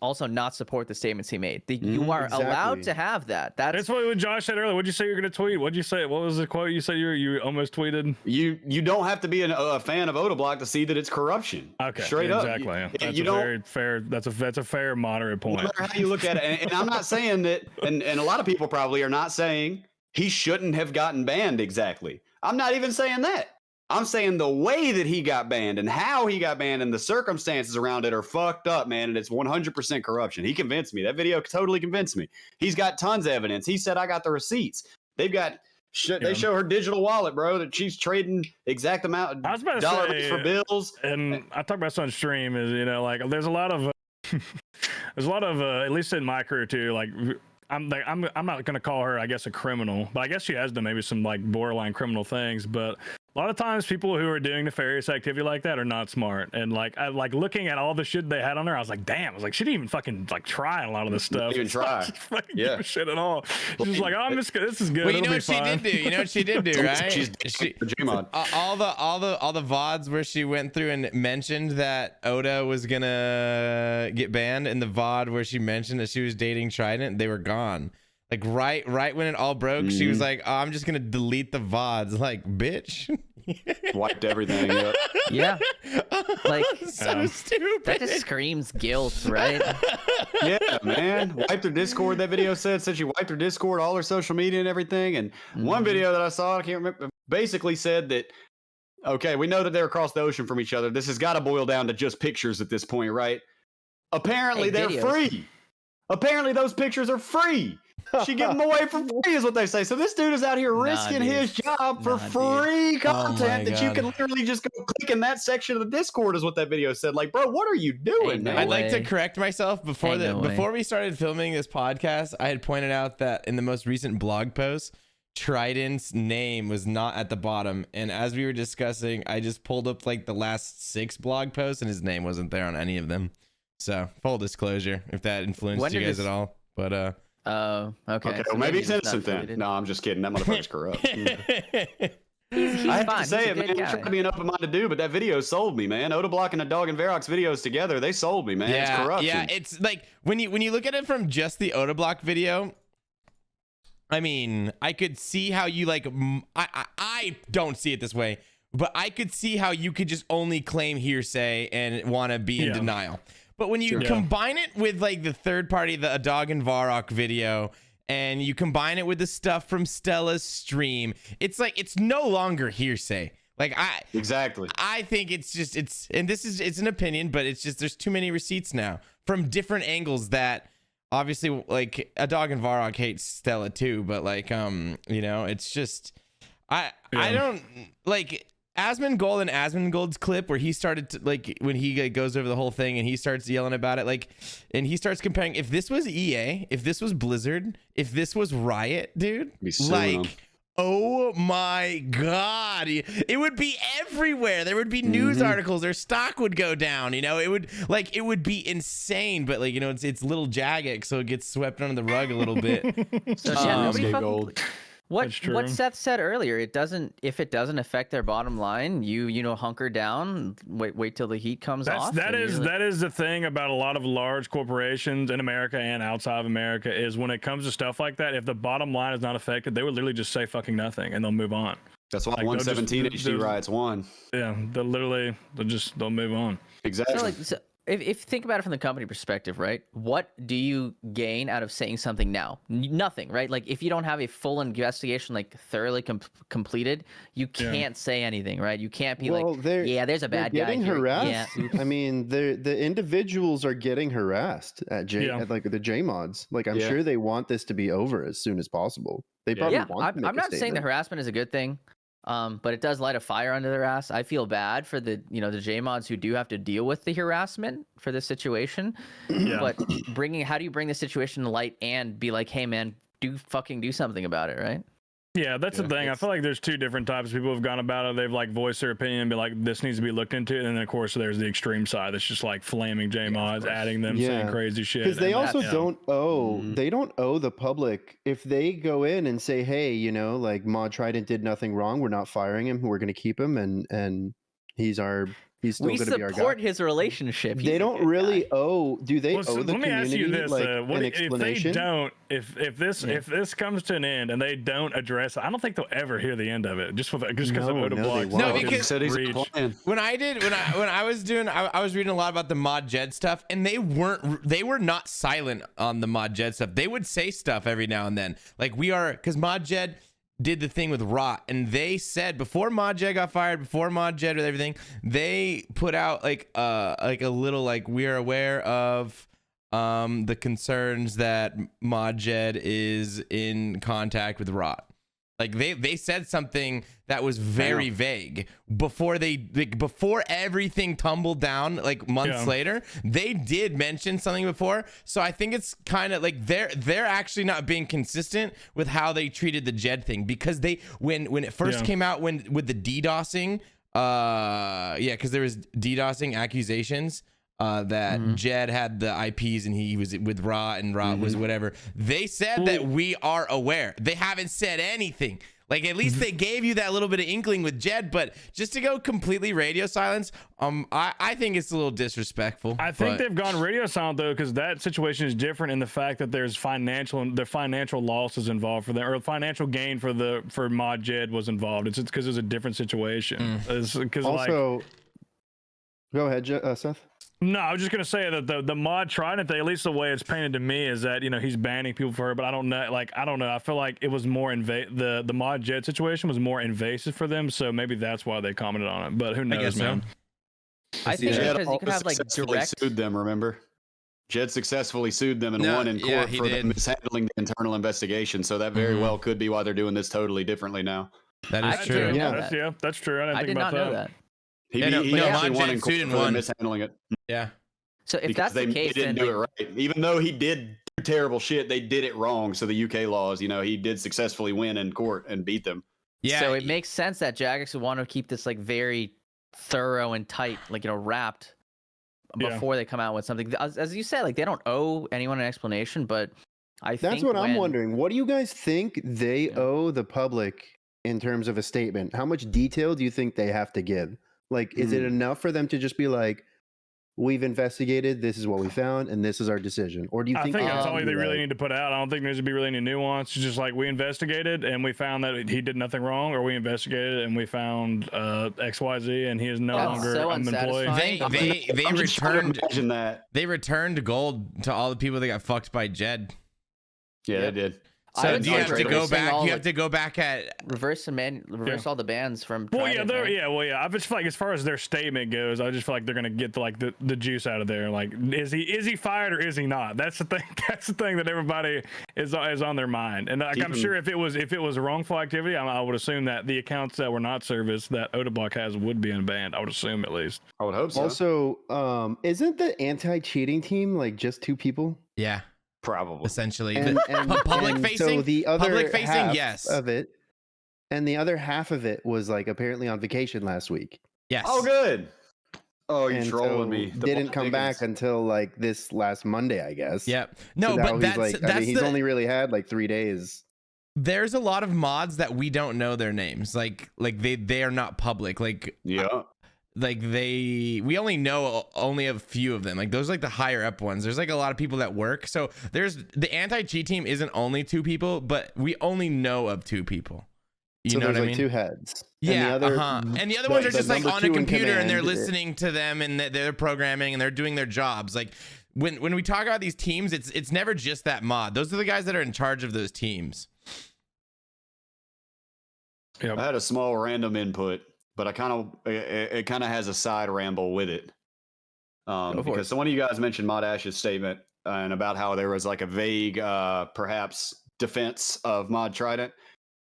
support the statements he made. You are allowed to have that. That's what Josh said earlier. What'd you say you're going to tweet? What'd you say? What was the quote you said you almost tweeted? You don't have to be a fan of Odablock to see that it's corruption. Okay, straight up. That's very fair. That's a fair moderate point. No matter how you look at it, and I'm not saying that, and a lot of people probably are not saying he shouldn't have gotten banned exactly. I'm not even saying that. I'm saying the way that he got banned and how he got banned and the circumstances around it are fucked up, man. And it's 100% corruption. He convinced me. That video totally convinced me. He's got tons of evidence. He said, I got the receipts. They've got they show her digital wallet, bro, that she's trading exact amount of dollars for bills. And I talked about this on stream is, like there's a lot of, at least in my career too, like, I'm not going to call her, I guess, a criminal, but I guess she has done maybe some like borderline criminal things. But a lot of times people who are doing nefarious activity like that are not smart. And I looking at all the shit they had on her, I was like, damn, I was like, she didn't even fucking like try a lot of this stuff. Even try. Give a shit at all. She's like, oh, I'm just this is good. Well, you know what she did do? You know what she did do, right? She all the VODs where she went through and mentioned that Oda was gonna get banned, and the VOD where she mentioned that she was dating Trident, they were gone. Like right when it all broke, she was like, oh, I'm just gonna delete the VODs. Like, bitch. Wiped everything up. Yeah. Like, so stupid. That just screams guilt, right? Yeah, man. Wiped her Discord, that video said she wiped her Discord, all her social media and everything. And one video that I saw, I can't remember, basically said that, okay, we know that they're across the ocean from each other. This has got to boil down to just pictures at this point, right? Apparently they're free. Apparently those pictures are free. She give them away for free is what they say. So this dude is out here risking his job for free content that you can literally just go click in that section of the Discord is what that video said. Like, bro, what are you doing, man? I'd like to correct myself before we started filming this podcast. I had pointed out that in the most recent blog post, Trident's name was not at the bottom. And as we were discussing, I just pulled up like the last 6 blog posts and his name wasn't there on any of them. So full disclosure, if that influenced you guys at all. But okay. Well, maybe he's innocent then. No, I'm just kidding. That motherfucker's corrupt. He's I have fine. to say it, man. Guy. I'm trying to be an open-minded dude, but that video sold me, man. Odablock and the Dog and Verox videos together, they sold me, man. It's corruption. Yeah, it's like when you look at it from just the Odablock video, I mean, I could see how you like. I don't see it this way, but I could see how you could just only claim hearsay and want to be in denial. But when you combine it with like the third party, the Dog and Varrock video, and you combine it with the stuff from Stella's stream, it's like it's no longer hearsay. Like I think it's an opinion, but it's just there's too many receipts now from different angles that obviously like a Dog and Varrock hates Stella too, but like it's just I don't like Asmongold's clip where he started to, like when he goes over the whole thing and he starts yelling about it, like, and he starts comparing, if this was EA, if this was Blizzard, if this was Riot, dude, like, oh my God, it would be everywhere. There would be news articles, their stock would go down, it would be insane. But like, it's little Jagex, so it gets swept under the rug a little bit. So What Seth said earlier, if it doesn't affect their bottom line, you hunker down, wait till the heat comes off. That is the thing about a lot of large corporations in America and outside of America is when it comes to stuff like that, if the bottom line is not affected, they would literally just say fucking nothing and they'll move on. That's why 117 HD riots won. Yeah, they'll move on. Exactly. So if you think about it from the company perspective, right? What do you gain out of saying something now? Nothing, right? Like if you don't have a full investigation, like thoroughly completed, you can't say anything, right? You can't be yeah, there's a bad guy getting here. harassed. Yeah, I mean, the individuals are getting harassed at like the J mods. Like I'm sure they want this to be over as soon as possible. They probably want to make I'm not saying the harassment is a good thing. But it does light a fire under their ass. I feel bad for the the J mods who do have to deal with the harassment for this situation. But how do you bring the situation to light and be like, hey man, do something about it, right? Yeah, that's the thing. I feel like there's two different types of people who've gone about it. They've like voiced their opinion and be like, this needs to be looked into. And then of course there's the extreme side that's just like flaming J mods, adding them, saying crazy shit. Because they also don't owe they don't owe the public if they go in and say, hey, like Mod Trident did nothing wrong. We're not firing him. We're gonna keep him and he's still going to be our guy. We support his relationship. They don't really owe. Do they owe the let me ask you this: an explanation? If they don't, if this comes to an end and they don't address it, I don't think they'll ever hear the end of it. Just because of Oda Block. No, because when I was reading a lot about the Mod Jed stuff, and they were not silent on the Mod Jed stuff. They would say stuff every now and then, like because Mod Jed did the thing with Rot, and they said before Mod Jed got fired, before Mod Jed with everything, they put out like a little like, we are aware of the concerns that Mod Jed is in contact with Rot. Like they said something that was very vague before before everything tumbled down like months later. They did mention something before, so I think it's kind of like they're actually not being consistent with how they treated the Jed thing, because they when it first came out with the DDoSing, because there was DDoSing accusations. That Jed had the IPs and he was with Rot and Rot was whatever. They said that we are aware. They haven't said anything. Like at least they gave you that little bit of inkling with Jed, but just to go completely radio silence, I think it's a little disrespectful. I think they've gone radio silent though, because that situation is different in the fact that there's financial losses involved for them, or financial gain for Mod Jed was involved. It's because it's a different situation. Also, go ahead, Seth. No, I was just gonna say that the Mod Trident, at least the way it's painted to me, is that he's banning people for her, but I don't know. I feel like it was more the Mod Jed situation was more invasive for them, so maybe that's why they commented on it. But who knows, man? I think because you could have like direct. Sued them, remember? Jed successfully sued them and won in court for them mishandling the internal investigation. So that very well could be why they're doing this totally differently now. That is true. That's true. I didn't think about that. He actually won in court for mishandling it. Yeah. So if that's the case, they didn't do it right. Even though he did do terrible shit, they did it wrong. So the UK laws, he did successfully win in court and beat them. Yeah. So it makes sense that Jagex would want to keep this like very thorough and tight, like wrapped before they come out with something. As you said, like they don't owe anyone an explanation, but that's what I'm wondering. What do you guys think they owe the public in terms of a statement? How much detail do you think they have to give? Like, is it enough for them to just be like, we've investigated, this is what we found, and this is our decision? Or do you think that's all they really need to put out? I don't think there's to be really any nuance. It's just like, we investigated and we found that he did nothing wrong, or we investigated and we found XYZ and he is no longer an employee. They returned gold to all the people that got fucked by Jed. Yeah, they did. So do you have to go back? You have to go back at reverse all the bans from. I just feel like as far as their statement goes, I just feel like they're gonna get the juice out of there. Like, is he fired or is he not? That's the thing. That's the thing that everybody is on their mind. And I'm sure if it was wrongful activity, I would assume that the accounts that were not serviced that Odablock has would be banned. I would assume at least. I would hope so. Also, isn't the anti-cheating team like just 2 people? Yeah. Probably, essentially, public facing. So the other half yes, of it, and the other half of it was like apparently on vacation last week. Yes. Oh, good. Oh, you're trolling me. Didn't come back until like this last Monday, I guess. Yep. No, so but that's he's only really had like 3 days. There's a lot of mods that we don't know their names. Like they are not public. Like we only know a few of them. Like those are like the higher up ones. There's like a lot of people that work. So there's the anti-cheat team isn't only 2 people, but we only know of 2 people. You know what I mean? 2 heads. Yeah, and the other, and the other ones are just like on a computer and they're command, listening to them and they're programming and they're doing their jobs. Like when we talk about these teams, it's never just that mod. Those are the guys that are in charge of those teams. Yep. I had a small random input, but it kind of has a side ramble with it. Because one of you guys mentioned Mod Ash's statement and about how there was like a vague, perhaps defense of Mod Trident.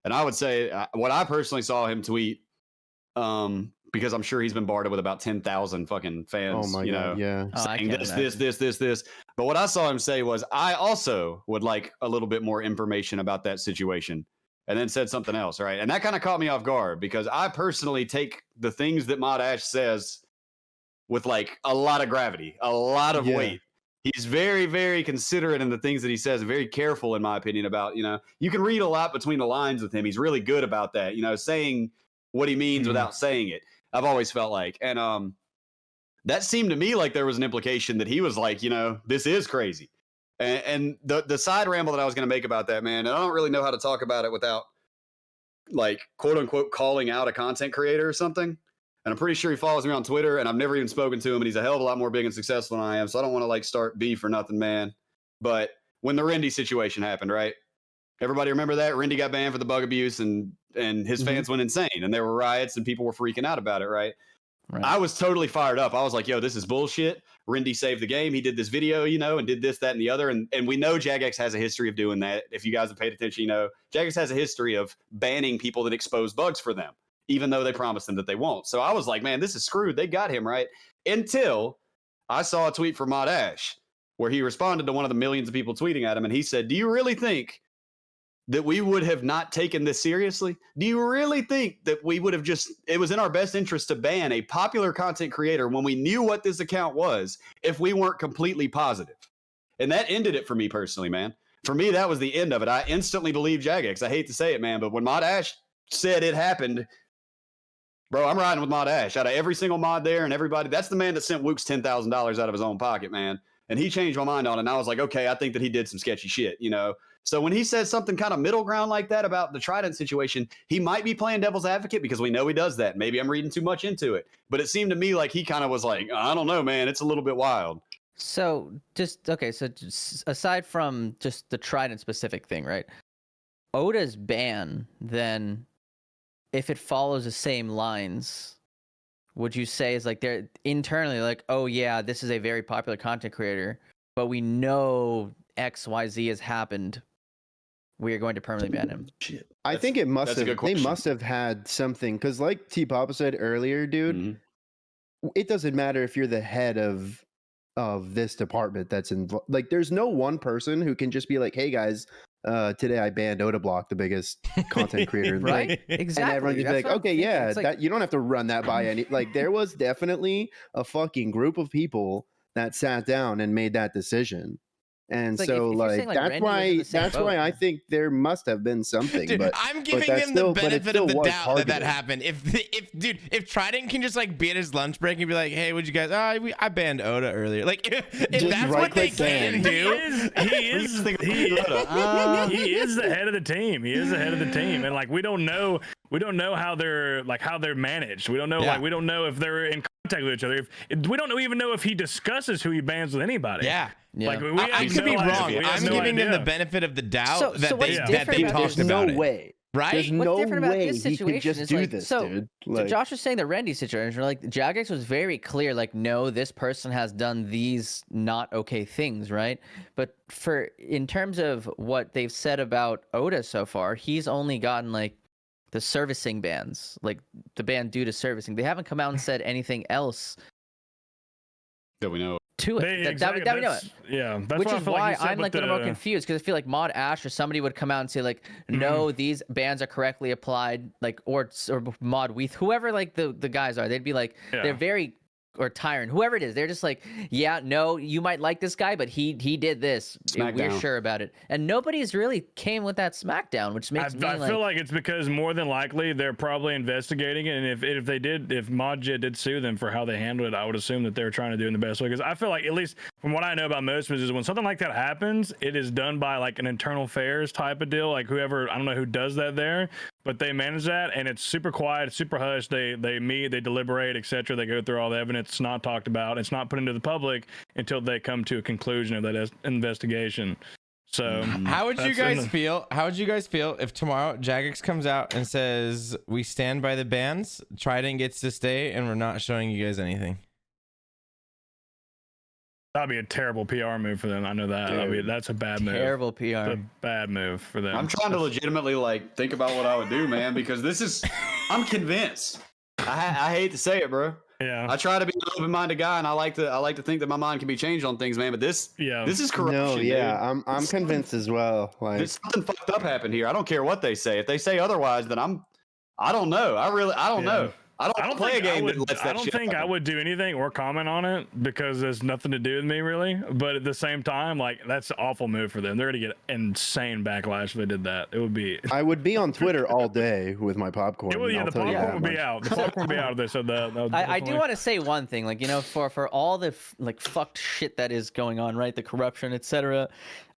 And I would say what I personally saw him tweet, because I'm sure he's been bombarded with about 10,000 fucking fans, yeah. saying this. But what I saw him say was, I also would like a little bit more information about that situation. And then said something else, right? And that kind of caught me off guard because I personally take the things that Mod Ash says with like a lot of gravity, a lot of weight. He's very, very considerate in the things that he says, very careful, in my opinion, about, you can read a lot between the lines with him. He's really good about that, saying what he means without saying it. I've always felt like. And that seemed to me like there was an implication that he was like, this is crazy. And the side ramble that I was going to make about that, man, and I don't really know how to talk about it without like, quote unquote, calling out a content creator or something. And I'm pretty sure he follows me on Twitter, and I've never even spoken to him, and he's a hell of a lot more big and successful than I am. So I don't want to like start beef or nothing, man. But when the Rendy situation happened, right? Everybody remember that? Rendy got banned for the bug abuse, and his fans went insane, and there were riots, and people were freaking out about it, right? I was totally fired up. I was like, yo, this is bullshit. Rendy saved the game. He did this video, and did this, that, and the other. And we know Jagex has a history of doing that. If you guys have paid attention, Jagex has a history of banning people that expose bugs for them, even though they promised them that they won't. So I was like, man, this is screwed. They got him, right? Until I saw a tweet from Mod Ash where he responded to one of the millions of people tweeting at him. And he said, do you really think that we would have not taken this seriously? Do you really think that we would have it was in our best interest to ban a popular content creator when we knew what this account was if we weren't completely positive? And that ended it for me personally, man. For me, that was the end of it. I instantly believed Jagex. I hate to say it, man, but when Mod Ash said it happened, bro, I'm riding with Mod Ash. Out of every single mod there and everybody, that's the man that sent Wooks $10,000 out of his own pocket, man. And he changed my mind on it. And I was like, okay, I think that he did some sketchy shit, So when he says something kind of middle ground like that about the Trident situation, he might be playing devil's advocate because we know he does that. Maybe I'm reading too much into it. But it seemed to me like he kind of was like, I don't know, man. It's a little bit wild. So just aside from just the Trident specific thing, right? Oda's ban, then if it follows the same lines, would you say is like they're internally like, oh yeah, this is a very popular content creator, but we know XYZ has happened, we are going to permanently ban him? I think it must have. They must have had something because, like T Papa said earlier, dude, it doesn't matter if you're the head of this department that's involved. Like, there's no one person who can just be like, "Hey guys, today I banned Odablock, the biggest content creator in the right?" league." Exactly. And everyone just be like, "Okay, yeah, that you don't have to run that by any." Like, there was definitely a fucking group of people that sat down and made that decision. And so, like, that's why I think there must have been something. Dude, but I'm giving him the benefit of the doubt that happened. If Trident can just like be at his lunch break and be like, "Hey, would you guys? I banned Oda earlier." Like, if that's what they can do, he is the head of the team. He is the head of the team, and like we don't know how they're managed. We don't know we don't know if they're in contact with each other. We don't even know if he discusses who he bans with anybody. Yeah. Yeah. Like, I could be wrong. I'm giving them the benefit of the doubt that they talked about it. No way. Right? There's What's no different about way this he could situation just is do like, this, so, dude. So Josh was saying the Rendy situation, like Jagex was very clear, like, no, this person has done these not okay things, right? But in terms of what they've said about Oda so far, he's only gotten like the servicing bans, like the ban due to servicing. They haven't come out and said anything else that we know to it. That we know it. Yeah, that's which is why like I'm like a little more confused, because I feel like Mod Ash or somebody would come out and say like, no, these bans are correctly applied, like or Mod Weath, whoever like the guys are, they'd be like, they're very, or Tyron, whoever it is, they're just like, yeah, no, you might like this guy, but he did this. We're sure about it. And nobody's really came with that smackdown, which makes me I feel like it's because more than likely they're probably investigating it, and if Modjit did sue them for how they handled it, I would assume that they're trying to do it in the best way. Because I feel like, at least from what I know about most is when something like that happens, it is done by like an internal affairs type of deal, like whoever, I don't know who does that there, but they manage that, and it's super quiet, super hush. They meet, they deliberate, etc. They go through all the evidence. It's not talked about. It's not put into the public until they come to a conclusion of that investigation. So how would you that's guys feel? How would you guys feel if tomorrow Jagex comes out and says we stand by the bans, Trident gets to stay, and we're not showing you guys anything? That'd be a terrible PR move for them. I know that. That's a bad move. Terrible PR. It's a bad move for them. I'm trying to legitimately like think about what I would do, man, because this is. I'm convinced. I hate to say it, bro. Yeah. I try to be an open-minded guy, and I like to think that my mind can be changed on things, man. But this is corruption. No, yeah, dude. I'm convinced as well. Like, There's something fucked up happened here. I don't care what they say. If they say otherwise, then I don't know. I don't know. I don't play a game that lets that shit I don't think I happen. would do anything or comment on it because there's nothing to do with me really. But at the same time, like that's an awful move for them. They're gonna get insane backlash if they did that. It would be. I would be on Twitter all day with my popcorn. It would, yeah, I'll the tell you popcorn that would be much. out. The popcorn would be out if they said that. I do want to say one thing, like, you know, for all the like fucked shit that is going on, right? The corruption, etc.,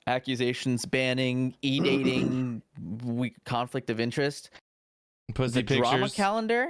accusations, banning, e-dating, conflict of interest. Pussy The drama pictures. calendar,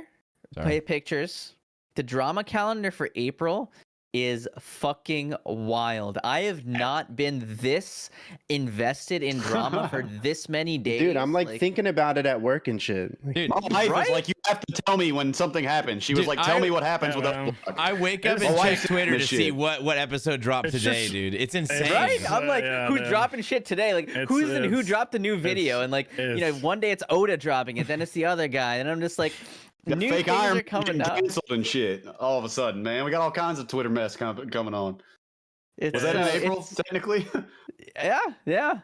Sorry. pictures. The drama calendar for April is fucking wild. I have not been this invested in drama for this many days. Dude, I'm like thinking about it at work and shit. Dude, My wife Right? was like, "You have to tell me when something happens." She was Dude, like, "Tell I- me what happens with Yeah, that." I wake up It's and a check life Twitter to shit. see what episode dropped It's today, just- dude. It's insane. Right? I'm like, Yeah, who's man. dropping shit today? Like, It's- who it's- dropped the new video? it's- And like, you know, it's- one day it's Oda dropping it, then it's the other guy, and I'm just like, Got new fake things Iron are Man coming getting up. canceled and shit. All of a sudden, man, we got all kinds of Twitter mess coming on. Was that in April? Technically, Yeah, yeah.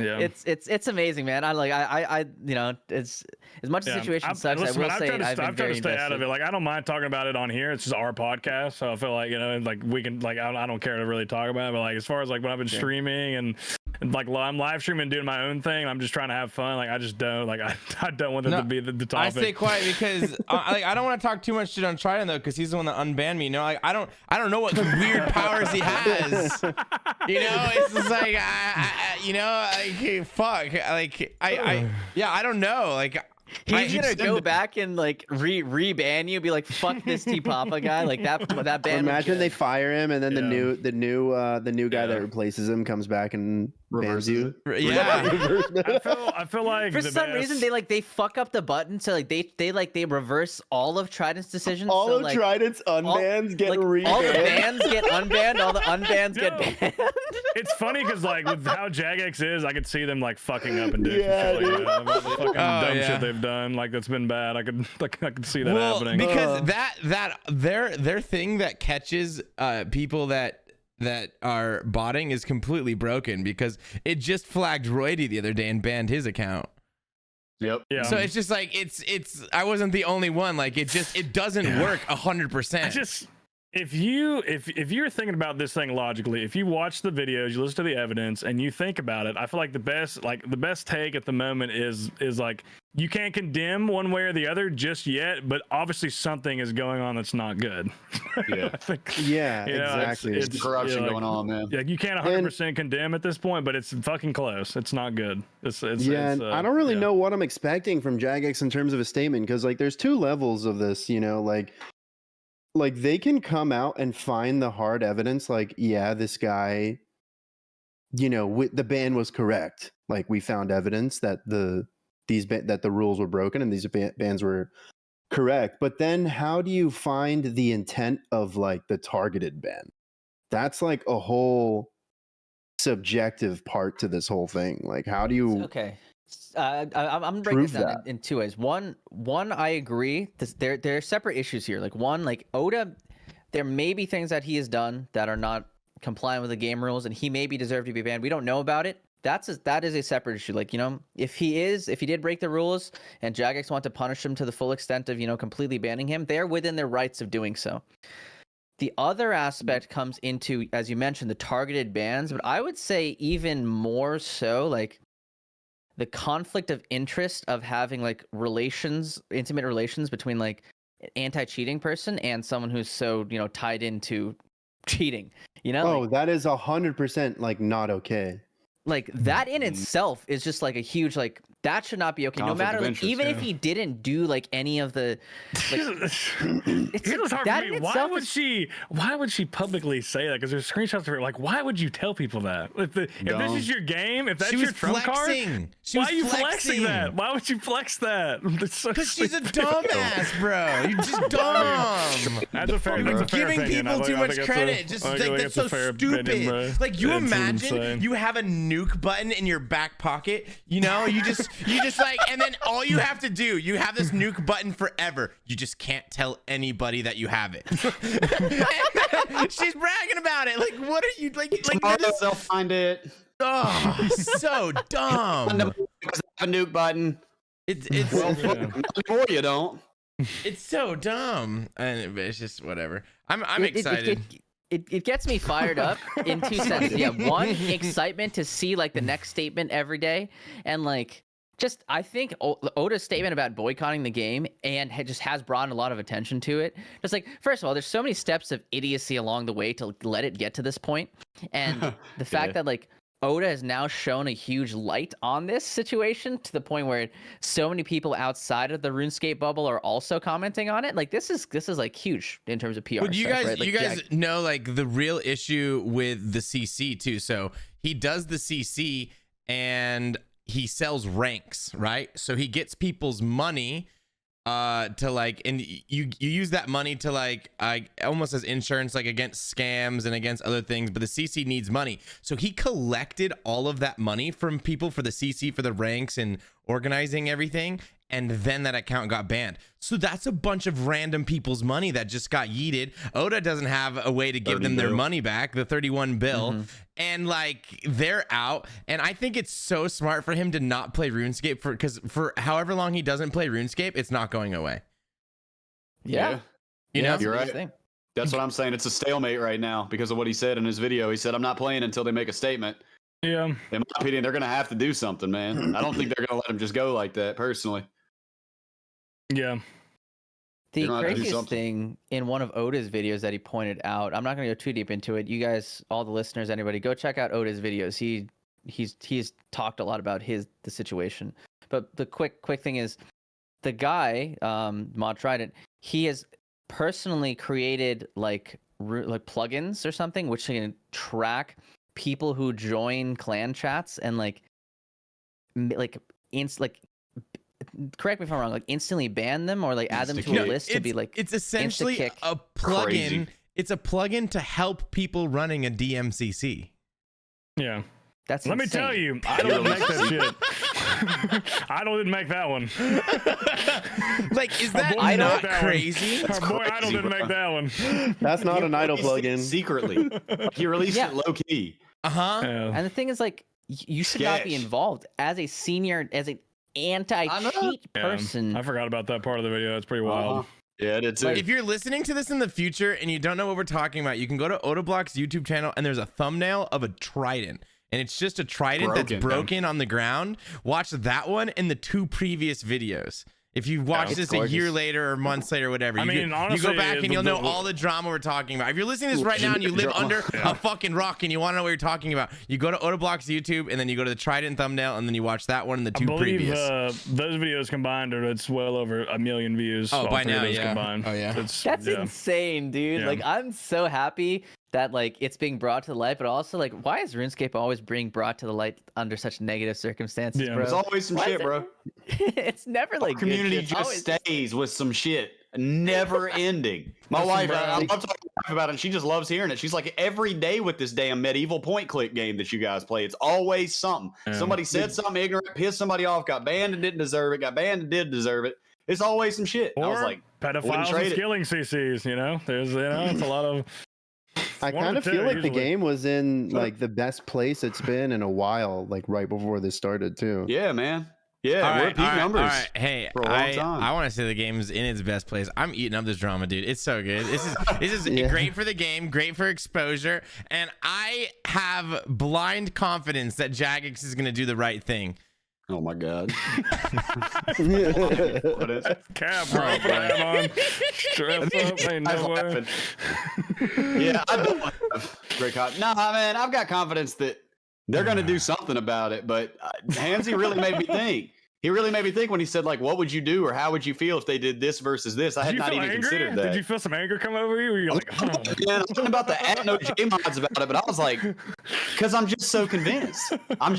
Yeah. It's amazing, man. I you know, it's as much as the situation sucks. Listen, I will man, say I've I've been tried very to stay out of invested. it. Like I don't mind talking about it on here. It's just our podcast, so I feel like, you know, and like we can like I don't care to really talk about it. But like as far as like when I've been streaming and like I'm live streaming, doing my own thing, I'm just trying to have fun. Like I just don't like I don't want it No, to be the I topic. stay quiet because I don't want to talk too much shit on Trident though, because he's the one that unbanned me. You know, like I don't know what weird powers he has. You know, it's just like you know, like fuck, like I don't know, like. He's gonna go back and like re-ban you, be like, "Fuck this T Papa guy!" Like that ban. Imagine they fire him and then Yeah. the new guy that Yeah. replaces him comes back and bans you. Yeah. I feel like For the some best- reason they fuck up the button, so like they reverse all of Trident's decisions. All so, of like, Trident's unbans get like, rebanned. all the bans get unbanned, all the unbans No. get banned. It's funny because like with how Jagex is, I could see them like fucking up and doing Yeah, shit like dude. that. About the fucking dumb yeah. shit they've done. Like that's been bad. I could see that Well, happening. because that their thing that catches people that are botting is completely broken, because it just flagged Roydy the other day and banned his account. yep. Yeah. So it's just like it's I wasn't the only one. Like it doesn't work 100%. just if you're thinking about this thing logically, if you watch the videos, you listen to the evidence, and you think about it, I feel like the best take at the moment is like you can't condemn one way or the other just yet, but obviously something is going on that's not good. Yeah. I think, Yeah, you know, exactly. It's corruption like, going on, man. Yeah, you can't 100% condemn at this point, but it's fucking close. It's not good. It's and I don't really know what I'm expecting from Jagex in terms of a statement, because like there's two levels of this, you know, like they can come out and find the hard evidence, like, yeah, this guy, you know, the ban was correct. Like we found evidence that the rules were broken and these bans were correct. But then how do you find the intent of like the targeted ban? That's like a whole subjective part to this whole thing. Like how do you Okay. I'm gonna break this Prove down in two ways. One, I agree. There are separate issues here. Like one, like Oda, there may be things that he has done that are not compliant with the game rules, and he maybe deserve to be banned. We don't know about it. That is a separate issue. Like, you know, if he did break the rules and Jagex want to punish him to the full extent of, you know, completely banning him, they're within their rights of doing so. The other aspect comes into, as you mentioned, the targeted bans, but I would say even more so, like, the conflict of interest of having like intimate relations between like an anti-cheating person and someone who's so, you know, tied into cheating, you know? Oh, like, that is 100% like not okay. like that in itself is just like a huge like That should not be okay. No Conflict matter, of like, interest, even if yeah. he didn't do like any of the, like, It was hard that for in me. Why itself would is- she? Why would she publicly say that? Because there's screenshots of her. Like, why would you tell people that? If this Dumb. is your game, if that's She your was trump card, flexing. She why was are you flexing that? flexing. Why would you flex that? Because she's a dumbass, bro. You're just dumb. That's a fair. You're That's a fair Giving opinion. people I too think much that's credit, just I like think that's a so fair stupid. opinion, bro. Like you It's imagine insane. you have a nuke button in your back pocket, you know? You just like, and then all you have to do, you have this nuke button forever. You just can't tell anybody that you have it. She's bragging about it. Like, what are you like? Tomorrow This, they'll find it. oh, so dumb. Because I have a nuke button. It's Well, Yeah. or you don't. it's so dumb, and it's just whatever. I'm it- excited. it gets me fired up in two senses. Yeah, one, excitement to see like the next statement every day, and like just I think Oda's statement about boycotting the game and just has brought a lot of attention to it. Just like, first of all, there's so many steps of idiocy along the way to let it get to this point, and the fact Yeah. that like Oda has now shown a huge light on this situation to the point where so many people outside of the RuneScape bubble are also commenting on it. Like this is like huge in terms of PR. Well, you stuff, guys, right? Like, you guys Jack- know like the real issue with the CC too. So he does the CC and he sells ranks, right? So he gets people's money to like, and you use that money to like almost as insurance, like against scams and against other things, but the CC needs money. So he collected all of that money from people for the CC, for the ranks and organizing everything, and then that account got banned. So that's a bunch of random people's money that just got yeeted. Oda doesn't have a way to give 30 them their bill. money back, the 31 bill, and like they're out. And I think it's so smart for him to not play RuneScape because for however long he doesn't play RuneScape, it's not going away. Yeah. You Yeah, know? that's the You're biggest right. thing. That's what I'm saying. It's a stalemate right now because of what he said in his video. He said, I'm not playing until they make a statement. Yeah. In my opinion, they're going to have to do something, man. I don't think they're going to let him just go like that, personally. Yeah. The You're gonna have to do craziest something. thing in one of Oda's videos that he pointed out, I'm not going to go too deep into it. You guys, all the listeners, anybody, go check out Oda's videos. He's talked a lot about the situation. But the quick thing is, the guy, Mod Trident, he has personally created like plugins or something which can track people who join clan chats and correct me if I'm wrong, like instantly ban them or like add them to a Insta-kick. list to be like it's essentially insta-kick. a plugin. Crazy. It's a plugin to help people running a DMCC. Yeah. that's Let me insane. tell you, I didn't make that shit. Idol didn't make that one. Like, is Our that boy didn't not make that one. crazy? Our boy Idol crazy, didn't bro. make that one. That's not an idle Released it plugin. Secretly. He released Yeah. it low key. Uh-huh. Yeah. And the thing is, like, you should not be Sketch. involved as a senior, as an anti-cheat Yeah, person. I forgot about that part of the video. It's pretty wild. Uh-huh. Yeah, I did too. If you're listening to this in the future and you don't know what we're talking about, you can go to Odablock's YouTube channel and there's a thumbnail of a trident. And it's just a trident that's Broken. broken on the ground. Watch that one and the two previous videos. If you watch it's this a year gorgeous. later or months later or whatever, I you, mean, you go honestly, back and you'll the- know all the drama we're talking about. If you're listening to this right now and you live Drama. under Yeah. a fucking rock and you want to know what you're talking about, you go to Odablock's YouTube and then you go to the trident thumbnail and then you watch that one and the I two believe previous. those videos combined are it's well over 1 million views. Oh, all by three of now, those yeah. Combined. Oh, yeah. It's, That's yeah. insane, dude. Yeah. Like, I'm so happy that like it's being brought to the light, but also like, why is RuneScape always being brought to the light under such negative circumstances, Yeah. bro? There's always some Why shit, is it- bro. It's never like good Community shit. It's just always- stays with some shit. Never ending. My Listen, wife, bro. I love talking to my wife about it, and she just loves hearing it. She's like, every day with this damn medieval point click game that you guys play, it's always something. Yeah. Somebody said something ignorant, pissed somebody off, got banned and didn't deserve it, got banned and did deserve it. It's always some shit. I was Or like, pedophiles and trade it. skilling CCs. You know, it's a lot of. I one kind or of two, feel like the usually. game was in like the best place it's been in a while, like right before this started too. yeah, man. Yeah, All we're right, at peak all right, numbers. all right. Hey, for a long time. I want to say the game's in its best place. I'm eating up this drama, dude. It's so good. This is Yeah. great for the game, great for exposure, and I have blind confidence that Jagex is going to do the right thing. Oh my god. What What is Cap, bro. Put a hat on. Strap up. Ain't no way. Yeah, I don't have great confidence. Nah, man, I've got confidence that they're going to do something about it. But Hamzy really made me think. he really made me think when he said, like, what would you do or how would you feel if they did this versus this? I had not even considered that. Did you feel some anger come over you? Were you like, oh. Yeah, I'm talking about the no J mods about it, but I was like, because I'm just so convinced. I'm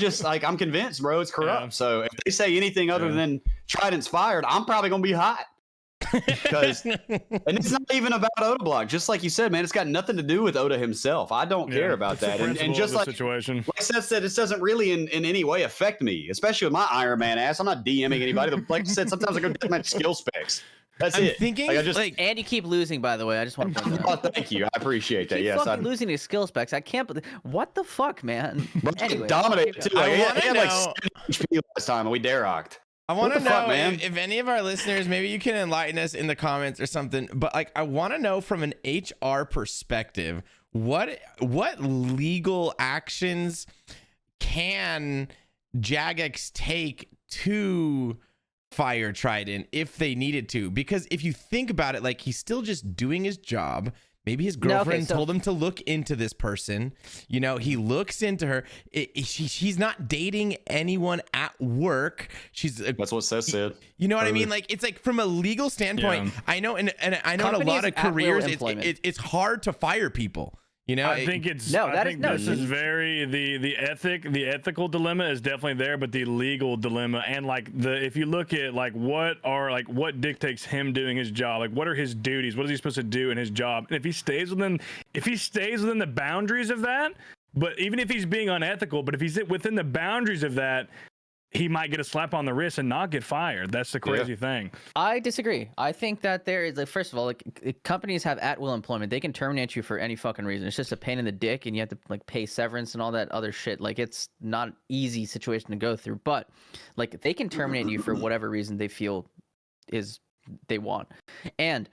convinced, bro. It's corrupt. Yeah. So if they say anything other than Trident's fired, I'm probably gonna be hot. Because and it's not even about Oda Block. Just like you said, man, it's got nothing to do with Oda himself. I don't care about that. And just like situation, like Seth said, it doesn't really in any way affect me, especially with my Iron Man ass. I'm not DMing anybody. Like I said, sometimes I go check my skill specs. That's it. Thinking, and you keep losing, by the way. I just want to point that out. Oh, thank you. I appreciate that. Yes, I'm losing his skill specs. I can't believe what the fuck, man. Anyway, dominated too. Like, he had like 7 HP last time, and we dare rocked. I want to know if any of our listeners, maybe you can enlighten us in the comments or something. But like, I want to know from an HR perspective, what legal actions can Jagex take to fire Trident if they needed to? Because if you think about it, like, he's still just doing his job. Maybe his girlfriend told him to look into this person. You know, he looks into her. She's not dating anyone at work. That's what Seth said. You know what I mean? Like, it's like from a legal standpoint, I know, and I know in a lot of careers, it's hard to fire people. You know, I think it's this is very the ethical dilemma is definitely there, but the legal dilemma and like if you look at like what dictates him doing his job, like what are his duties, what is he supposed to do in his job, and if he stays within the boundaries of that, but even if he's being unethical, but if he's within the boundaries of that, he might get a slap on the wrist and not get fired. That's the crazy thing. I disagree. I think that there is, like, first of all, like, companies have at-will employment. They can terminate you for any fucking reason. It's just a pain in the dick, and you have to like pay severance and all that other shit. Like, it's not an easy situation to go through. But like, they can terminate you for whatever reason they feel they want. And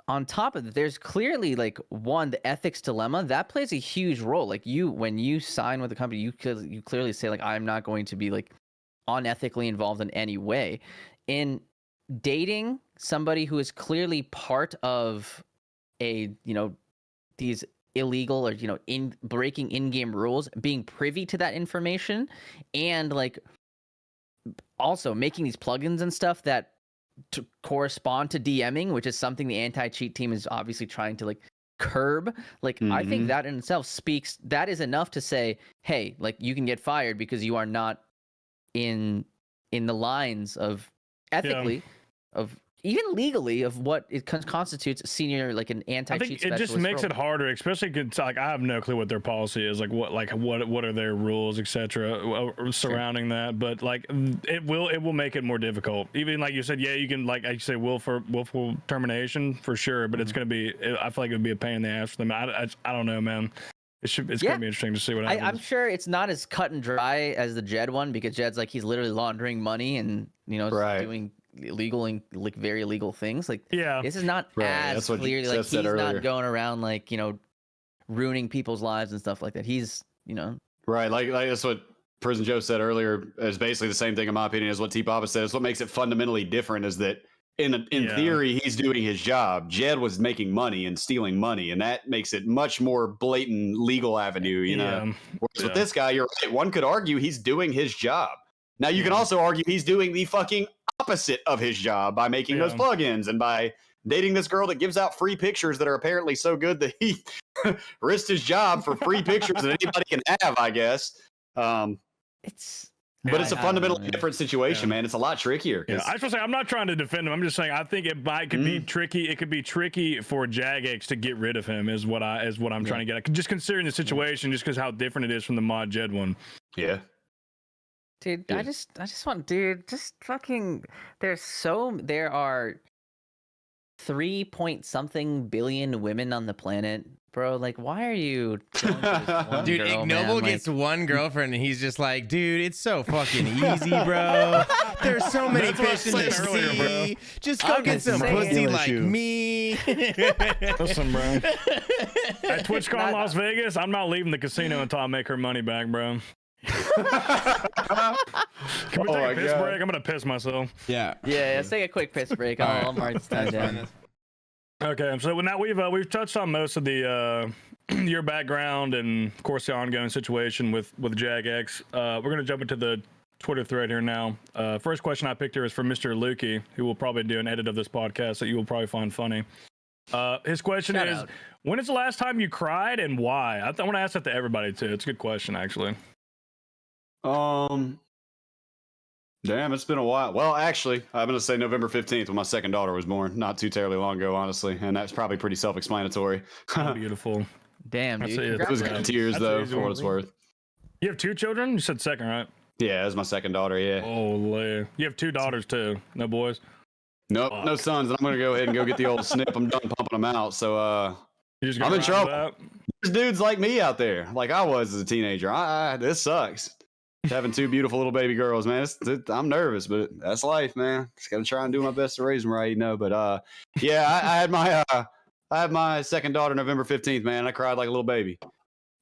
on top of that, there's clearly like the ethics dilemma that plays a huge role. Like, when you sign with a company, you clearly say like, I'm not going to be like unethically involved in any way. In dating somebody who is clearly part of these illegal or in breaking in-game rules, being privy to that information, and like also making these plugins and stuff that correspond to DMing, which is something the anti-cheat team is obviously trying to like curb. Like, I think that in itself that is enough to say, hey, like, you can get fired because you are not in the lines of ethically of even legally of what it constitutes senior, like an anti-cheat specialist. It just makes it harder, especially because like I have no clue what their policy is, like what are their rules, etc. surrounding that. But like it will make it more difficult. Even like you said, you can, like I say, willful termination for sure, but it's gonna be, I feel like it would be a pain in the ass for them. I don't know, man. It's gonna be interesting to see what happens. I'm sure it's not as cut and dry as the Jed one, because Jed's like, he's literally laundering money and doing illegal and like very illegal things. Like, this is not as clear. Like, he's not going around like ruining people's lives and stuff like that. He's right. Like that's what Prison Joe said earlier. Is basically the same thing in my opinion as what T Papa said. It's what makes it fundamentally different is that in theory, he's doing his job. Jed was making money and stealing money, and that makes it much more blatant legal avenue, you know. Whereas with this guy, you're right. One could argue he's doing his job. Now, you can also argue he's doing the fucking opposite of his job by making those plugins and by dating this girl that gives out free pictures that are apparently so good that he risked his job for free pictures that anybody can have, I guess. But it's a fundamentally different situation, man. It's a lot trickier. I was gonna say, I'm not trying to defend him. I'm just saying I think it could be tricky. It could be tricky for Jagex to get rid of him. Is what I'm trying to get at. Just considering the situation, just because how different it is from the mod Jed one. Yeah. Dude, I just want, just fucking. There are 3-point-something billion women on the planet. Bro, like, why are you going for this one dude, girl, Ignoble man? gets one girlfriend and he's just like, dude, it's so fucking easy, bro. There's so many fish in the sea. Just go get some pussy like me. Listen, bro. At TwitchCon Las Vegas, I'm not leaving the casino until I make her money back, bro. Can we take a piss break? I'm gonna piss myself. Yeah, let's take a quick piss break. I'll mark this time down. Okay, so now we've touched on most of the your background and of course the ongoing situation with Jagex. We're gonna jump into the Twitter thread here now. First question I picked here is from Mr. Lukey, who will probably do an edit of this podcast that you will probably find funny. His question Shout is, out. when is the last time you cried and why? I want to ask that to everybody too. It's a good question, actually. Damn, it's been a while. Well, actually, I'm going to say November 15th when my second daughter was born. Not too terribly long ago, honestly. And that's probably pretty self-explanatory. Beautiful. Damn, That's dude. it. It Congrats, was man. good tears, That's though, easy for what one. it's worth. You have 2 children? You said second, right? Yeah, it was my second daughter, yeah. Holy. You have 2 daughters too. No boys? Nope, Fuck. no sons. And I'm going to go ahead and go get the old snip. I'm done pumping them out. So, You just I'm gonna in ride trouble. that? there's dudes like me out there, like I was as a teenager. This sucks. Having 2 beautiful little baby girls, man. I'm nervous, but that's life, man. Just got to try and do my best to raise them right, But yeah, I had my second daughter November 15th, man. I cried like a little baby.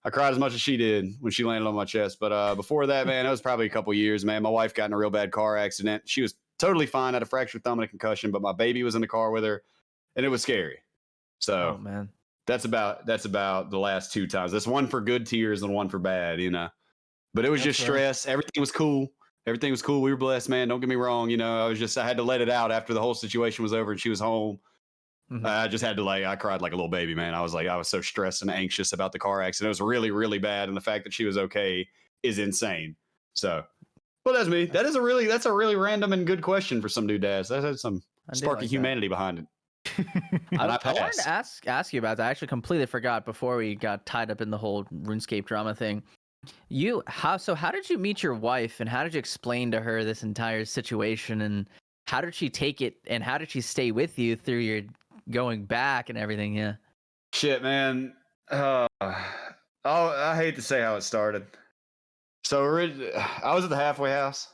I cried as much as she did when she landed on my chest. But before that, man, it was probably a couple years, man. My wife got in a real bad car accident. She was totally fine, had a fractured thumb and a concussion, but my baby was in the car with her, and it was scary. So Oh man. that's about the last 2 times. That's one for good tears and one for bad, But it was That's just right. stress. Everything was cool. Everything was cool. We were blessed, man. Don't get me wrong. I had to let it out after the whole situation was over and she was home. Mhm. I just had to I cried like a little baby, man. I was so stressed and anxious about the car accident. It was really, really bad. And the fact that she was okay is insane. So, well, that's me. That's a really random and good question for some dude to ask. That had some I do spark like of that. humanity behind it. I And I wanted passed. to ask you about that. I actually completely forgot before we got tied up in the whole RuneScape drama thing. How did you meet your wife and how did you explain to her this entire situation and how did she take it and how did she stay with you through your going back and everything? Yeah. Shit, man. I hate to say how it started. So I was at the halfway house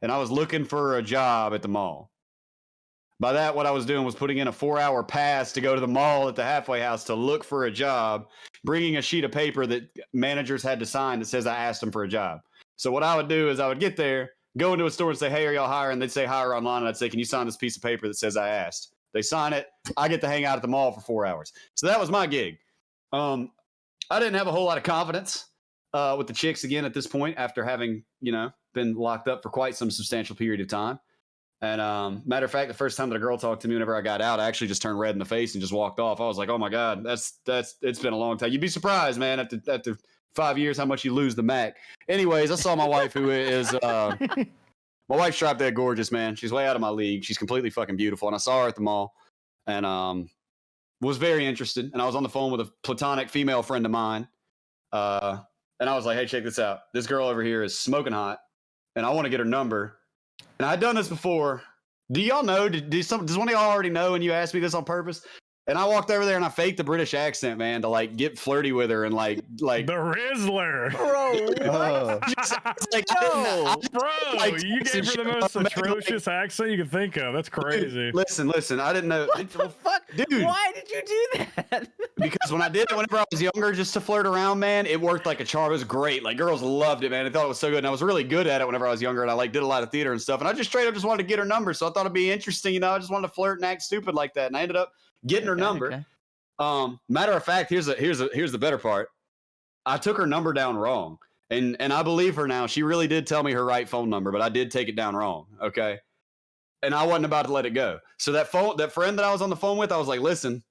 and I was looking for a job at the mall. By that, what I was doing was putting in a 4-hour pass to go to the mall at the halfway house to look for a job, bringing a sheet of paper that managers had to sign that says I asked them for a job. So what I would do is I would get there, go into a store and say, hey, are y'all hiring? They'd say hire online. And I'd say, can you sign this piece of paper that says I asked? They sign it. I get to hang out at the mall for 4 hours. So that was my gig. I didn't have a whole lot of confidence with the chicks again at this point after having, been locked up for quite some substantial period of time. And matter of fact, the first time that a girl talked to me whenever I got out, I actually just turned red in the face and just walked off. I was like, oh my God, it's been a long time. You'd be surprised, man, after 5 years, how much you lose the Mac. Anyways, I saw my wife, who is my wife's drop dead gorgeous, man. She's way out of my league. She's completely fucking beautiful. And I saw her at the mall and was very interested. And I was on the phone with a platonic female friend of mine. And I was like, hey, check this out. This girl over here is smoking hot and I want to get her number. And I'd done this before. Do y'all know? Does one of y'all already know? And you asked me this on purpose. And I walked over there and I faked the British accent, man, to get flirty with her and like The Rizzler. Bro, Bro, you gave her the most atrocious accent you could think of. That's crazy. Listen. I didn't know. what the fuck? Dude. Why did you do that? Because when I did it whenever I was younger, just to flirt around, man, it worked like a charm. It was great. Like girls loved it, man. I thought it was so good. And I was really good at it whenever I was younger. And I did a lot of theater and stuff. And I just straight up just wanted to get her number. So I thought it'd be interesting. I just wanted to flirt and act stupid like that. And I ended up getting her number. Okay. Matter of fact, here's the better part. I took her number down wrong. And I believe her now. She really did tell me her right phone number, but I did take it down wrong. Okay. And I wasn't about to let it go. So that friend that I was on the phone with, I was like, listen,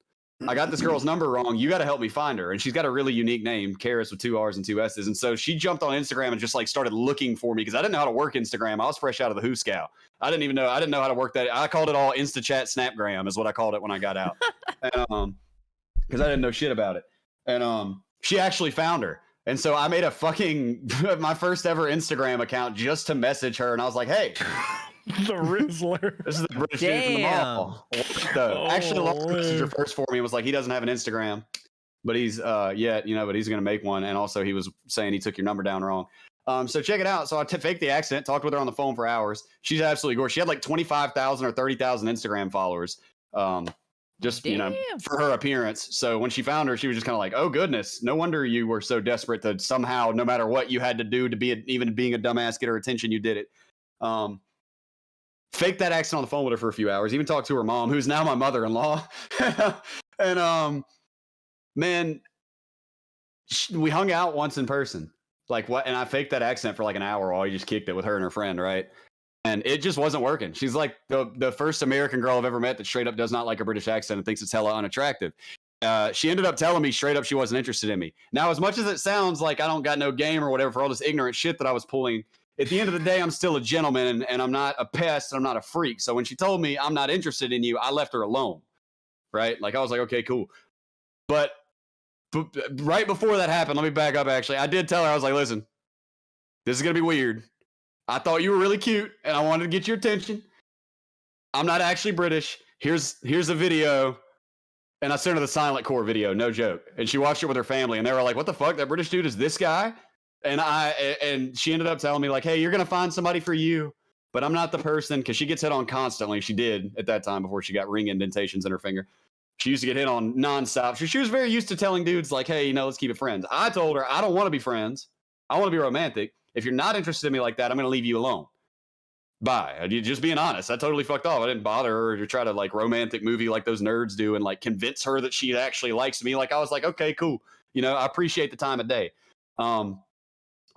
I got this girl's number wrong. You got to help me find her. And she's got a really unique name, Karis, with 2 R's and 2 S's. And so she jumped on Instagram and just started looking for me because I didn't know how to work Instagram. I was fresh out of the Who Scout. I didn't know how to work that. I called it all InstaChat Snapgram is what I called it when I got out. And because I didn't know shit about it. And she actually found her. And so I made my first ever Instagram account just to message her. And I was like, hey, The Rizzler. this is the British dude from the mall. Actually, Lawrence messaged her first for me and was like, he doesn't have an Instagram, but he's but he's going to make one. And also he was saying he took your number down wrong. So check it out. So I faked the accent, talked with her on the phone for hours. She's absolutely gorgeous. She had 25,000 or 30,000 Instagram followers. For her appearance. So when she found her, she was just kind of like, oh goodness, no wonder you were so desperate to somehow, no matter what you had to do to even being a dumbass, get her attention, you did it. Faked that accent on the phone with her for a few hours, even talked to her mom, who's now my mother-in-law. And man, we hung out once in person. Like what? And I faked that accent for like an hour while I just kicked it with her and her friend, right? And it just wasn't working. She's like the first American girl I've ever met that straight up does not like a British accent and thinks it's hella unattractive. She ended up telling me straight up she wasn't interested in me. Now, as much as it sounds like I don't got no game or whatever for all this ignorant shit that I was pulling, at the end of the day, I'm still a gentleman and I'm not a pest and I'm not a freak. So when she told me I'm not interested in you, I left her alone, right? Like I was like, okay, cool. But right before that happened, let me back up actually. I did tell her, I was like, listen, this is going to be weird. I thought you were really cute and I wanted to get your attention. I'm not actually British. Here's a video. And I sent her the Silent Core video, no joke. And she watched it with her family and they were like, what the fuck? That British dude is this guy? And she ended up telling me like, hey, you're going to find somebody for you, but I'm not the person, because she gets hit on constantly. She did at that time before she got ring indentations in her finger. She used to get hit on nonstop. She was very used to telling dudes like, hey, let's keep it friends. I told her, I don't want to be friends. I want to be romantic. If you're not interested in me like that, I'm going to leave you alone. Bye. Just being honest. I totally fucked off. I didn't bother her to try to like romantic movie like those nerds do and like convince her that she actually likes me. Like I was like, okay, cool. I appreciate the time of day.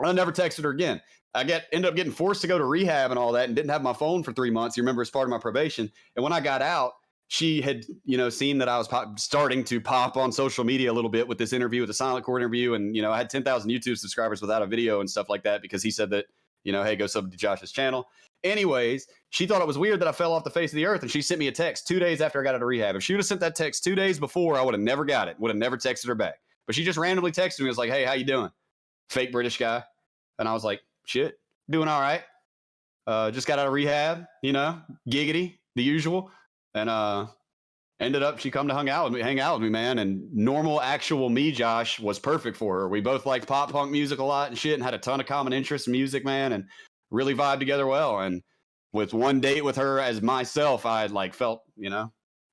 I never texted her again. I ended up getting forced to go to rehab and all that and didn't have my phone for 3 months. You remember, as part of my probation. And when I got out, she had, seen that I was starting to pop on social media a little bit with this interview, with the Silent Core interview. And, I had 10,000 YouTube subscribers without a video and stuff like that because he said that, hey, go sub to Josh's channel. Anyways, she thought it was weird that I fell off the face of the earth, and she sent me a text 2 days after I got out of rehab. If she would have sent that text 2 days before, I would have never got it, would have never texted her back. But she just randomly texted me, was like, hey, how you doing? Fake British guy. And I was like, shit, doing all right. Just got out of rehab, giggity, the usual. And ended up, she come to hang out with me, man. And normal, actual me, Josh, was perfect for her. We both liked pop punk music a lot and shit and had a ton of common interests in music, man, and really vibed together well. And with one date with her as myself, I had like felt,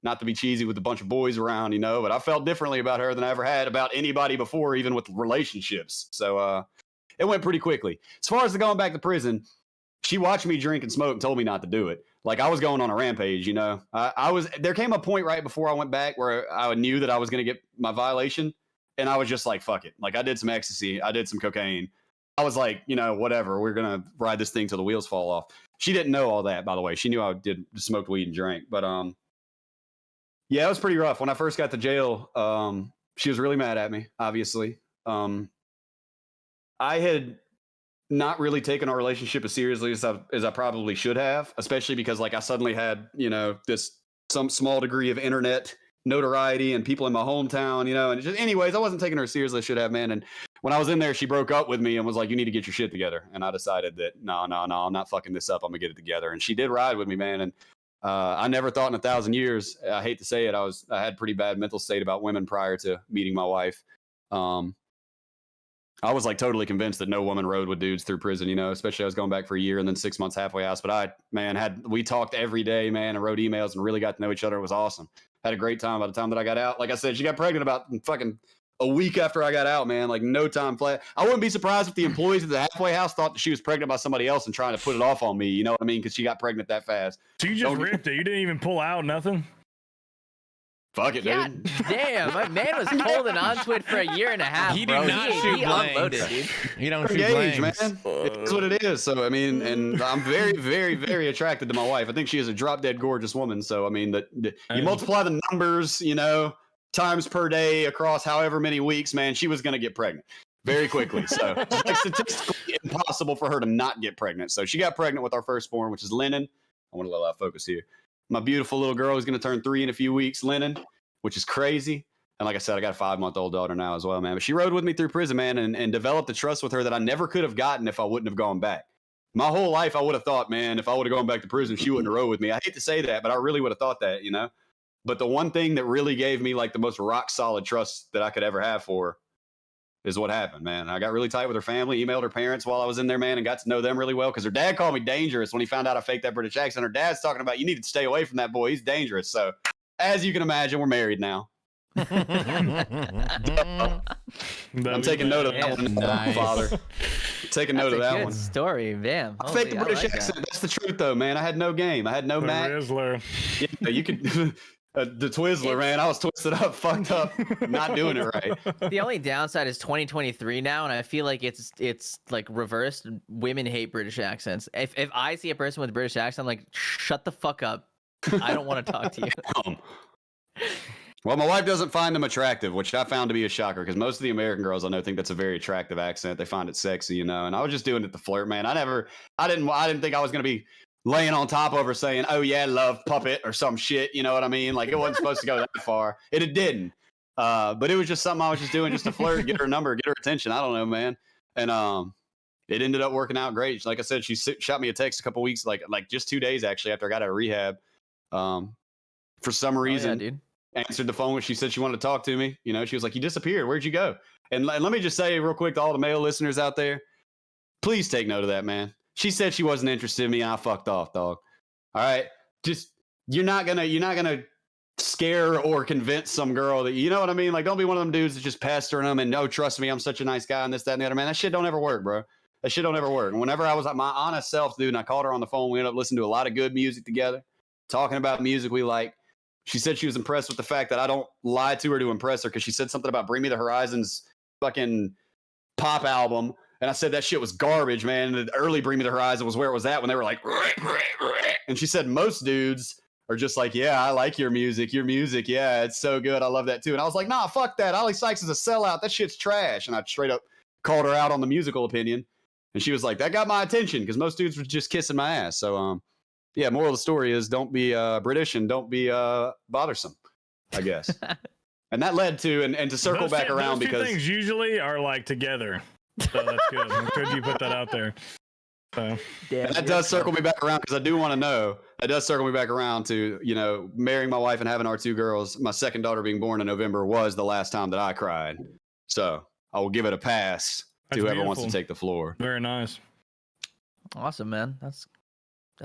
not to be cheesy with a bunch of boys around, but I felt differently about her than I ever had about anybody before, even with relationships. So it went pretty quickly. As far as the going back to prison, she watched me drink and smoke and told me not to do it. Like I was going on a rampage, there came a point right before I went back where I knew that I was going to get my violation. And I was just like, fuck it. Like I did some ecstasy. I did some cocaine. I was like, whatever, we're going to ride this thing till the wheels fall off. She didn't know all that, by the way. She knew I did smoked weed and drank. But yeah, it was pretty rough. When I first got to jail, she was really mad at me, obviously. I had not really taken our relationship as seriously as I probably should have, especially because like I suddenly had, some small degree of internet notoriety and people in my hometown, and just anyways, I wasn't taking her as seriously as I should have, man. And when I was in there, she broke up with me and was like, you need to get your shit together. And I decided that no, I'm not fucking this up. I'm gonna get it together. And she did ride with me, man. And I never thought in 1,000 years, I hate to say it, I had pretty bad mental state about women prior to meeting my wife. I was like totally convinced that no woman rode with dudes through prison, especially I was going back for a year and then 6 months halfway house. But we talked every day, man, and wrote emails and really got to know each other. It was awesome. Had a great time by the time that I got out. Like I said, she got pregnant about fucking a week after I got out, man. Like no time flat. I wouldn't be surprised if the employees at the halfway house thought that she was pregnant by somebody else and trying to put it off on me. You know what I mean? Because she got pregnant that fast. So you just ripped it. You didn't even pull out nothing. Fuck it, God dude. damn, my man was holding on to it for a year and a half. He bro. did not shoot he unloaded, dude. You don't shoot Engaged, blanks. man. It's what it is. So I mean, and I'm very, very, very attracted to my wife. I think she is a drop dead gorgeous woman. So I mean, you multiply the numbers, times per day across however many weeks, man, she was gonna get pregnant very quickly. So it's like statistically impossible for her to not get pregnant. So she got pregnant with our firstborn, which is Lennon. I want to let out focus here. My beautiful little girl is gonna turn 3 in a few weeks, Lennon, which is crazy. And like I said, I got a 5-month-old daughter now as well, man. But she rode with me through prison, man, and developed a trust with her that I never could have gotten if I wouldn't have gone back. My whole life, I would have thought, man, if I would have gone back to prison, she wouldn't have rode with me. I hate to say that, but I really would have thought that, But the one thing that really gave me like the most rock solid trust that I could ever have for her is what happened, man. I got really tight with her family, emailed her parents while I was in there, man, and got to know them really well because her dad called me dangerous when he found out I faked that British accent. Her dad's talking about, you need to stay away from that boy. He's dangerous. So as you can imagine, we're married now. I'm taking note of that one, Nice. Father. Taking note of that good one. Story, damn. I faked the British like accent. That's the truth, though, man. I had no game. I had no The Mac. Rizzler. Yeah, you could. The Twizzler, man. I was twisted up, fucked up, not doing it right. The only downside is 2023 now, and I feel like it's like reversed. Women hate British accents. If I see a person with a British accent, I'm like, shut the fuck up. I don't want to talk to you. Well, my wife doesn't find them attractive, which I found to be a shocker because most of the American girls I know think that's a very attractive accent. They find it sexy, And I was just doing it to flirt, man. I didn't think I was gonna be laying on top of her saying, "Oh yeah, love puppet" or some shit. You know what I mean? Like it wasn't supposed to go that far. It didn't. But it was just something I was just doing just to flirt, get her number, get her attention. I don't know, man. And it ended up working out great. Like I said, she shot me a text a couple weeks, like just 2 days actually after I got out of rehab. For some reason, dude. Answered the phone when she said she wanted to talk to me. She was like, "You disappeared. Where'd you go?" And let me just say real quick to all the male listeners out there, please take note of that, man. She said she wasn't interested in me, and I fucked off, dog. All right, just you're not gonna scare or convince some girl that you know what I mean. Like, don't be one of them dudes that's just pestering them and no, trust me, I'm such a nice guy and this, that, and the other. Man, that shit don't ever work, bro. That shit don't ever work. And whenever I was like my honest self, dude, and I called her on the phone, we ended up listening to a lot of good music together, talking about music we like. She said she was impressed with the fact that I don't lie to her to impress her because she said something about Bring Me the Horizon's fucking pop album. And I said that shit was garbage, man. The early Bring Me the Horizon was where it was at when they were like, and she said most dudes are just like, yeah, I like your music. Yeah, it's so good. I love that too. And I was like, nah, fuck that. Ollie Sykes is a sellout. That shit's trash. And I straight up called her out on the musical opinion. And she was like, that got my attention because most dudes were just kissing my ass. So, yeah, moral of the story is don't be British and don't be bothersome, I guess. And that led to, and to circle back around those two because things usually are like together. So that's good. I'm glad you put that out there. So. Damn, that does circle me back around because I do want to know. That does circle me back around to, marrying my wife and having our 2 girls. My second daughter being born in November was the last time that I cried. So I will give it a pass to whoever wants to take the floor. Very nice. Awesome, man. That's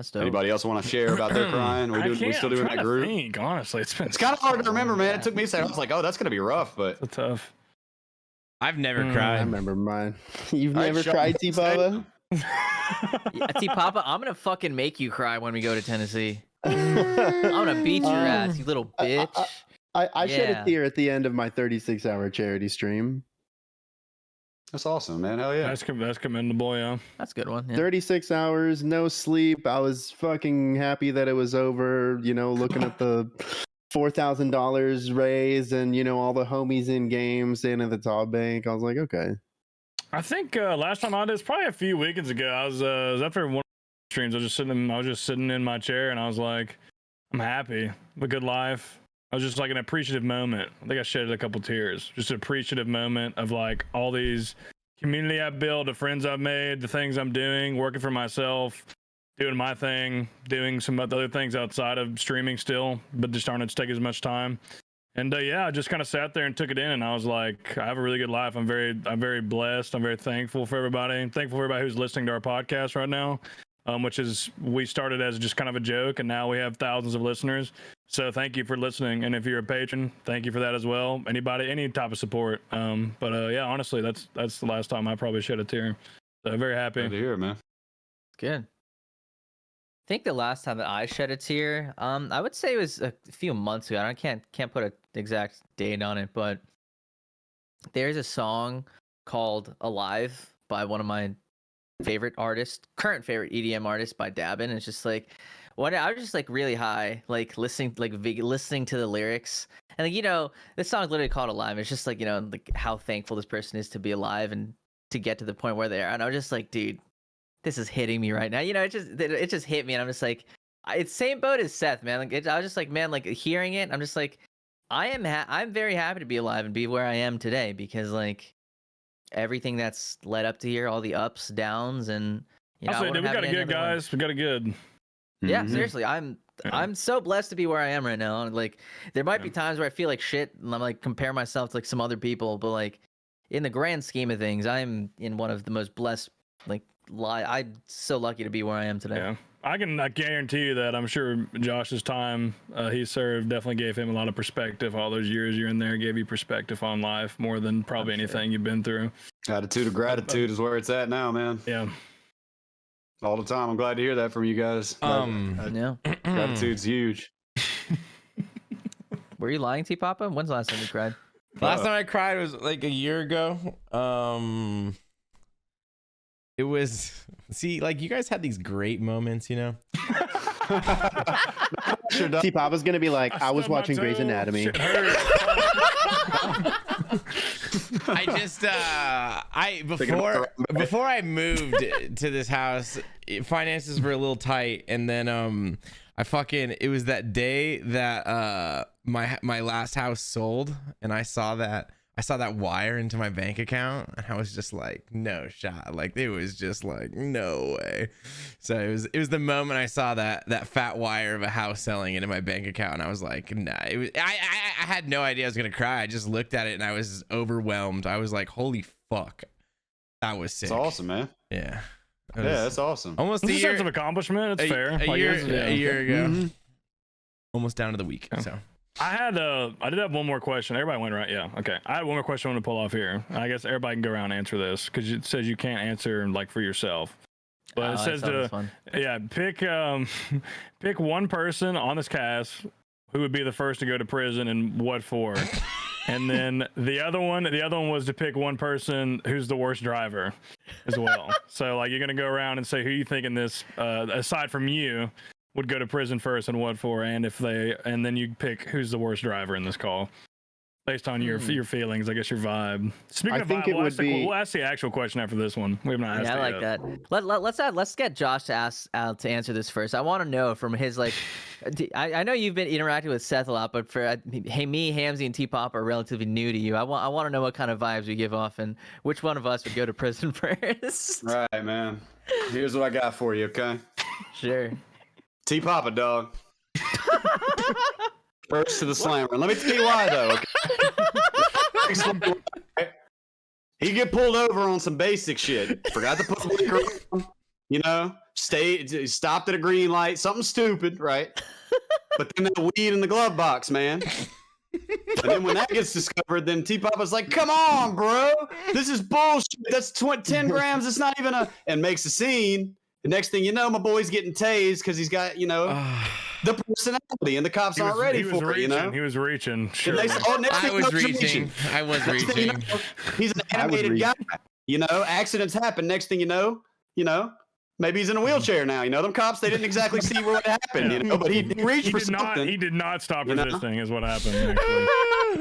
dope. Anybody else want to share about their crying? We still doing that group? Think, honestly, it's kind of hard to remember, man. It took me a second. I was like, oh, that's gonna be rough, but it's tough. I've never cried. I remember mine. You've never cried, T Papa? Yeah, T Papa, I'm gonna fucking make you cry when we go to Tennessee. I'm gonna beat your ass, you little bitch. I shed a tear at the end of my 36-hour charity stream. That's awesome, man. Hell yeah. That's commendable, yeah. That's a good one. Yeah. 36 hours, no sleep. I was fucking happy that it was over, looking at the $4,000 raised and, all the homies in game staying at the top bank. I was like, okay. I think last time I did, it's probably a few weekends ago. I was after one of the streams, I was just sitting in my chair and I was like, I'm happy. A good life. I was just like an appreciative moment. I think I shedded a couple tears. Just an appreciative moment of like all these community I've built, the friends I've made, the things I'm doing, working for myself, doing my thing, doing some other things outside of streaming still, but just aren't to take as much time. And yeah, I just kind of sat there and took it in, and I was like, I have a really good life. I'm very blessed. I'm very thankful for everybody. I'm thankful for everybody who's listening to our podcast right now, which is we started as just kind of a joke, and now we have thousands of listeners. So thank you for listening. And if you're a patron, thank you for that as well. Anybody, any type of support. Yeah, honestly, that's the last time I probably shed a tear. So very happy. Good to hear, man. Good. I think the last time that I shed a tear, I would say it was a few months ago. I can't put an exact date on it, but there's a song called "Alive" by one of my favorite artists, current favorite EDM artist, by Dabin. It's just like, I was just like really high, like listening to the lyrics, and like this song is literally called "Alive." It's just like like how thankful this person is to be alive and to get to the point where they are. And I was just like, dude, this is hitting me right now. It just hit me, and I'm just like, it's same boat as Seth, man. Like I was just like, man, like hearing it, I'm just like, I'm very happy to be alive and be where I am today because like everything that's led up to here, all the ups, downs, and we got a good guys. We got a good. Yeah, seriously, I'm so blessed to be where I am right now. Like there might be times where I feel like shit, and I'm like compare myself to like some other people, but like in the grand scheme of things, I'm in one of the most blessed. Like I'm so lucky to be where I am today. Yeah, I guarantee you that. I'm sure Josh's time he served definitely gave him a lot of perspective. All those years you're in there gave you perspective on life more than probably anything you've been through. Attitude of gratitude is where it's at now, man. Yeah. All the time. I'm glad to hear that from you guys. Yeah. Gratitude's huge. Were you lying, T Papa? When's the last time you cried? Last time I cried was like a year ago. It was like you guys had these great moments, you know. T Papa's gonna be like, I was watching Grey's Anatomy. I just before I moved to this house, finances were a little tight, and then it was that day that my last house sold, and I saw that wire into my bank account, and I was just like, no shot. Like, it was just like, no way. So it was the moment I saw that fat wire of a house selling into my bank account, and I was like, nah. I had no idea I was gonna cry. I just looked at it and I was overwhelmed. I was like, holy fuck, that was sick. It's awesome, man. Yeah. That's awesome. Almost It's a a year, sense of accomplishment. It's fair. a Like, year ago. Mm-hmm. Almost down to the week. So I did have one more question. Everybody went right. Yeah. Okay. I had one more question I want to pull off here. I guess everybody can go around and answer this because it says you can't answer like for yourself. But it says pick one person on this cast who would be the first to go to prison and what for. And then the other one was to pick one person who's the worst driver as well. So like you're gonna go around and say who you think in this aside from you would go to prison first and what for, and then you pick who's the worst driver in this call based on your feelings, I guess your vibe. Speaking of vibe, we'll ask the actual question after this one. We have not asked Yeah, I like yet. that. Let's get Josh to answer this first. I want to know from his like. I know you've been interacting with Seth a lot, but for me, Hamzy, and T-Pop are relatively new to you. I want to know what kind of vibes we give off and which one of us would go to prison first. All right, man. Here's what I got for you, okay? Sure. T-Papa, dog. First to the slammer. Let me tell you why, though. Okay? He get pulled over on some basic shit. Forgot to put the blinker on. You know, stopped at a green light. Something stupid, right? But then that weed in the glove box, man. And then when that gets discovered, then T-Papa's like, come on, bro. This is bullshit. That's 10 grams. It's not even and makes a scene. The next thing you know, my boy's getting tased because he's got, the personality, and the cops aren't ready for it, you know? He was reaching. Sure. I was reaching. He's an animated guy. You know, accidents happen. Next thing you know, maybe he's in a wheelchair now. You know, them cops, they didn't exactly see what happened, you know, but he reached for something. He did not stop resisting, is what happened, actually.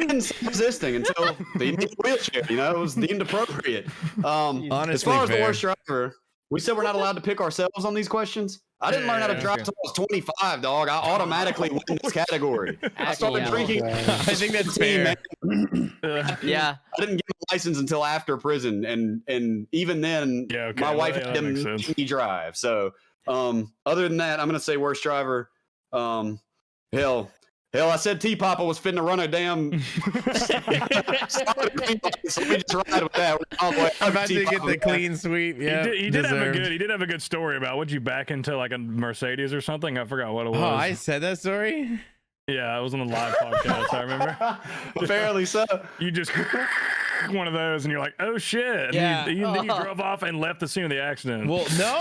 He didn't stop resisting until they needed a wheelchair, you know, it was deemed appropriate. Honestly, as far as the worst driver, we said we're not allowed to pick ourselves on these questions. I didn't learn how to drive until I was 25, dog. I automatically win this category. I started drinking. I think that's fair. Yeah. I didn't get my license until after prison, and even then, my wife had me drive. So, other than that, I'm gonna say worst driver. Hell, I said T-Papa was finna run a damn. So we just ride with that. I'm about to get the clean sweep. Yeah, he did have a good story about would you back into like a Mercedes or something? I forgot what it was. Oh, I said that story. Yeah, it was on the live podcast. I remember. Apparently so. You just one of those, and you're like, "Oh shit!" Yeah. Then you drove off and left the scene of the accident. Well, no,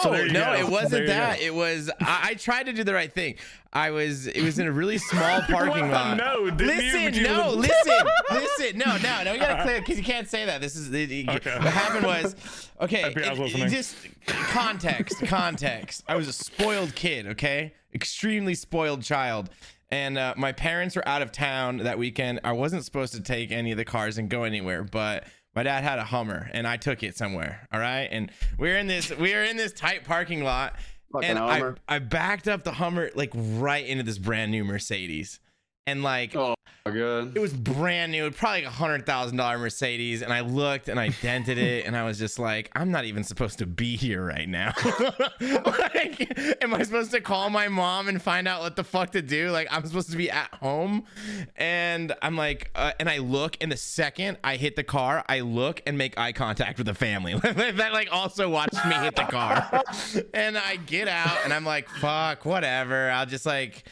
it wasn't that. Go. It was. I tried to do the right thing. It was in a really small parking lot. Listen. No. We gotta clear because you can't say that. This is okay. What happened was just context. I was a spoiled kid. Okay, extremely spoiled child. And my parents were out of town that weekend. I wasn't supposed to take any of the cars and go anywhere, but my dad had a Hummer, and I took it somewhere. All right, and we were in this tight parking lot, and I backed up the Hummer like right into this brand new Mercedes, and like. Oh, good. It was brand new, probably like $100,000 Mercedes, and I looked and I dented it, and I was just like, I'm not even supposed to be here right now. Like, am I supposed to call my mom and find out what the fuck to do? Like, I'm supposed to be at home, and I'm like, and I look, and the second I hit the car, I look and make eye contact with the family that like also watched me hit the car, and I get out, and I'm like, fuck, whatever. I'll just like.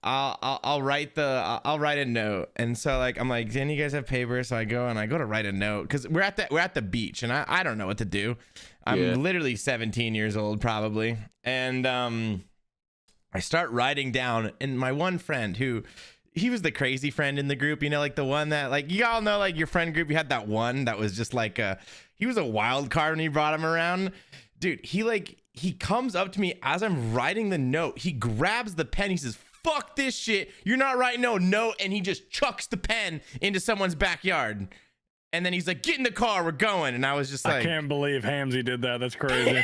I'll write a note, and so like I'm like, didn't you guys have paper? So I go to write a note because we're at the beach, and I don't know what to do. I'm literally 17 years old probably, and I start writing down, and my one friend who he was the crazy friend in the group, you know, like the one that like you all know, like your friend group, you had that one that was just like he was a wild card when you brought him around. Dude, he comes up to me as I'm writing the note. He grabs the pen. He says, "Fuck this shit. You're not writing no note." And he just chucks the pen into someone's backyard. And then he's like, "Get in the car. We're going." And I was just like, I can't believe Hamzy did that. That's crazy.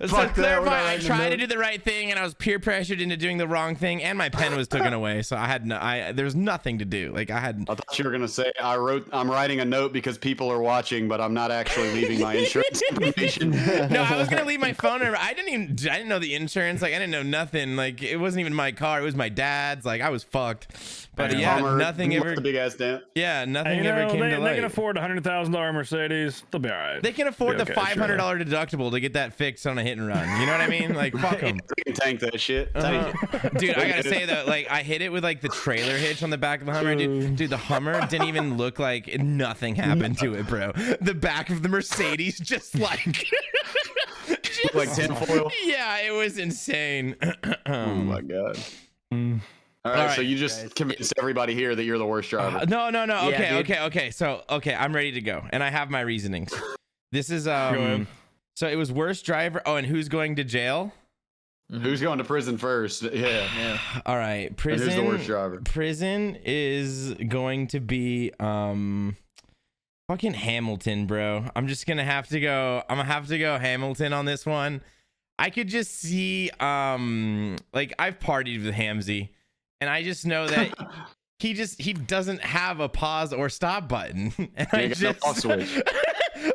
So to clarify, I tried to do the right thing, and I was peer pressured into doing the wrong thing, and my pen was taken away. So I had there was nothing to do. Like I thought you were gonna say I'm writing a note because people are watching, but I'm not actually leaving my insurance information. No, I was gonna leave my phone number. I didn't know the insurance. Like I didn't know nothing. Like it wasn't even my car. It was my dad's. Like I was fucked. But yeah, nothing ever. Big ass dent. Yeah, nothing ever came to light. They can afford a $100,000 Mercedes. They'll be all right. They can afford the $500 deductible to get that fixed on a hit and run. You know what I mean? Like fuck them. Tank that shit. Dude, I gotta say though, like I hit it with like the trailer hitch on the back of the Hummer. Dude, the Hummer didn't even look like nothing happened to it, bro. The back of the Mercedes just like like tinfoil. Yeah, it was insane. Oh my god. All right, so you just convinced everybody here that you're the worst driver. No. Okay. So, I'm ready to go, and I have my reasonings. This is so it was worst driver. Oh, and who's going to jail? Who's going to prison first? Yeah. All right, prison. And who's the worst driver? Prison is going to be fucking Hamilton, bro. I'm just gonna have to go. I'm gonna have to go Hamilton on this one. I could just see like I've partied with Hamzy. And I just know that he doesn't have a pause or stop button. And I just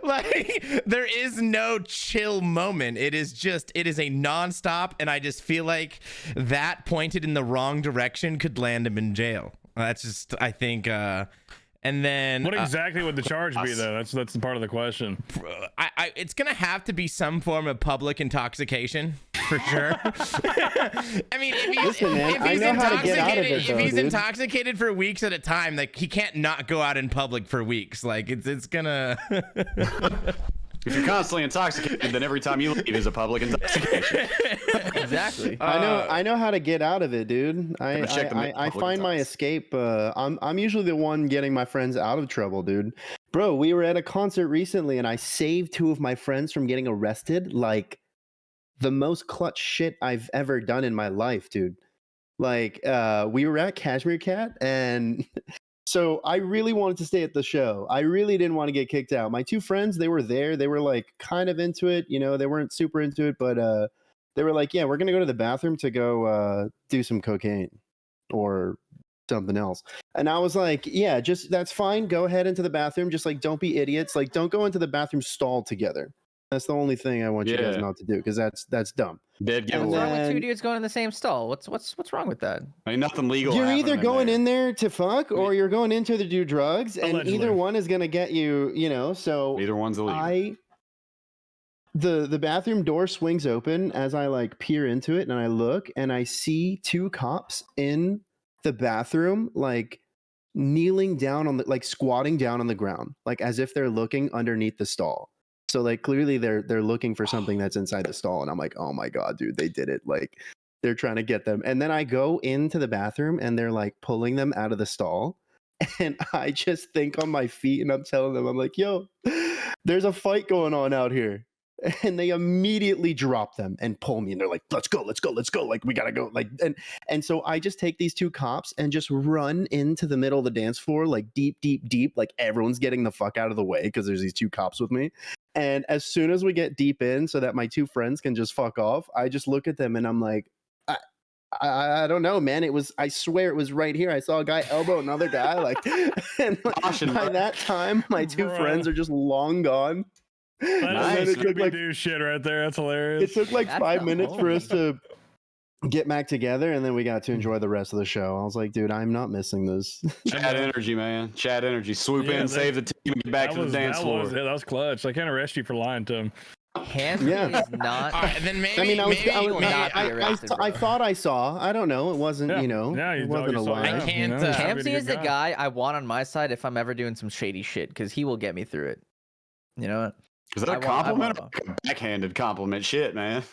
like there is no chill moment. It is a nonstop, and I just feel like that pointed in the wrong direction could land him in jail. That's just I think and then what exactly would the charge be though? That's the part of the question. It's gonna have to be some form of public intoxication for sure. I mean, if he's intoxicated for weeks at a time, like he can't not go out in public for weeks. Like it's gonna. If you're constantly intoxicated, then every time you leave is a public intoxication. Exactly. I know how to get out of it, dude. I find my escape. I'm usually the one getting my friends out of trouble, dude. Bro, we were at a concert recently, and I saved 2 of my friends from getting arrested. Like the most clutch shit I've ever done in my life, dude. Like we were at Cashmere Cat, and so I really wanted to stay at the show. I really didn't want to get kicked out. My 2 friends, they were there. They were like kind of into it. You know, they weren't super into it, but they were like, yeah, we're going to go to the bathroom to go do some cocaine or something else. And I was like, yeah, just that's fine. Go ahead into the bathroom. Just like, don't be idiots. Like, don't go into the bathroom stall together. That's the only thing I want you guys not to do, because that's dumb. What's wrong with 2 dudes going in the same stall? What's wrong with that? Ain't nothing legal. You're either going in there to fuck, or you're going into to do drugs, and allegedly. Either one is gonna get you. You know, so either one's illegal. The bathroom door swings open as I like peer into it, and I look, and I see 2 cops in the bathroom, like kneeling down on the, like squatting down on the ground, like as if they're looking underneath the stall. So like clearly they're looking for something that's inside the stall, and I'm like, oh my god, dude, they did it! Like they're trying to get them. And then I go into the bathroom, and they're like pulling them out of the stall, and I just think on my feet, and I'm telling them, I'm like, yo, there's a fight going on out here. And they immediately drop them and pull me, and they're like, let's go. Like, we gotta go. Like, and so I just take these 2 cops and just run into the middle of the dance floor, like deep. Like everyone's getting the fuck out of the way because there's these 2 cops with me. And as soon as we get deep in so that my 2 friends can just fuck off, I just look at them and I'm like, I don't know, man. I swear it was right here. I saw a guy elbow another guy. Like, and by that time, my 2 friends are just long gone. That is Scooby-Doo shit right there. That's hilarious. It took like 5 minutes for us to get back together, and then we got to enjoy the rest of the show. I was like, dude, I'm not missing this. Chat energy, man. Chat energy. Swoop in, save the team, and get back to the dance floor. That was clutch. I can't arrest you for lying to him. Hamzy is not. Then maybe, I thought I saw. I don't know. It wasn't. You know. Yeah, it wasn't a lie. I can't. Hamzy is the guy I want on my side if I'm ever doing some shady shit, because he will get me through it. You know what? Is that a compliment or like a backhanded compliment? Shit, man.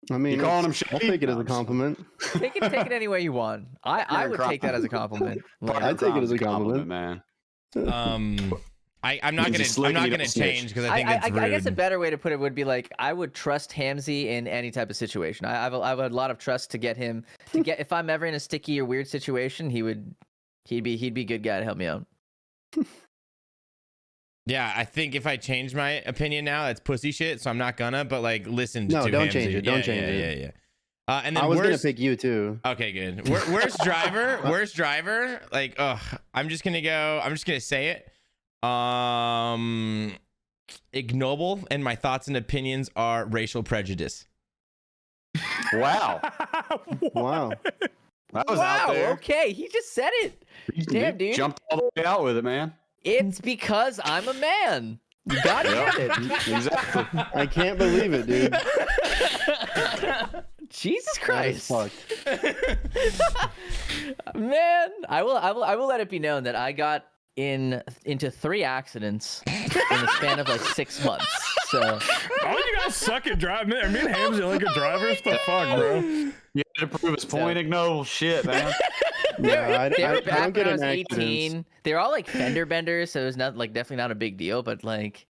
I mean, You calling him I'll shady? take it as No, a I'm just- compliment. Take it any way you want. I You're would a take that as a compliment. Like, I'd take it as a Crime's compliment. man. I'm not Means you gonna slick and you don't change snitch. because I think it's rude. I guess a better way to put it would be like I would trust Hamzy in any type of situation. I have a lot of trust to get him to get if I'm ever in a sticky or weird situation, he'd be a good guy to help me out. Yeah, I think if I change my opinion now, that's pussy shit. So I'm not gonna. But like, listen. No, to don't Hamzy. change it. Don't change it. Yeah. And then I was gonna worst, pick you too. Okay, good. Worst driver. Worst driver. Like, I'm just gonna say it. Ignoble, and my thoughts and opinions are racial prejudice. Wow. Wow. That was out there. Okay, he just said it. Damn, dude. Jumped all the way out with it, man. It's because I'm a man. You gotta get it. Exactly. I can't believe it, dude. Jesus That is Christ. fucked. Man, I will let it be known that I got into 3 accidents in the span of like 6 months. So Oh, you guys suck at driving. Me and Ham's the only good drivers. What the fuck, bro? You had to prove his point, ignoble shit, man. Yeah, they I were back don't get when I in was accidents. 18. They were all like fender benders, so it was not like definitely not a big deal, but like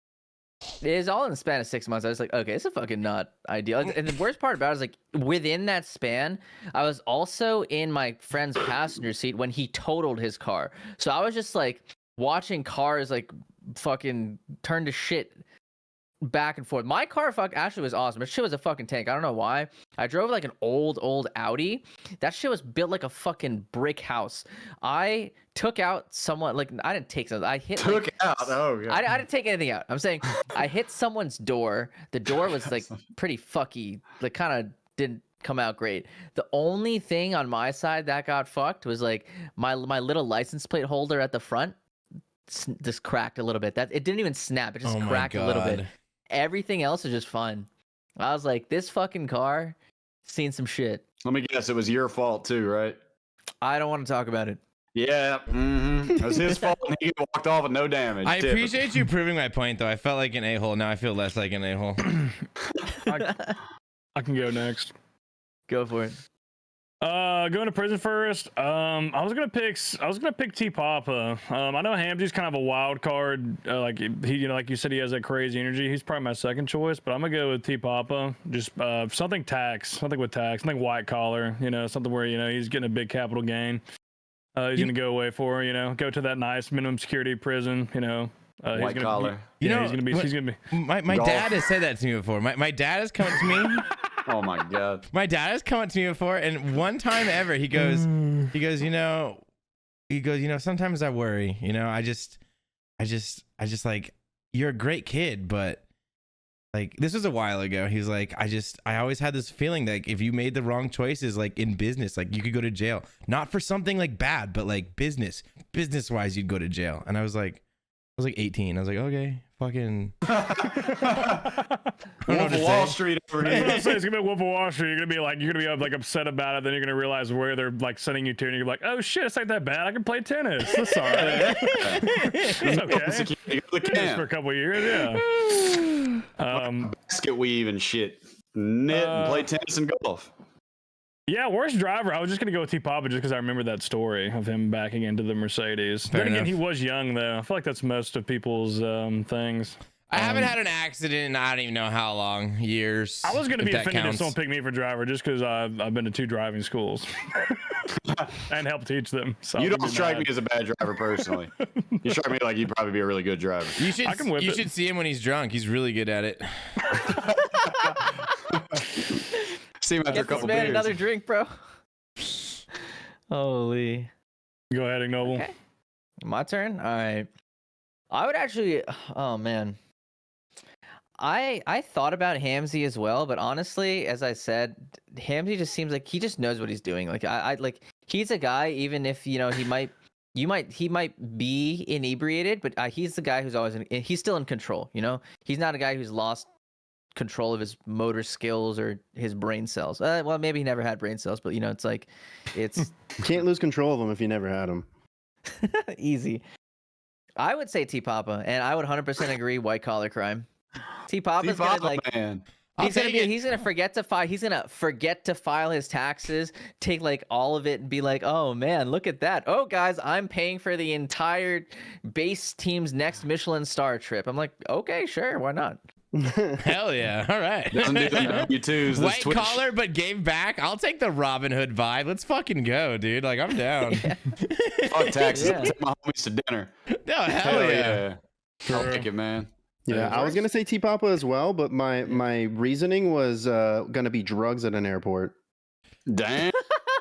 it was all in the span of 6 months. I was like, okay, this is fucking not ideal. And the worst part about it is like within that span, I was also in my friend's passenger seat when he totaled his car. So I was just like watching cars like fucking turn to shit back and forth. My car actually was awesome. But shit was a fucking tank. I don't know why. I drove like an old Audi. That shit was built like a fucking brick house. I took out someone, like I didn't take something. I hit Took out. Oh, God. I didn't take anything out. I'm saying I hit someone's door. The door was like pretty fucky. Like kind of didn't come out great. The only thing on my side that got fucked was like my little license plate holder at the front just cracked a little bit. That it didn't even snap. It just cracked a little bit. Everything else is just fine. I was like, this fucking car seen some shit. Let me guess, it was your fault too, right? I don't want to talk about it. Yeah, it was his fault, and he walked off with no damage. I Typical. appreciate you proving my point, though. I felt like an a-hole. Now I feel less like an a-hole. I can go next. Go for it. Going to prison first. I was gonna pick T Papa. I know Hamzy's kind of a wild card. Like he, like you said, he has that crazy energy. He's probably my second choice, but I'm gonna go with T Papa. Just something with tax, something white collar. Something where he's getting a big capital gain. He's gonna go away for go to that nice minimum security prison. White collar. He's gonna be. My dad has said that to me before. My dad has come to me. Oh my God. My dad has come up to me before, and one time ever, he goes, sometimes I worry, I just like, you're a great kid, but like, this was a while ago. He's like, I always had this feeling that if you made the wrong choices, like in business, like you could go to jail, not for something like bad, but like business wise, you'd go to jail. And I was like 18. I was like, okay, fucking. Wolf of Wall Street over That's what here. I'm saying. It's gonna be Wolf of Wall Street. You're gonna be like upset about it. Then you're gonna realize where they're like sending you to, and you're like, oh shit, it's not that bad. I can play tennis. That's all right. It's okay. You go to the Just for a camp. couple of years, yeah. Basket weave and shit. Knit and play tennis and golf. Yeah, worst driver. I was just gonna go with T Papa just because I remember that story of him backing into the Mercedes. Fair Then again, enough. he was young though. I feel like that's most of people's things. I haven't had an accident in I don't even know how long, years. I was gonna if be that offended counts. if someone picked me for driver just because I've been to 2 driving schools and helped teach them. So You I'm don't gonna be strike mad. me as a bad driver personally. You strike me like you'd probably be a really good driver. You should I can whip you it. should see him when he's drunk. He's really good at it. See him after a Get this couple man beers. another drink, bro. Holy. Go ahead, Ignoble. Okay. My turn? All right. I would actually, oh man. I thought about Hamzy as well, but honestly, as I said, Hamzy just seems like he just knows what he's doing. Like I like he's a guy, even if he might be inebriated, but he's the guy who's always he's still in control. He's not a guy who's lost control of his motor skills or his brain cells. Well, maybe he never had brain cells, but it's like it's You can't lose control of them if you never had them. easy. I would say T Papa, and I would 100% agree. White collar crime. T Papa's gonna like. Man. He's gonna forget to file his taxes, take like all of it and be like, oh man, look at that. Oh guys, I'm paying for the entire base team's next Michelin star trip. I'm like, okay, sure, why not? Hell yeah. All right. Doesn't do that to W2s. White collar, but gave back. I'll take the Robin Hood vibe. Let's fucking go, dude. Like, I'm down. Fuck taxes. Yeah. Take my homies to dinner. No, hell yeah. I'll take it, man. Yeah, I was gonna say T Papa as well, but my reasoning was gonna be drugs at an airport. Damn.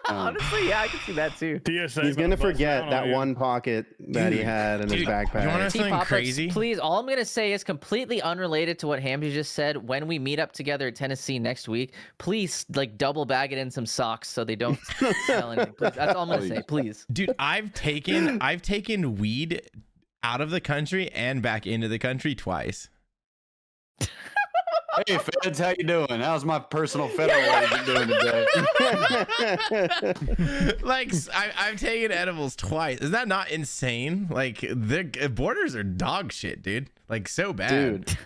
Honestly, yeah, I can see that too. TSA He's gonna bust down forget on that you. one pocket that he had in his Dude, you wanna backpack. know something T-Papa, crazy? please, all I'm gonna say is completely unrelated to what Hamzy just said. When we meet up together at Tennessee next week, please like double bag it in some socks so they don't smell anything. Please. That's all I'm gonna say. Please. Dude, I've taken weed out of the country and back into the country twice. Hey, Feds, how you doing? How's my personal federal agent doing today? Like, I've taken edibles twice. Is that not insane? Like, the borders are dog shit, dude. Like, so bad. Dude,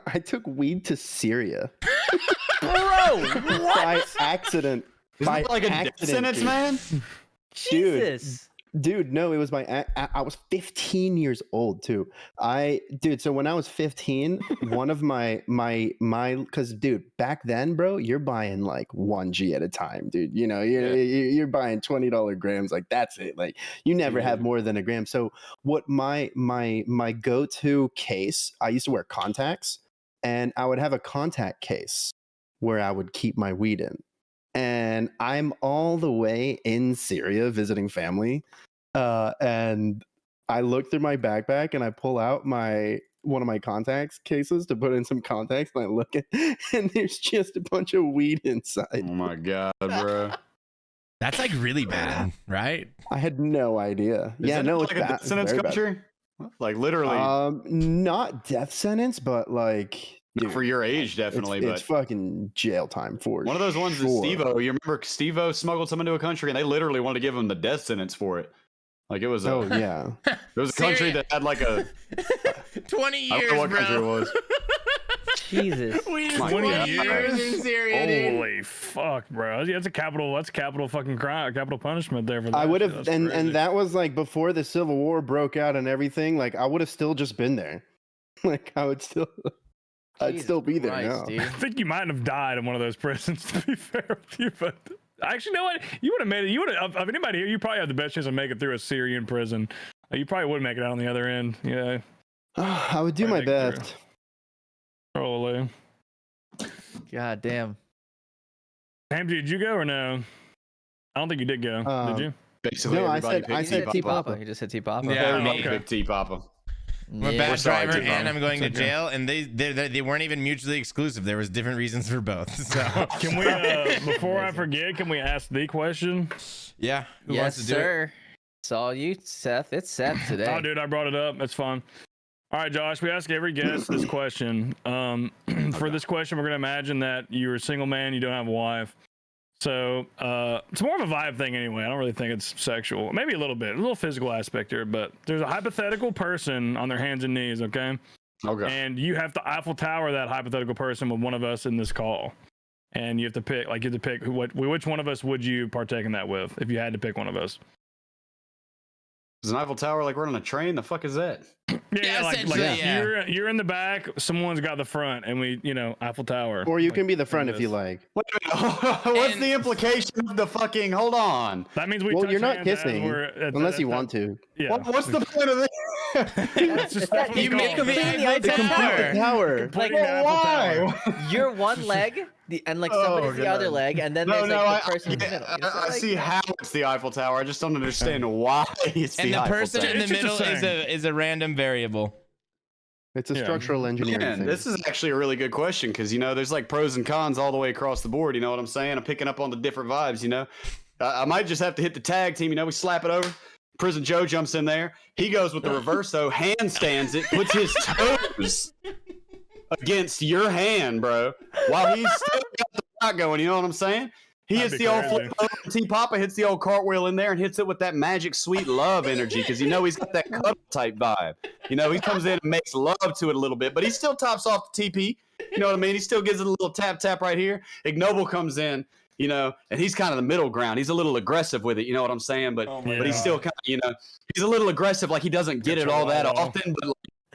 I took weed to Syria Bro, what? by accident. Isn't By that like a death accident, sentence, dude. man? Jesus. Dude, no, it was I was 15 years old too. So when I was 15, one of my because dude, back then, bro, you're buying like 1G at a time, dude. You know, you're buying $20 grams, like that's it. Like you never have more than a gram. So what my go-to case, I used to wear contacts, and I would have a contact case where I would keep my weed in. And I'm all the way in Syria visiting family. And I look through my backpack and I pull out one of my contacts cases to put in some contacts, and I look at, and there's just a bunch of weed inside. Oh my god, bro. That's like really bad, right? I had no idea. Is that no, like it's a bad. death sentence Very bad. country? Like literally Not death sentence, but like dude, for your age, definitely. it's But fucking jail time for one of those ones that sure. Steve-O, you remember Steve-O smuggled someone to a country and they literally wanted to give him the death sentence for it. Like it was a, Oh yeah. it was a country Syria. that had like a 20 I years, don't know what country it bro. was. Jesus. We just My 20 God. years in Syria, dude. Holy fuck, bro! That's capital fucking crime, capital punishment there for that. I would shit. have, That's and crazy. that was like before the Civil War broke out and everything. Like I would have still just been there. Like I'd still be there Christ, now. dude. I think you might have died in one of those prisons. To be fair with you, but actually, you know what? You would have made it. You would have. Of anybody here, you probably have the best chance of making it through a Syrian prison. You probably would make it out on the other end. Yeah, I would do my I think you're- best. probably. God damn. Hamzy, did you go or no? I don't think you did go. Did you? Basically, No, I everybody said- I picked said T-Papa. T-Papa. He just said T-Papa. Yeah, Everybody okay. picked T-Papa. I'm a Yeah. bad We're sorry, driver T-Papa. and I'm going to It's okay. jail, and they weren't even mutually exclusive. There was different reasons for both. So Can we? Before I forget, can we ask the question? yeah, who Yes, wants to do it? sir. It's all you, Seth. It's Seth today. Oh, dude, I brought it up. That's fun. All right, Josh, we ask every guest this question. For this question, we're going to imagine that you're a single man, you don't have a wife. So it's more of a vibe thing anyway. I don't really think it's sexual. Maybe a little physical aspect here, but there's a hypothetical person on their hands and knees, okay? Okay. And you have to Eiffel Tower that hypothetical person with one of us in this call. And you have to pick, which one of us would you partake in that with if you had to pick one of us? Is an Eiffel Tower like running a train? The fuck is that? Yeah, essentially, yeah. you're in the back, someone's got the front, and we, Eiffel Tower. Or you Like, can be the front if you this. like. Wait a minute. What's And- the implication of the fucking? Hold on. That means we. Well, touch you're not hands as kissing, we're- unless you want to. Yeah. What's the point of this? That's just that's what You we make call me it. Completely Eiffel Complete Tower. the tower. Completing Like, the Eiffel Tower. You're one leg, and like somebody's the God. other leg, and then No, there's no, like the person in the I, middle. It's I like- see how it's the Eiffel Tower. I just don't understand why it's And the the Eiffel person Tower. in the It's just a middle saying. is a random variable. It's a Yeah. structural engineering Man, thing. this is actually a really good question because there's like pros and cons all the way across the board. You know what I'm saying? I'm picking up on the different vibes. I might just have to hit the tag team. We slap it over. Prison Joe jumps in there. He goes with the reverso, handstands it, puts his toes against your hand, bro, while he's still got the shot going. You know what I'm saying? He That'd hits be the old crazy. flip over. T-Papa hits the old cartwheel in there and hits it with that magic sweet love energy because he's got that cuddle type vibe. He comes in and makes love to it a little bit, but he still tops off the TP. You know what I mean? He still gives it a little tap right here. Ignoble comes in, you know, and he's kind of the middle ground. He's a little aggressive with it, you know what I'm saying? But he's still kind of, you know, he's a little aggressive, like he doesn't get it all that often,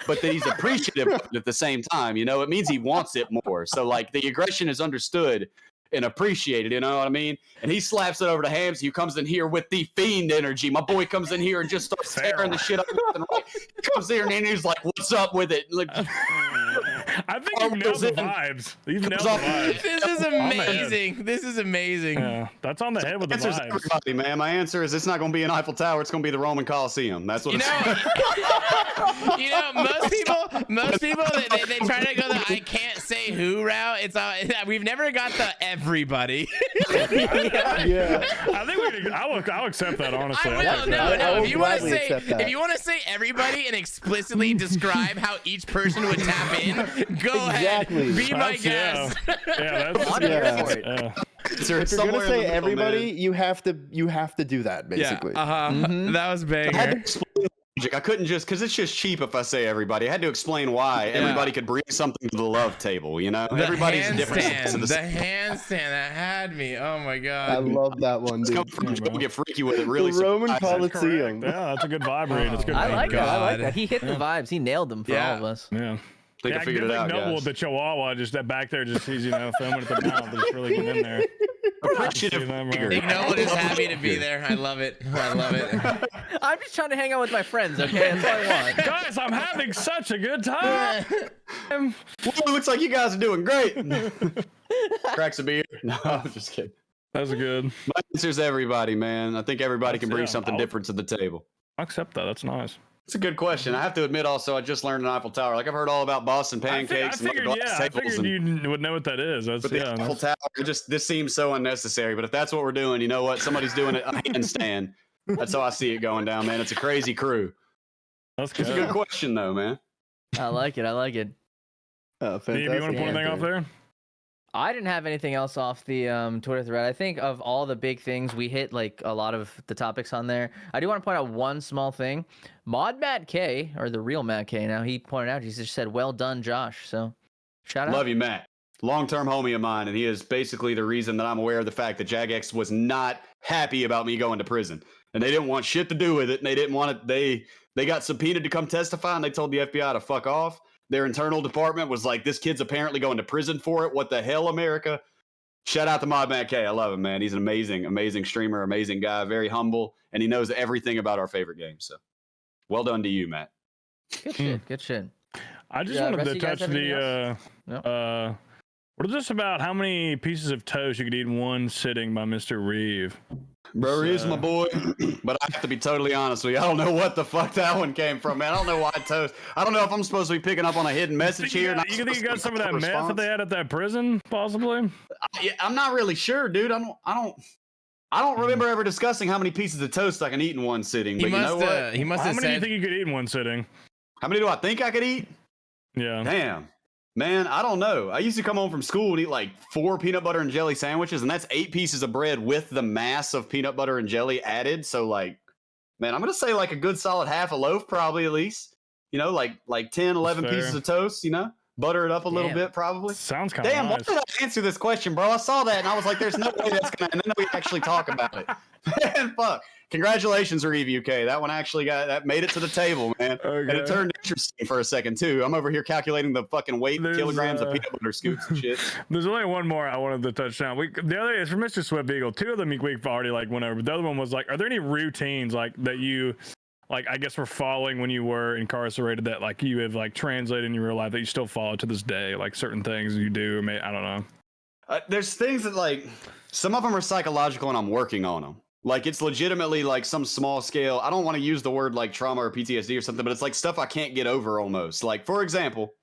but that he's appreciative of it at the same time. You know, it means he wants it more. So like the aggression is understood and appreciated, you know what I mean? And he slaps it over to Hamzy, who comes in here with the fiend energy. My boy comes in here and just starts tearing the shit up left and right. He comes here and he's like, "What's up with it?" Like, I think you've nailed the vibes. You've nailed the vibes. This is amazing. This is amazing. Yeah, that's on the head with the answer's vibes. everybody, man. My answer is it's not going to be an Eiffel Tower. It's going to be the Roman Coliseum. That's what it's You know, most people, they try to go the I can't say who route. It's we've never got the everybody. Yeah. I think I'll accept that, honestly. No. will If you want to gladly say accept that. if you want to say everybody and explicitly describe how each person would tap in, go Exactly. ahead. Be my Yeah, guest. that's I'm here for it. yeah. If you're gonna say everybody, you have to do that basically. That was I had to banger. explain logic. I couldn't just because it's just cheap if I say everybody. I had to explain why everybody could bring something to the love table. You know, everybody's a different. The handstand that had me. Oh my I god. love that one, It's dude. coming from Joe, get freaky with it. Really, The Roman surprising. Coliseum. Yeah, that's a good vibe read. It's good. I vibe like read. that. I like God. that. He hit the vibes. He nailed them for all of us. Yeah. I think I figured it out, Noble, guys. the Chihuahua, just that back there, just he's filming at the mouth, just really getting in there. Appreciative See them, figure. Ignoble is happy to be there. I love it. I love it. I'm just trying to hang out with my friends, okay? That's all I want. Guys, I'm having such a good time. Well, it looks like you guys are doing great. Cracks a beer. No, I'm just kidding. That was good. My answer's everybody, man. I think everybody can bring Yeah, something different to the table. I'll accept that. That's nice. It's a good question. I have to admit, also, I just learned an Eiffel Tower. Like I've heard all about Boston pancakes I figured you would know what that is. That's But the Eiffel Tower, this seems so unnecessary. But if that's what we're doing, you know what? Somebody's doing it a handstand. That's how I see it going down, man. It's a crazy crew. that's It's a good. good question, though, man. I like it. I like it. Oh, Steve, you want to fantastic pull anything answer. off there? I didn't have anything else off the Twitter thread. I think of all the big things, we hit like a lot of the topics on there. I do want to point out one small thing. Mod Matt K, or the real Matt K now, he pointed out, he just said, "Well done, Josh." So shout out. Love you, Matt. Long-term homie of mine, and he is basically the reason that I'm aware of the fact that Jagex was not happy about me going to prison, and they didn't want shit to do with it, and they didn't want it. They got subpoenaed to come testify, and they told the FBI to fuck off. Their internal department was like, "This kid's apparently going to prison for it. What the hell, America?" Shout out to Mod Matt K. I love him, man. He's an amazing streamer, amazing guy, very humble, and he knows everything about our favorite games. So, well done to you, Matt. Good shit. Good shit. I just Yeah, wanted rest to of you guys touch have anything the what is this about how many pieces of toast you could eat in one sitting by Mr. Reeve? Bro, he's my boy, but I have to be totally honest with you. I don't know what the fuck that one came from, man. I don't know why toast. I don't know if I'm supposed to be picking up on a hidden message here. You think you got some of that meth that they had at that prison, possibly? I'm not really sure, dude. I don't remember ever discussing how many pieces of toast I can eat in one sitting. But you know what? He must How have many do you said. think you could eat in one sitting? How many do I think I could eat? Yeah. Damn. Man, I don't know. I used to come home from school and eat like 4 peanut butter and jelly sandwiches, and that's 8 pieces of bread with the mass of peanut butter and jelly added. So like, man, I'm gonna say like a good solid half a loaf, probably at least. You know, like 10, 11 fair. pieces of toast, you know? Butter it up a little Damn. bit, probably. Sounds kind of Damn, nice. why did I answer this question, bro? I saw that and I was like, there's no way that's gonna, and then we actually talk about it. Man, fuck. Congratulations, Reeve UK. That one actually made it to the table, man. And it turned interesting for a second too. I'm over here calculating the fucking weight in There's, kilograms of peanut butter scoops and shit. There's only one more I wanted to touch on. The other is for Mr. Swift Eagle. 2 of them we've already like went over. But the other one was like, are there any routines like that you like I guess were following when you were incarcerated that like you have like translated in your real life that you still follow to this day? Like certain things you do, or I don't know. There's things that like some of them are psychological and I'm working on them. Like it's legitimately like some small scale. I don't want to use the word like trauma or PTSD or something, but it's like stuff I can't get over almost. Like for example,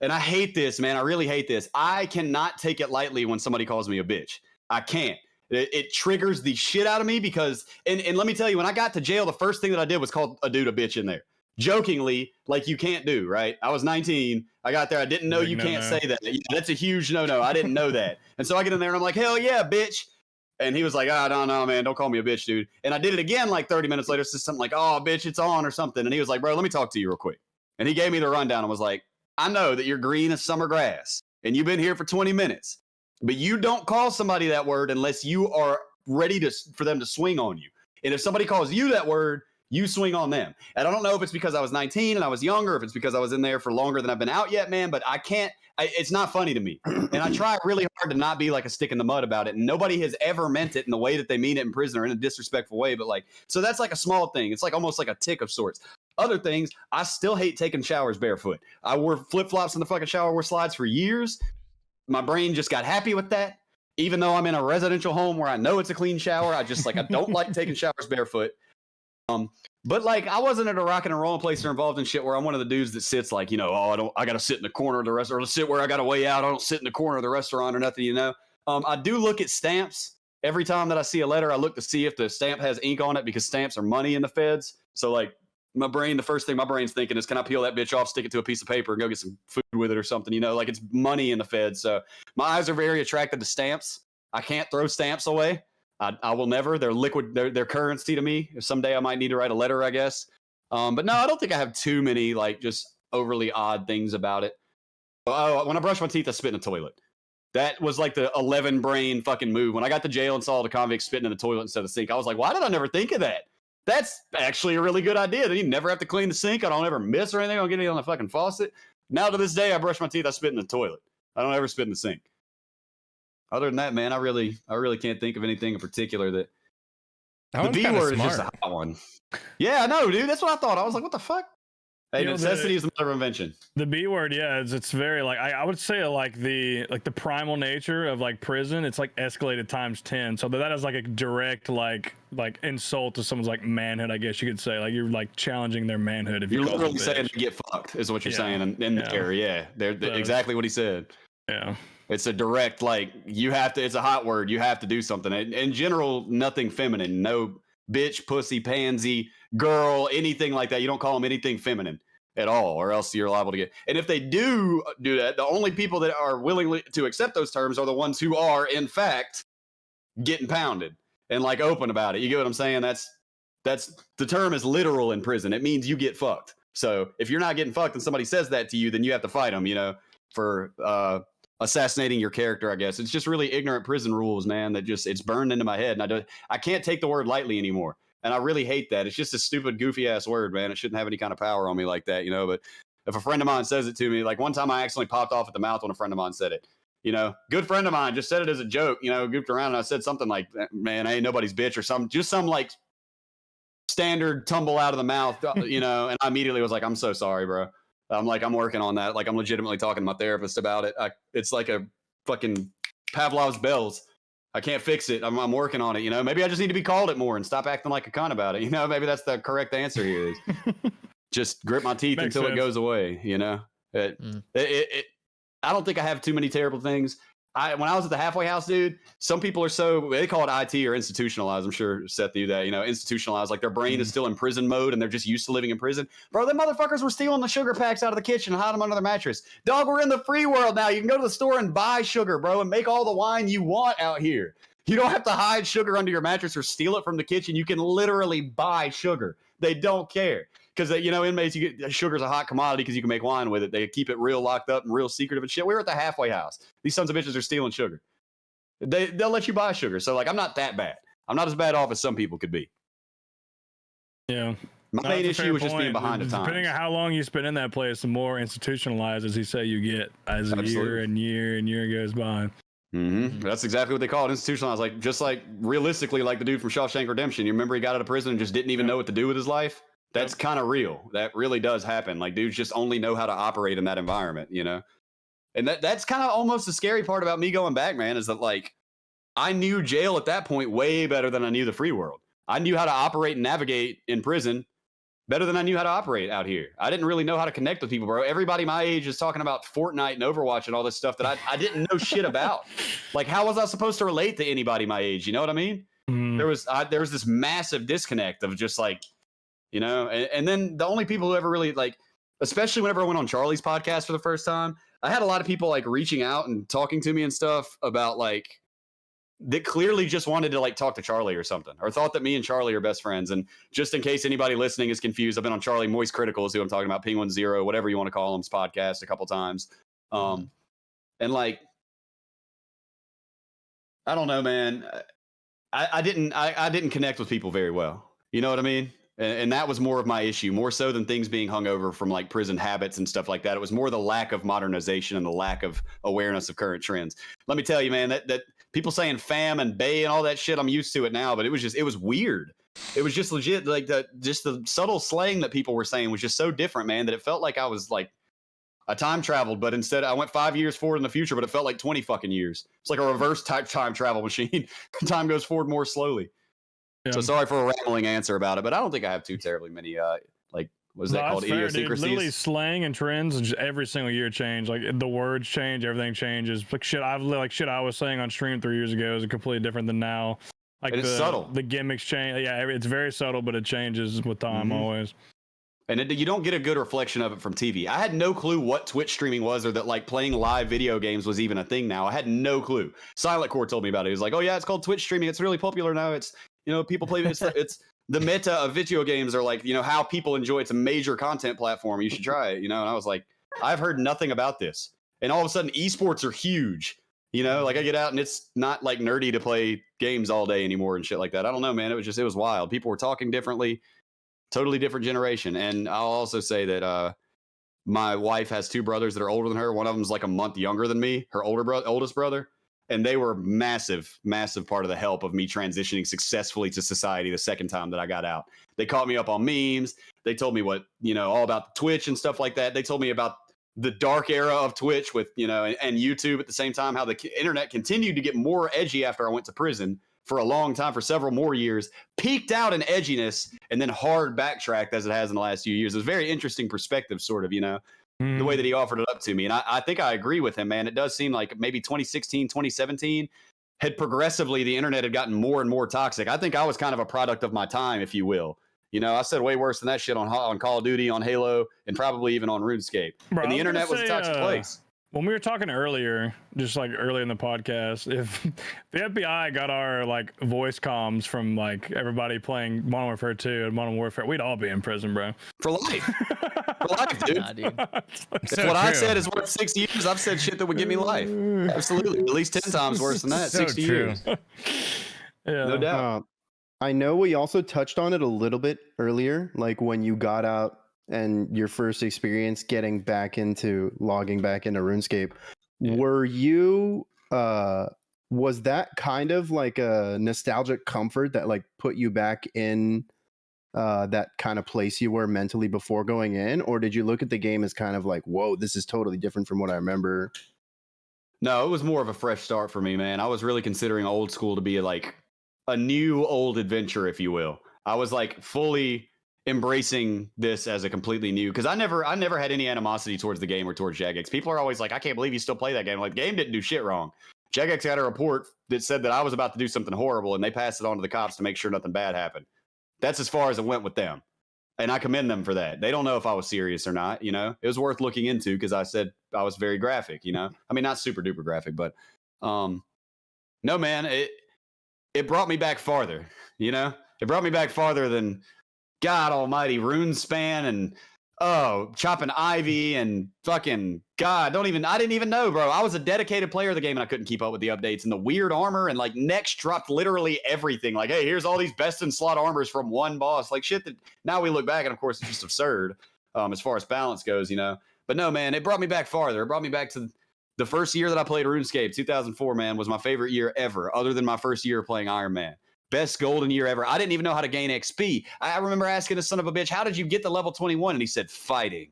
and I hate this, man. I really hate this. I cannot take it lightly when somebody calls me a bitch. I can't. It triggers the shit out of me because, and let me tell you, when I got to jail, the first thing that I did was call a dude a bitch in there. Jokingly, like you can't do, right? I was 19. I got there. I didn't know you can't say that. That's a huge no-no. I didn't know that. And so I get in there and I'm like, hell yeah, bitch. And he was like, no, man, don't call me a bitch, dude. And I did it again like 30 minutes later. So something like, oh, bitch, it's on or something. And he was like, bro, let me talk to you real quick. And he gave me the rundown and was like, I know that you're green as summer grass. and you've been here for 20 minutes, but you don't call somebody that word unless you are ready for them to swing on you. And if somebody calls you that word, you swing on them. And I don't know if it's because I was 19 and I was younger, if it's because I was in there for longer than I've been out yet, man, but it's not funny to me. And I try really hard to not be like a stick in the mud about it. And nobody has ever meant it in the way that they mean it in prison or in a disrespectful way. But so that's like a small thing. It's like almost like a tick of sorts. Other things, I still hate taking showers barefoot. I wore flip-flops in the fucking shower, wore slides for years. My brain just got happy with that. Even though I'm in a residential home where I know it's a clean shower, I don't like taking showers barefoot. But I wasn't at a rock and roll place or involved in shit where I'm one of the dudes that sits I got to sit in the corner of the restaurant or sit where I got to weigh out. I don't sit in the corner of the restaurant or nothing, I do look at stamps every time that I see a letter. I look to see if the stamp has ink on it because stamps are money in the feds. So the first thing my brain's thinking is, can I peel that bitch off, stick it to a piece of paper and go get some food with it or something, it's money in the feds. So my eyes are very attracted to stamps. I can't throw stamps away. I will never. They're liquid. They're currency to me. Someday I might need to write a letter, I guess. But no, I don't think I have too many just overly odd things about it. When I brush my teeth, I spit in the toilet. That was the 11 brain fucking move. When I got to jail and saw the convict spitting in the toilet instead of the sink, I was like, why did I never think of that? That's actually a really good idea. Then you never have to clean the sink. I don't ever miss or anything. I don't get anything on the fucking faucet. Now to this day, I brush my teeth, I spit in the toilet. I don't ever spit in the sink. Other than that, man, I really can't think of anything in particular that the B word is just a hot one. Yeah, I know, dude. That's what I thought. I was like, what the fuck? Hey, necessity is the mother of invention. The B word, yeah, it's very I would say the primal nature of prison. It's escalated times 10. So that is a direct insult to someone's manhood. I guess you could say you're challenging their manhood. If you're literally saying to get fucked is what you're saying in there. Yeah, they're exactly what he said. Yeah. It's a direct, you have to, it's a hot word. You have to do something. In general, nothing feminine. No bitch, pussy, pansy, girl, anything like that. You don't call them anything feminine at all, or else you're liable to get. And if they do that, the only people that are willing to accept those terms are the ones who are, in fact, getting pounded and open about it. You get what I'm saying? That's the term is literal in prison. It means you get fucked. So if you're not getting fucked and somebody says that to you, then you have to fight them, for assassinating your character, I guess. It's just really ignorant prison rules, man, that it's burned into my head. And I can't take the word lightly anymore. And I really hate that. It's just a stupid, goofy ass word, man. It shouldn't have any kind of power on me like that, But if a friend of mine says it to me, one time I accidentally popped off at the mouth when a friend of mine said it. Good friend of mine just said it as a joke, goofed around, and I said something like, man, I ain't nobody's bitch or some standard tumble out of the mouth, and I immediately was like, I'm so sorry, bro. I'm working on that. I'm legitimately talking to my therapist about it. It's like a fucking Pavlov's bells. I can't fix it. I'm working on it. Maybe I just need to be called it more and stop acting like a cunt about it. Maybe that's the correct answer here is just grip my teeth until it goes away. I don't think I have too many terrible things. When I was at the halfway house, dude, some people are they call it IT or institutionalized. I'm sure Seth knew that, institutionalized, their brain is still in prison mode and they're just used to living in prison. Bro, them motherfuckers were stealing the sugar packs out of the kitchen and hide them under their mattress. Dog, we're in the free world now. You can go to the store and buy sugar, bro, and make all the wine you want out here. You don't have to hide sugar under your mattress or steal it from the kitchen. You can literally buy sugar. They don't care. Because, inmates, sugar's a hot commodity because you can make wine with it. They keep it real locked up and real secretive and shit. We were at the halfway house. These sons of bitches are stealing sugar. They'll let you buy sugar. So, I'm not that bad. I'm not as bad off as some people could be. Yeah. My main issue was just being behind the times. Depending on how long you spend in that place, the more institutionalized, as you say, you get as year and year goes by. Mm-hmm. That's exactly what they call it, institutionalized. Just realistically, the dude from Shawshank Redemption. You remember he got out of prison and just didn't even know what to do with his life? That's kind of real. That really does happen. Dudes just only know how to operate in that environment, And that's kind of almost the scary part about me going back, man, is that I knew jail at that point way better than I knew the free world. I knew how to operate and navigate in prison better than I knew how to operate out here. I didn't really know how to connect with people, bro. Everybody my age is talking about Fortnite and Overwatch and all this stuff that I didn't know shit about. How was I supposed to relate to anybody my age? You know what I mean? There was this massive disconnect of just and then the only people who ever really especially whenever I went on Charlie's podcast for the first time, I had a lot of people reaching out and talking to me and stuff about that clearly just wanted to talk to Charlie or something, or thought that me and Charlie are best friends. And just in case anybody listening is confused, I've been on Charlie Moist Critical is who I'm talking about, Penguin Zero, whatever you want to call him's podcast a couple times. And like, I don't know, man. I didn't connect with people very well. You know what I mean? And that was more of my issue, more so than things being hung over from like prison habits and stuff like that. It was more the lack of modernization and the lack of awareness of current trends. Let me tell you, man, that people saying fam and bay and all that shit, I'm used to it now, but it was weird. It was just legit. Like just the subtle slang that people were saying was just so different, man, that it felt like I was like I time traveled, but instead I went 5 years forward in the future, but it felt like 20 fucking years. It's like a reverse type time travel machine. Time goes forward more slowly. Yeah. So sorry for a rambling answer about it, but I don't think I have too terribly many like what's that called? Idiosyncrasies. Literally slang and trends, and just every single year change. Like the words change, everything changes. Like shit I was saying on stream 3 years ago is completely different than now. Like it's subtle. The gimmicks change. Yeah, it's very subtle, but it changes with time always. And you don't get a good reflection of it from TV. I had no clue what Twitch streaming was, or that like playing live video games was even a thing now. I had no clue. Silent Core told me about it. He was like, "Oh yeah, it's called Twitch streaming. It's really popular now. It's people play it's the meta of video games are like how people enjoy. It's a major content platform. You should try it." And I was like, I've heard nothing about this. And all of a sudden, esports are huge. Like I get out and it's not like nerdy to play games all day anymore and shit like that. I don't know, man. It was wild. People were talking differently. Totally different generation. And I'll also say that my wife has 2 brothers that are older than her. One of them's like a month younger than me, her oldest brother. And they were massive part of the help of me transitioning successfully to society the second time that I got out. They caught me up on memes. They told me what, all about the Twitch and stuff like that. They told me about the dark era of Twitch with, and YouTube at the same time, how the internet continued to get more edgy after I went to prison for a long time, for several more years, peaked out in edginess, and then hard backtracked as it has in the last few years. It was a very interesting perspective, sort of, the way that he offered it up to me. And I think I agree with him, man. It does seem like maybe 2016, 2017 had progressively, the internet had gotten more and more toxic. I think I was kind of a product of my time, if you will. I said way worse than that shit on Call of Duty, on Halo, and probably even on RuneScape. Bro, and the internet was a toxic place. When we were talking earlier, just like early in the podcast, if the FBI got our like voice comms from like everybody playing Modern Warfare 2 and Modern Warfare, we'd all be in prison, bro. For life. For life, dude. Nah, dude. If what I said is worth 6 years, I've said shit that would give me life. Absolutely. At least 10 times worse than that. So 60 years. Yeah. No doubt. I know we also touched on it a little bit earlier, like when you got out and your first experience getting back into logging back into RuneScape. Were you was that kind of like a nostalgic comfort that like put you back in that kind of place you were mentally before going in, or did you look at the game as kind of like, whoa, this is totally different from what I remember? No, it was more of a fresh start for me, man. I was really considering old school to be like a new old adventure, if you will. I was like fully embracing this as a completely new, because I never had any animosity towards the game or towards Jagex. People are always like, I can't believe you still play that game. Like, the game didn't do shit wrong. Jagex got a report that said that I was about to do something horrible, and they passed it on to the cops to make sure nothing bad happened. That's as far as it went with them. And I commend them for that. They don't know if I was serious or not, It was worth looking into because I said I was very graphic, I mean, not super duper graphic, but no, man, it brought me back farther, It brought me back farther than God almighty RuneSpan and chopping Ivy and fucking God, I didn't even know, bro. I was a dedicated player of the game and I couldn't keep up with the updates and the weird armor, and like Next dropped literally everything. Like, hey, here's all these best in slot armors from one boss. Like shit that now we look back and of course it's just absurd as far as balance goes, But no, man, it brought me back farther. It brought me back to the first year that I played RuneScape, 2004, man, was my favorite year ever, other than my first year playing Iron Man. Best golden year ever. I didn't even know how to gain XP. I remember asking the son of a bitch, how did you get to level 21? And he said, fighting.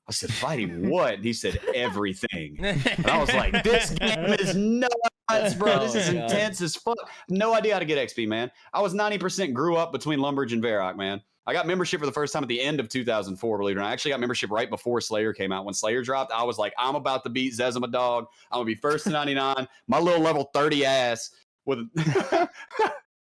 I said, fighting what? And he said, everything. And I was like, this game is nuts, bro. This is intense as fuck. No idea how to get XP, man. I was 90% grew up between Lumbridge and Varrock, man. I got membership for the first time at the end of 2004, believe it or not. I actually got membership right before Slayer came out. When Slayer dropped, I was like, I'm about to beat Zezima Dog. I'm going to be first to 99. My little level 30 ass with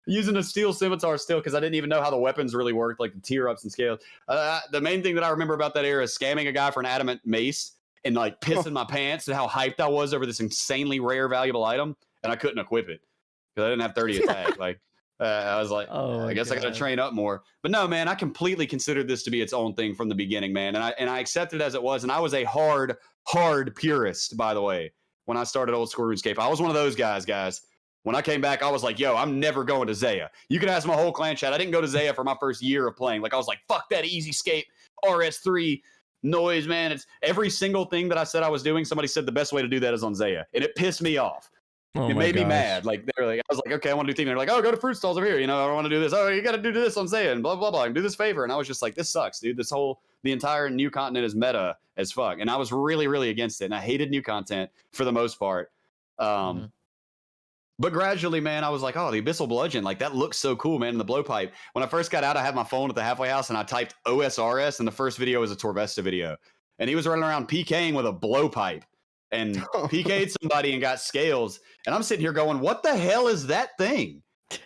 using a steel scimitar still, because I didn't even know how the weapons really worked, like the tier ups and scales. The main thing that I remember about that era is scamming a guy for an adamant mace and like pissing my pants at how hyped I was over this insanely rare, valuable item, and I couldn't equip it because I didn't have 30 attack. Like I was like, I guess I got to train up more. But no, man, I completely considered this to be its own thing from the beginning, man, and I accepted it as it was, and I was a hard purist, by the way. when I started old school RuneScape. I was one of those guys. When I came back, I was like, yo, I'm never going to Zaya. You can ask my whole clan chat. I didn't go to Zaya for my first year of playing. Like, I was like, fuck that easy scape, RS3 noise, man. It's every single thing that I said I was doing. Somebody said the best way to do that is on Zaya. And it pissed me off. It made me mad. Like, they were like, I was like, okay, I want to do team. They're like, oh, go to fruit stalls over here. You know, I don't want to do this. Oh, you got to do this on Zaya and blah, blah, blah. And do this favor. And I was just like, this sucks, dude. The entire new continent is meta as fuck. And I was really, really against it. And I hated new content for the most part. But gradually, man, I was like, oh, the Abyssal Bludgeon, like that looks so cool, man. And the blowpipe. When I first got out, I had my phone at the halfway house and I typed OSRS, and the first video was a Torvesta video. And he was running around PKing with a blowpipe and PK'd somebody and got scales. And I'm sitting here going, what the hell is that thing?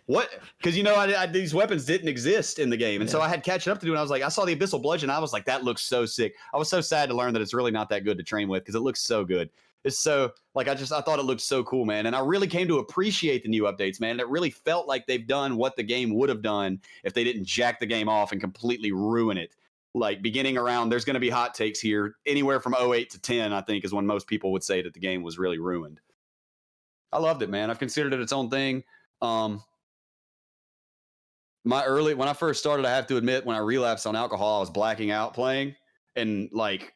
What? Because, you know, these weapons didn't exist in the game. And so I had catching up to do. And I was like, I saw the Abyssal Bludgeon. I was like, that looks so sick. I was so sad to learn that it's really not that good to train with because it looks so good. It's so like I thought it looked so cool, man. And I really came to appreciate the new updates, man. It really felt like they've done what the game would have done if they didn't jack the game off and completely ruin it. Like beginning around, there's going to be hot takes here. Anywhere from 08 to 10, I think, is when most people would say that the game was really ruined. I loved it, man. I've considered it its own thing. When I first started, I have to admit, when I relapsed on alcohol, I was blacking out playing. And like,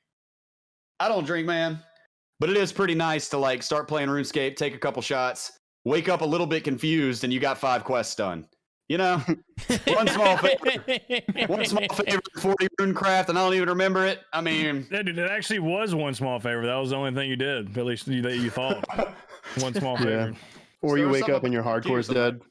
I don't drink, man. But it is pretty nice to like start playing RuneScape, take a couple shots, wake up a little bit confused, and you got 5 quests done. You know, one small favor, 40 RuneCraft, and I don't even remember it. I mean, yeah, dude, it actually was one small favor. That was the only thing you did, at least that you thought. One small favor. Or you wake up and your hardcore's dead.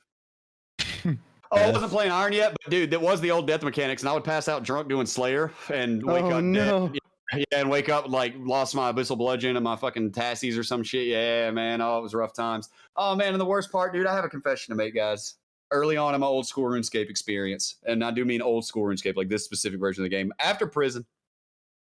I wasn't playing Iron yet, but dude, that was the old death mechanics, and I would pass out drunk doing Slayer and wake up dead. Yeah, and wake up like lost my Abyssal Bludgeon and my fucking Tassies or some shit. Yeah, man. Oh, it was rough times. Oh, man. And the worst part, dude, I have a confession to make, guys. Early on in my old school RuneScape experience, and I do mean old school RuneScape, like this specific version of the game, after prison,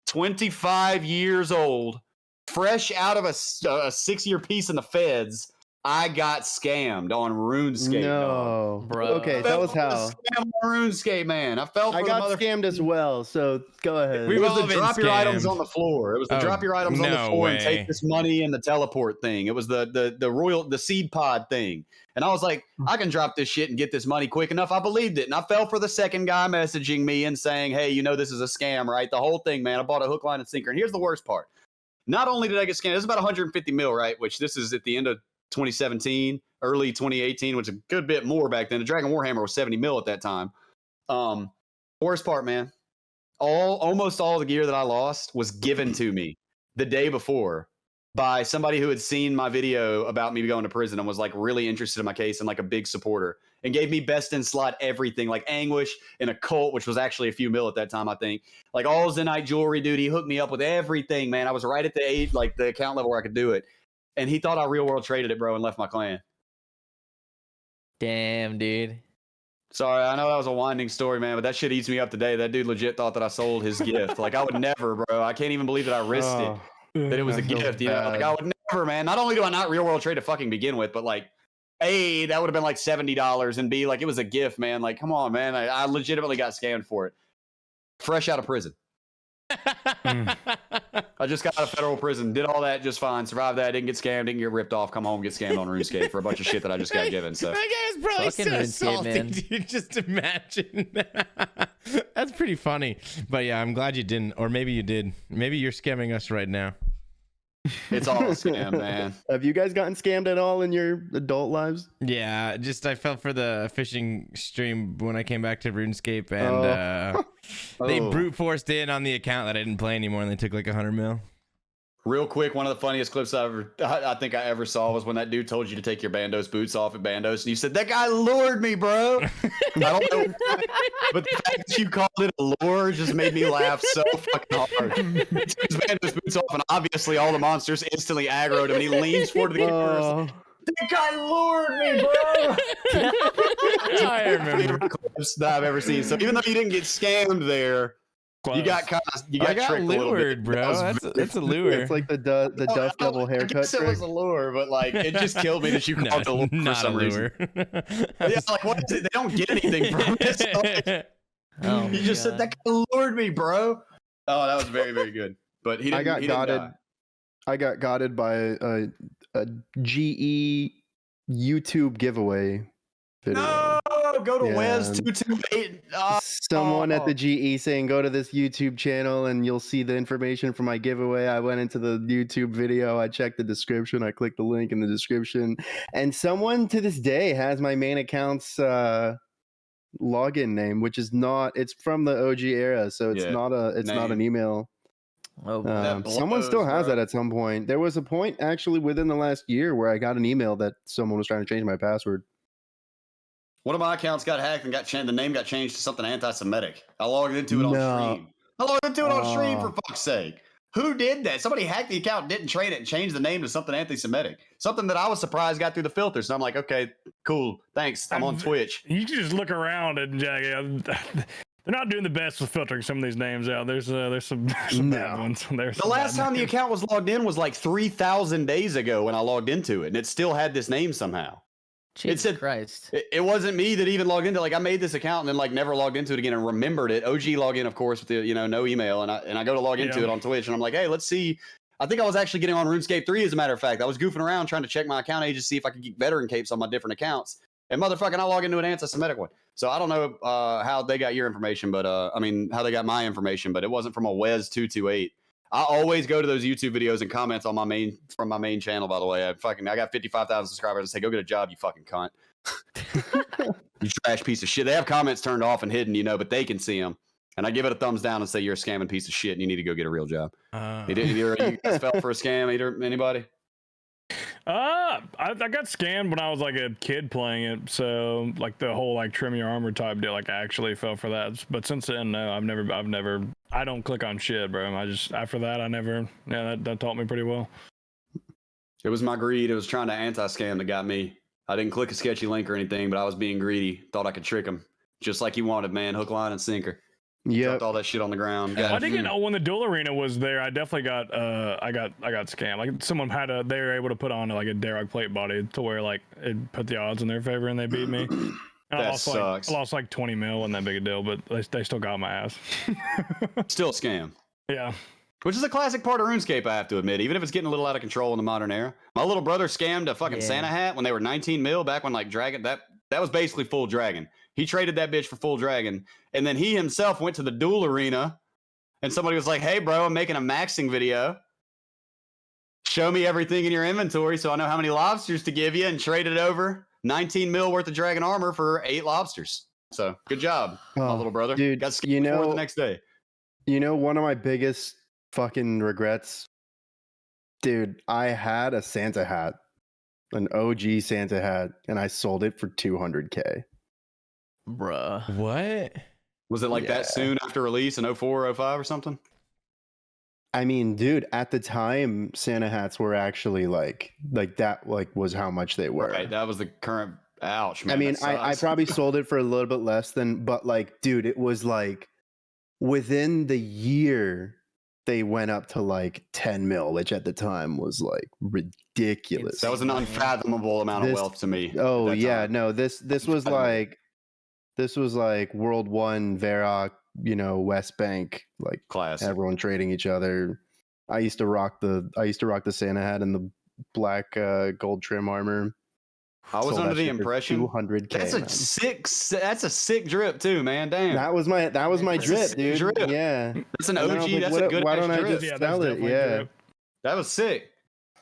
25 years old, fresh out of a 6-year piece in the feds, I got scammed on RuneScape. No, bro. Okay, that was how. Scam on RuneScape, man. I got scammed as well. So go ahead. It was the drop your items on the floor. It was the drop your items on the floor way. And take this money and the teleport thing. It was the seed pod thing. And I was like, I can drop this shit and get this money quick enough. I believed it. And I fell for the second guy messaging me and saying, hey, you know, this is a scam, right? The whole thing, man. I bought a hook, line, and sinker. And here's the worst part. Not only did I get scammed, this is about 150 mil, right? Which this is at the end of 2017, early 2018, which is a good bit more back then. The Dragon Warhammer was 70 mil at that time. Worst part, man. Almost all the gear that I lost was given to me the day before by somebody who had seen my video about me going to prison and was like really interested in my case and like a big supporter and gave me best in slot everything, like Anguish and a cult, which was actually a few mil at that time, I think. Like all Zenite jewelry, dude. He hooked me up with everything, man. I was right at the account level where I could do it. And he thought I real world traded it, bro, and left my clan. Damn, dude. Sorry, I know that was a winding story, man, but that shit eats me up today. That dude legit thought that I sold his gift. Like, I would never, bro. I can't even believe that I risked it. That it was a gift, you know? Like, I would never, man. Not only do I not real world trade to fucking begin with, but like, A, that would have been like $70, and B, like, it was a gift, man. Like, come on, man. I legitimately got scammed for it. Fresh out of prison. I just got out of federal prison, did all that just fine, survived that, didn't get scammed, didn't get ripped off, come home, get scammed on RuneScape for a bunch of shit that I just got given. So that guy was probably Fucking so RuneScape, salty, man. dude. Just imagine. That's pretty funny. But yeah, I'm glad you didn't, or maybe you did. Maybe you're scamming us right now. it's all a scam, man. Have you guys gotten scammed at all in your adult lives? Yeah, just I fell for the fishing stream when I came back to RuneScape, and they brute forced in on the account that I didn't play anymore, and they took like 100 mil. Real quick, one of the funniest clips I think I ever saw was when that dude told you to take your Bandos boots off at Bandos, and you said, that guy lured me, bro. I don't know, but the fact that you called it a lure just made me laugh so fucking hard. He took his Bandos boots off, and obviously all the monsters instantly aggroed him, and he leans forward to the cameras. That guy lured me, bro. I remember. Favorite clips that I've ever seen. So even though you didn't get scammed there, you got tricked lured, a little bit, bro. That's a lure. It's like the Duff Devil haircut I guess it trick. was a lure, but like it just killed me that you called it a lure for some reason. Yeah, like what is it? They don't get anything from it. So, you just said that guy lured me, bro. Oh, that was very, very good. But he didn't. I got he godded. Didn't die. I got godded by a GE YouTube giveaway video. No, go to Yeah. Wes228. Someone at the GE saying go to this YouTube channel and you'll see the information for my giveaway. I went into the YouTube video, I checked the description, I clicked the link in the description, and someone to this day has my main account's login name, which is not, it's from the OG era, so it's not an email. Oh, Someone still has that at some point. There was a point actually within the last year where I got an email that someone was trying to change my password. One of my accounts got hacked and the name got changed to something anti-Semitic. I logged into it on stream. I logged into it on stream, for fuck's sake. Who did that? Somebody hacked the account, didn't train it, and changed the name to something anti-Semitic. Something that I was surprised got through the filters. So I'm like, okay, cool, thanks. I'm on Twitch. You can just look around and they're not doing the best with filtering some of these names out. There's some bad ones. The last time the account was logged in was like 3,000 days ago when I logged into it, and it still had this name somehow. Jesus Christ. It wasn't me that even logged into. Like, I made this account and then like never logged into it again and remembered it. OG login, of course, with the no email, and I go to log into it on Twitch and I'm like, hey, let's see. I think I was actually getting on RuneScape 3, as a matter of fact. I was goofing around trying to check my account age to see if I could get veteran capes on my different accounts. And motherfucking, I log into an anti-Semitic one. So I don't know how they got your information, but how they got my information, but it wasn't from a Wes228. I always go to those YouTube videos and comments on my main channel, by the way. I got 55,000 subscribers. I say, go get a job, you fucking cunt. You trash piece of shit. They have comments turned off and hidden, but they can see them. And I give it a thumbs down and say, you're a scamming piece of shit and you need to go get a real job. Either you guys fell for a scam, anybody? I got scammed when I was like a kid playing it, so like the whole like trim your armor type deal, like I actually fell for that. But since then, no, I've never. I don't click on shit, bro. After that, that taught me pretty well. It was my greed. It was trying to anti-scam that got me. I didn't click a sketchy link or anything, but I was being greedy. Thought I could trick him, just like you wanted, man. Hook, line, and sinker. Yeah, dropped all that shit on the ground. I did get when the duel arena was there. I definitely got I got scammed. Like someone they were able to put on like a Derog plate body to where like it put the odds in their favor and they beat me. And that sucks. I lost like 20 mil, wasn't that big a deal, but they still got my ass. Still a scam. Yeah. Which is a classic part of RuneScape, I have to admit, even if it's getting a little out of control in the modern era. My little brother scammed a fucking Santa hat when they were 19 mil back when like Dragon that was basically full Dragon. He traded that bitch for full Dragon. And then he himself went to the duel arena and somebody was like, hey, bro, I'm making a maxing video. Show me everything in your inventory so I know how many lobsters to give you, and traded over 19 mil worth of Dragon armor for 8 lobsters. So good job, my little brother. Dude, got scammed the next day. One of my biggest fucking regrets, dude, I had a Santa hat, an OG Santa hat, and I sold it for $200K. Bruh. What? Was it like that soon after release in 04, 05 or something? I mean, dude, at the time, Santa hats were actually like that, like was how much they were. Right, that was the current. Ouch, man. I mean, I probably sold it for a little bit less than, but like, dude, it was like within the year they went up to like 10 mil, which at the time was like ridiculous. That was an unfathomable amount of wealth to me. Oh yeah, no, this was like World 1 Varrock, West Bank, like class. Everyone trading each other. I used to rock the Santa hat and the black gold trim armor. I was under the impression $200K. That's a sick drip too, man. Damn. That was my drip, dude. Drip. Yeah. That's an OG. That's a good. Why don't I drip. just sell it? Yeah. That was sick.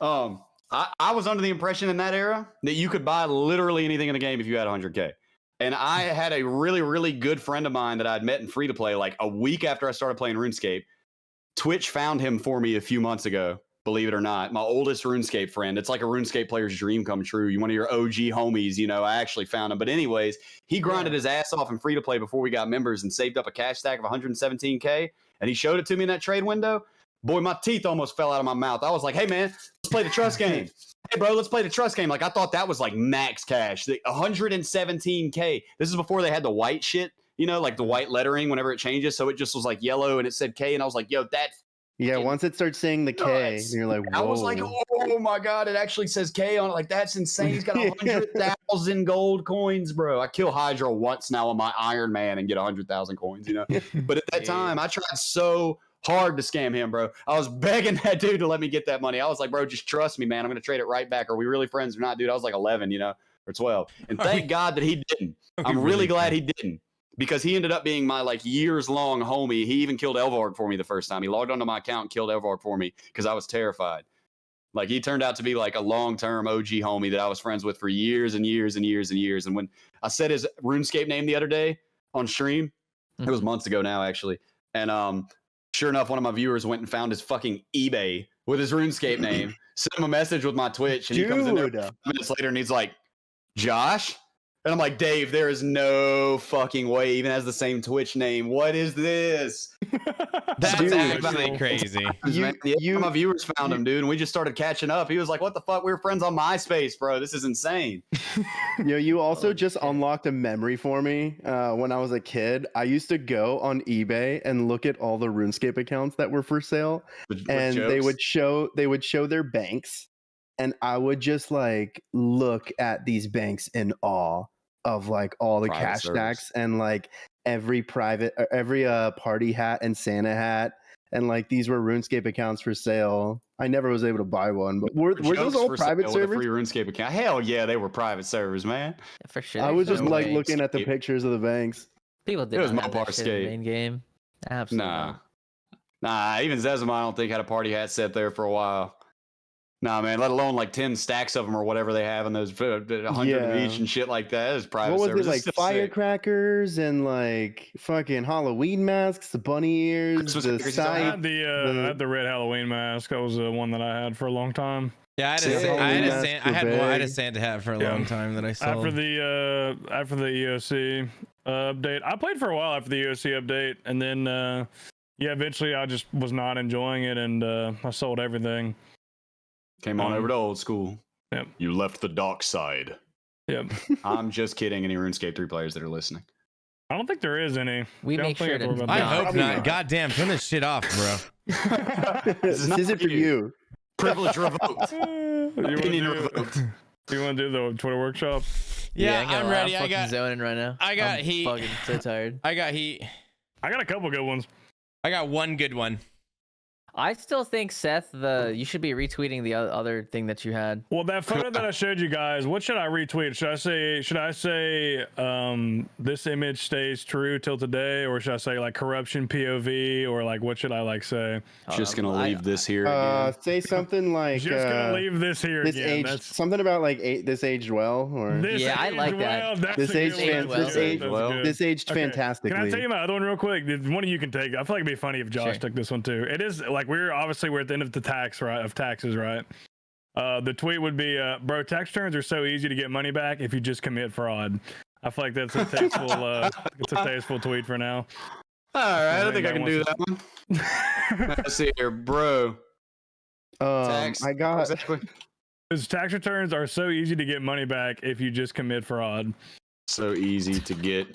I was under the impression in that era that you could buy literally anything in the game if you had 100K. And I had a really, really good friend of mine that I'd met in free to play like a week after I started playing RuneScape. Twitch found him for me a few months ago. Believe it or not, my oldest RuneScape friend. It's like a RuneScape player's dream come true. You one of your OG homies, I actually found him. But anyways, he grinded his ass off in free to play before we got members and saved up a cash stack of 117K. And he showed it to me in that trade window. Boy, my teeth almost fell out of my mouth. I was like, hey man, let's play the trust game. Hey bro, let's play the trust game. Like I thought that was like max cash. The 117K. This is before they had the white shit, like the white lettering whenever it changes. So it just was like yellow and it said K. And I was like, yo, that's once it starts saying the K, and you're like, whoa. I was like, oh my God, it actually says K on it. Like, that's insane. He's got 100,000 gold coins, bro. I kill Hydra once now on my Iron Man and get 100,000 coins, But at that time, I tried so hard to scam him, bro. I was begging that dude to let me get that money. I was like, bro, just trust me, man. I'm gonna trade it right back. Are we really friends or not, dude? I was like 11, or 12, and thank God that he didn't. I'm really glad he didn't, because he ended up being my like years long homie. He even killed Elvarg for me the first time. He logged onto my account and killed Elvarg for me because I was terrified. Like, he turned out to be like a long-term OG homie that I was friends with for years and years and years and years. And when I said his RuneScape name the other day on stream, it was months ago now, actually. And sure enough, one of my viewers went and found his fucking eBay with his RuneScape name, sent him a message with my Twitch, and he comes in there 5 minutes later and he's like, Josh? And I'm like, Dave, there is no fucking way he even has the same Twitch name. What is this? That's actually crazy. My viewers found him, dude, and we just started catching up. He was like, what the fuck? We were friends on MySpace, bro. This is insane. You also just unlocked a memory for me. When I was a kid, I used to go on eBay and look at all the RuneScape accounts that were for sale, and they would show their banks, and I would just like look at these banks in awe of like all the cash stacks and like every party hat and Santa hat, and like these were RuneScape accounts for sale. I never was able to buy one, but were those all private servers? Free RuneScape account? Hell yeah, they were private servers, man. For sure. I was just like looking at the pictures of the banks. People did. It was not have Mopar that shit in the Skate. main game. Absolutely. Nah. Even Zezima, I don't think had a party hat set there for a while. Nah, man. Let alone like 10 stacks of them or whatever they have in those 100 of each and shit like that. It's private. What was servers. it, like firecrackers and like fucking Halloween masks, the bunny ears, the I side. had I had the red Halloween mask. That was the one that I had for a long time. Yeah, I had a Santa hat for a long time that I sold. After the EOC update, I played for a while after the EOC update, and then eventually I just was not enjoying it, and I sold everything. Came on over to old school. Yep. You left the dark side. Yep. I'm just kidding. Any RuneScape 3 players that are listening? I don't think there is any. We make sure to. I hope not. Goddamn, turn this shit off, bro. This isn't for you. Privilege revoked. Opinion revoked. You want to do the Twitter workshop? Yeah, I'm ready. I'm fucking zoning right now. I got heat. Fucking so tired. I got heat. I got a couple good ones. I got one good one. I still think, Seth, you should be retweeting the other thing that you had. Well, that photo that I showed you guys, what should I retweet? Should I say this image stays true till today, or should I say like corruption POV, or like what should I like say? Just gonna leave this here again. Say something like just gonna leave this here this again. That's something about like this aged well, or I like that. This aged fantastically. Can I tell you my other one real quick? One of you can take. I feel like it'd be funny if Josh took this one too. It is like we're at the end of the taxes, right? The tweet would be, bro, tax returns are so easy to get money back if you just commit fraud. I feel like that's a tasteful, it's a tasteful tweet for now. All right, I think I can do that one. Let's see here, bro. I got. His tax returns are so easy to get money back if you just commit fraud. So easy to get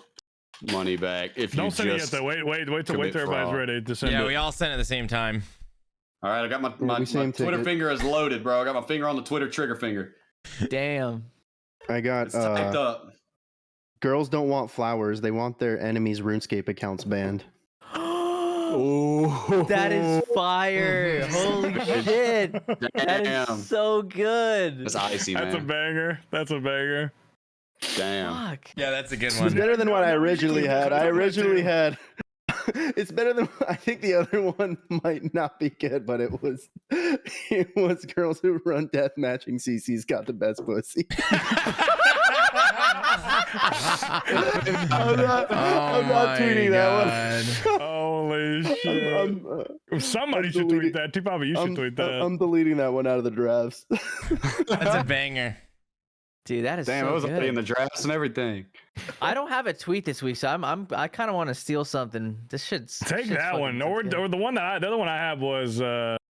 money back if don't you send just it yet though. Wait till everybody's ready to send it. Yeah, we all sent it at the same time. All right, I got my Twitter finger is loaded, bro. I got my finger on the Twitter trigger finger. Damn. I got It's typed up. Girls don't want flowers. They want their enemies' RuneScape accounts banned. Oh, that is fire. Holy shit. That is so good. That's icy, man. That's a banger. That's a banger. Damn. Fuck. Yeah, that's a good one. It's better than what I originally had. It's better than, I think the other one might not be good, but it was girls who run death matching CC's got the best pussy. I'm not tweeting that one. Holy shit. Somebody should tweet that. T-Papa, you should tweet that. I'm deleting that one out of the drafts. That's a banger. Dude, that is damn. So it was good. already in the drafts and everything. I don't have a tweet this week, so I kind of want to steal something. This should take that one, or the other one I have was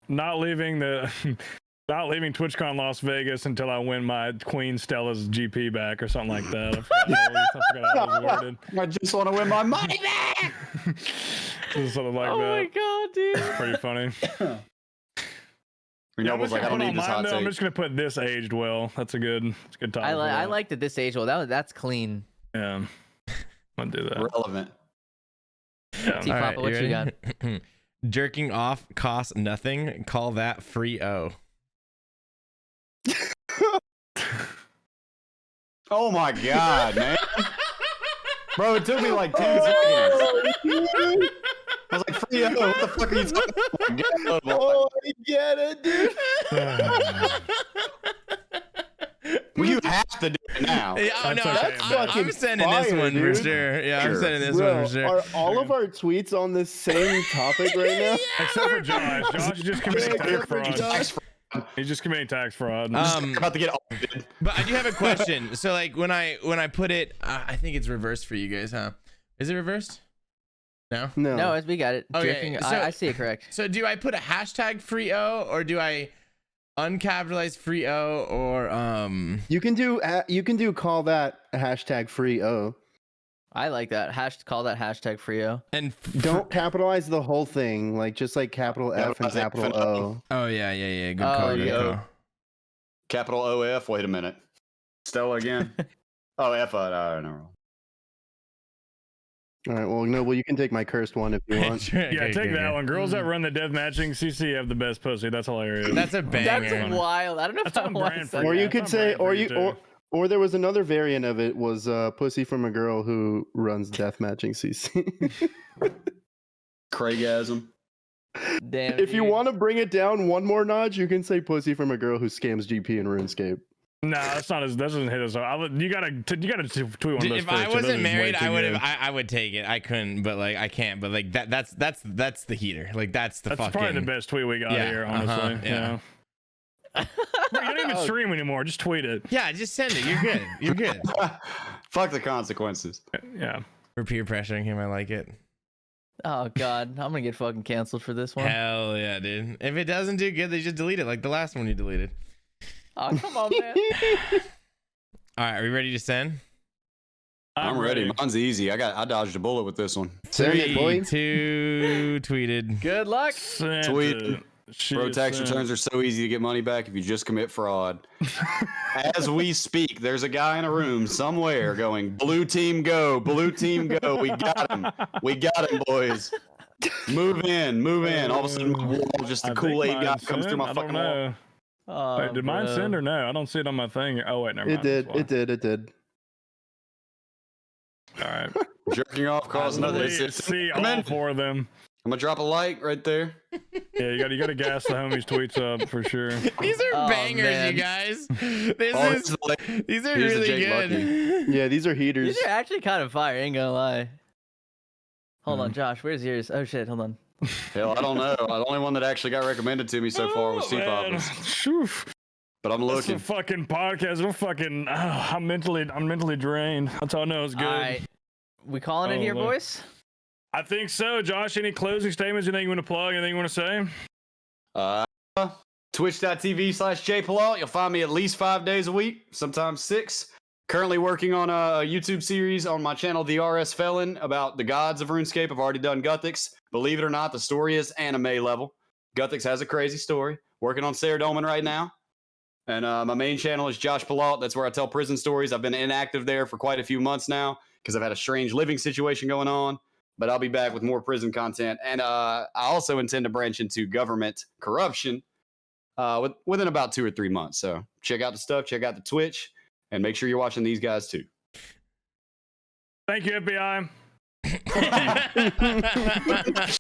not leaving TwitchCon Las Vegas until I win my Queen Stella's GP back or something like that. I forgot how it was worded. I just want to win my money back. Something like that. Oh my god, dude! It's pretty funny. I don't need this hot take. I'm just gonna put this aged well. That's a good topic. I like that this aged well. That's clean. Yeah, I'm gonna do that. Relevant. Yeah. T-Papa, what you got? Jerking off costs nothing. Call that free O. Oh my god, man. Bro, it took me like 10 seconds. I was like, free O, what the fuck are you talking about? Oh, I get it, dude. Well, you have to do it now. Yeah, oh, no, That's I'm fucking sending this fire, one dude. for sure. Yeah, I'm Sure. sending this Bro, one for sure. are all of our tweets on the same topic right now? Except for Josh. Josh is just committing Yeah, tax except for fraud. Josh. He's just committing tax fraud. I'm about to get audited. But I do have a question. So like when I put it, I think it's reversed for you guys, huh? Is it reversed? No. No. No, we got it. Okay, Jerking- so- I see it correct. So do I put a hashtag free O or do I uncapitalize free O or You can do call that hashtag free O. I like that. Call that hashtag Frio. and Don't capitalize the whole thing, like just like capital F and Capitalize it, capital fin- O. Oh yeah. Good Oh, call. Good yeah. call. Capital OF, wait a minute. Stella again. Oh, F, no. All right, well, no, you can take my cursed one if you want. Sure, Yeah, okay, take okay, that okay. one. Girls that run the death matching CC have the best pussy. That's hilarious. That's a banger. That's wild. I don't know if That's I on want to brand say for Or Yeah, you it's could on say, brand for or you, you, too. or there was another variant of it was pussy from a girl who runs death matching CC. Craigasm. Damn. If you dude. want to bring it down one more notch, you can say pussy from a girl who scams GP in RuneScape. No, that's not as. That doesn't hit us. You gotta tweet one of those. If I first, wasn't those is way married, too I would good. have. I would take it. I couldn't, but like I can't. But like that's the heater. Like that's the That's fucking. probably the best tweet we got Yeah, here, honestly. yeah. Bro, you don't even stream anymore. Just tweet it. Yeah, just send it. You're good. You're good. Fuck the consequences. Yeah. For peer pressuring him, I like it. Oh god, I'm gonna get fucking canceled for this one. Hell yeah, dude. If it doesn't do good, they just delete it, like the last one you deleted. Oh come on, man. All right, are we ready to send? I'm ready. Mine's easy. I dodged a bullet with this one. Send it, boy. 2 tweeted. Good luck. Send Tweet. it. She Bro, tax sent. returns are so easy to get money back if you just commit fraud. As we speak, there's a guy in a room somewhere going, blue team go, blue team go. We got him. We got him, boys. Move in, move in. All of a sudden, my wall, just a I think Kool-Aid mine guy comes through sent. my I don't fucking wall. know. Oh, Wait, did mine bro. send or no? I don't see it on my thing. Oh wait, never It mind. did. That's why. It did. It did. All right. Jerking off cause I another. see Come all in. 4 of them. I'm gonna drop a like right there. Yeah, you got to gas the homies' tweets up for sure. These are Oh, bangers, man. you guys. Oh, These are here's the really Jake good. Yeah, these are heaters. These are actually kind of fire. Ain't gonna lie. Hold on, Josh. Where's yours? Oh shit. Hold on. Hell, I don't know. The only one that actually got recommended to me so far was Oh, man. T-Poppers. Phew. But I'm That's a looking. fucking podcast. I'm fucking. I'm mentally drained. That's all I know is good. All right. We calling it Oh, here, man. boys? I think so. Josh, any closing statements? Anything you want to plug? Anything you want to say? Twitch.tv/JPillault. You'll find me at least 5 days a week, sometimes 6. Currently working on a YouTube series on my channel, The RS Felon, about the gods of RuneScape. I've already done Guthix. Believe it or not, the story is anime level. Guthix has a crazy story. Working on Sarah Dolman right now. And my main channel is Josh Pillault. That's where I tell prison stories. I've been inactive there for quite a few months now because I've had a strange living situation going on. But I'll be back with more prison content. And I also intend to branch into government corruption within about 2 or 3 months. So check out the stuff, check out the Twitch, and make sure you're watching these guys too. Thank you, FBI.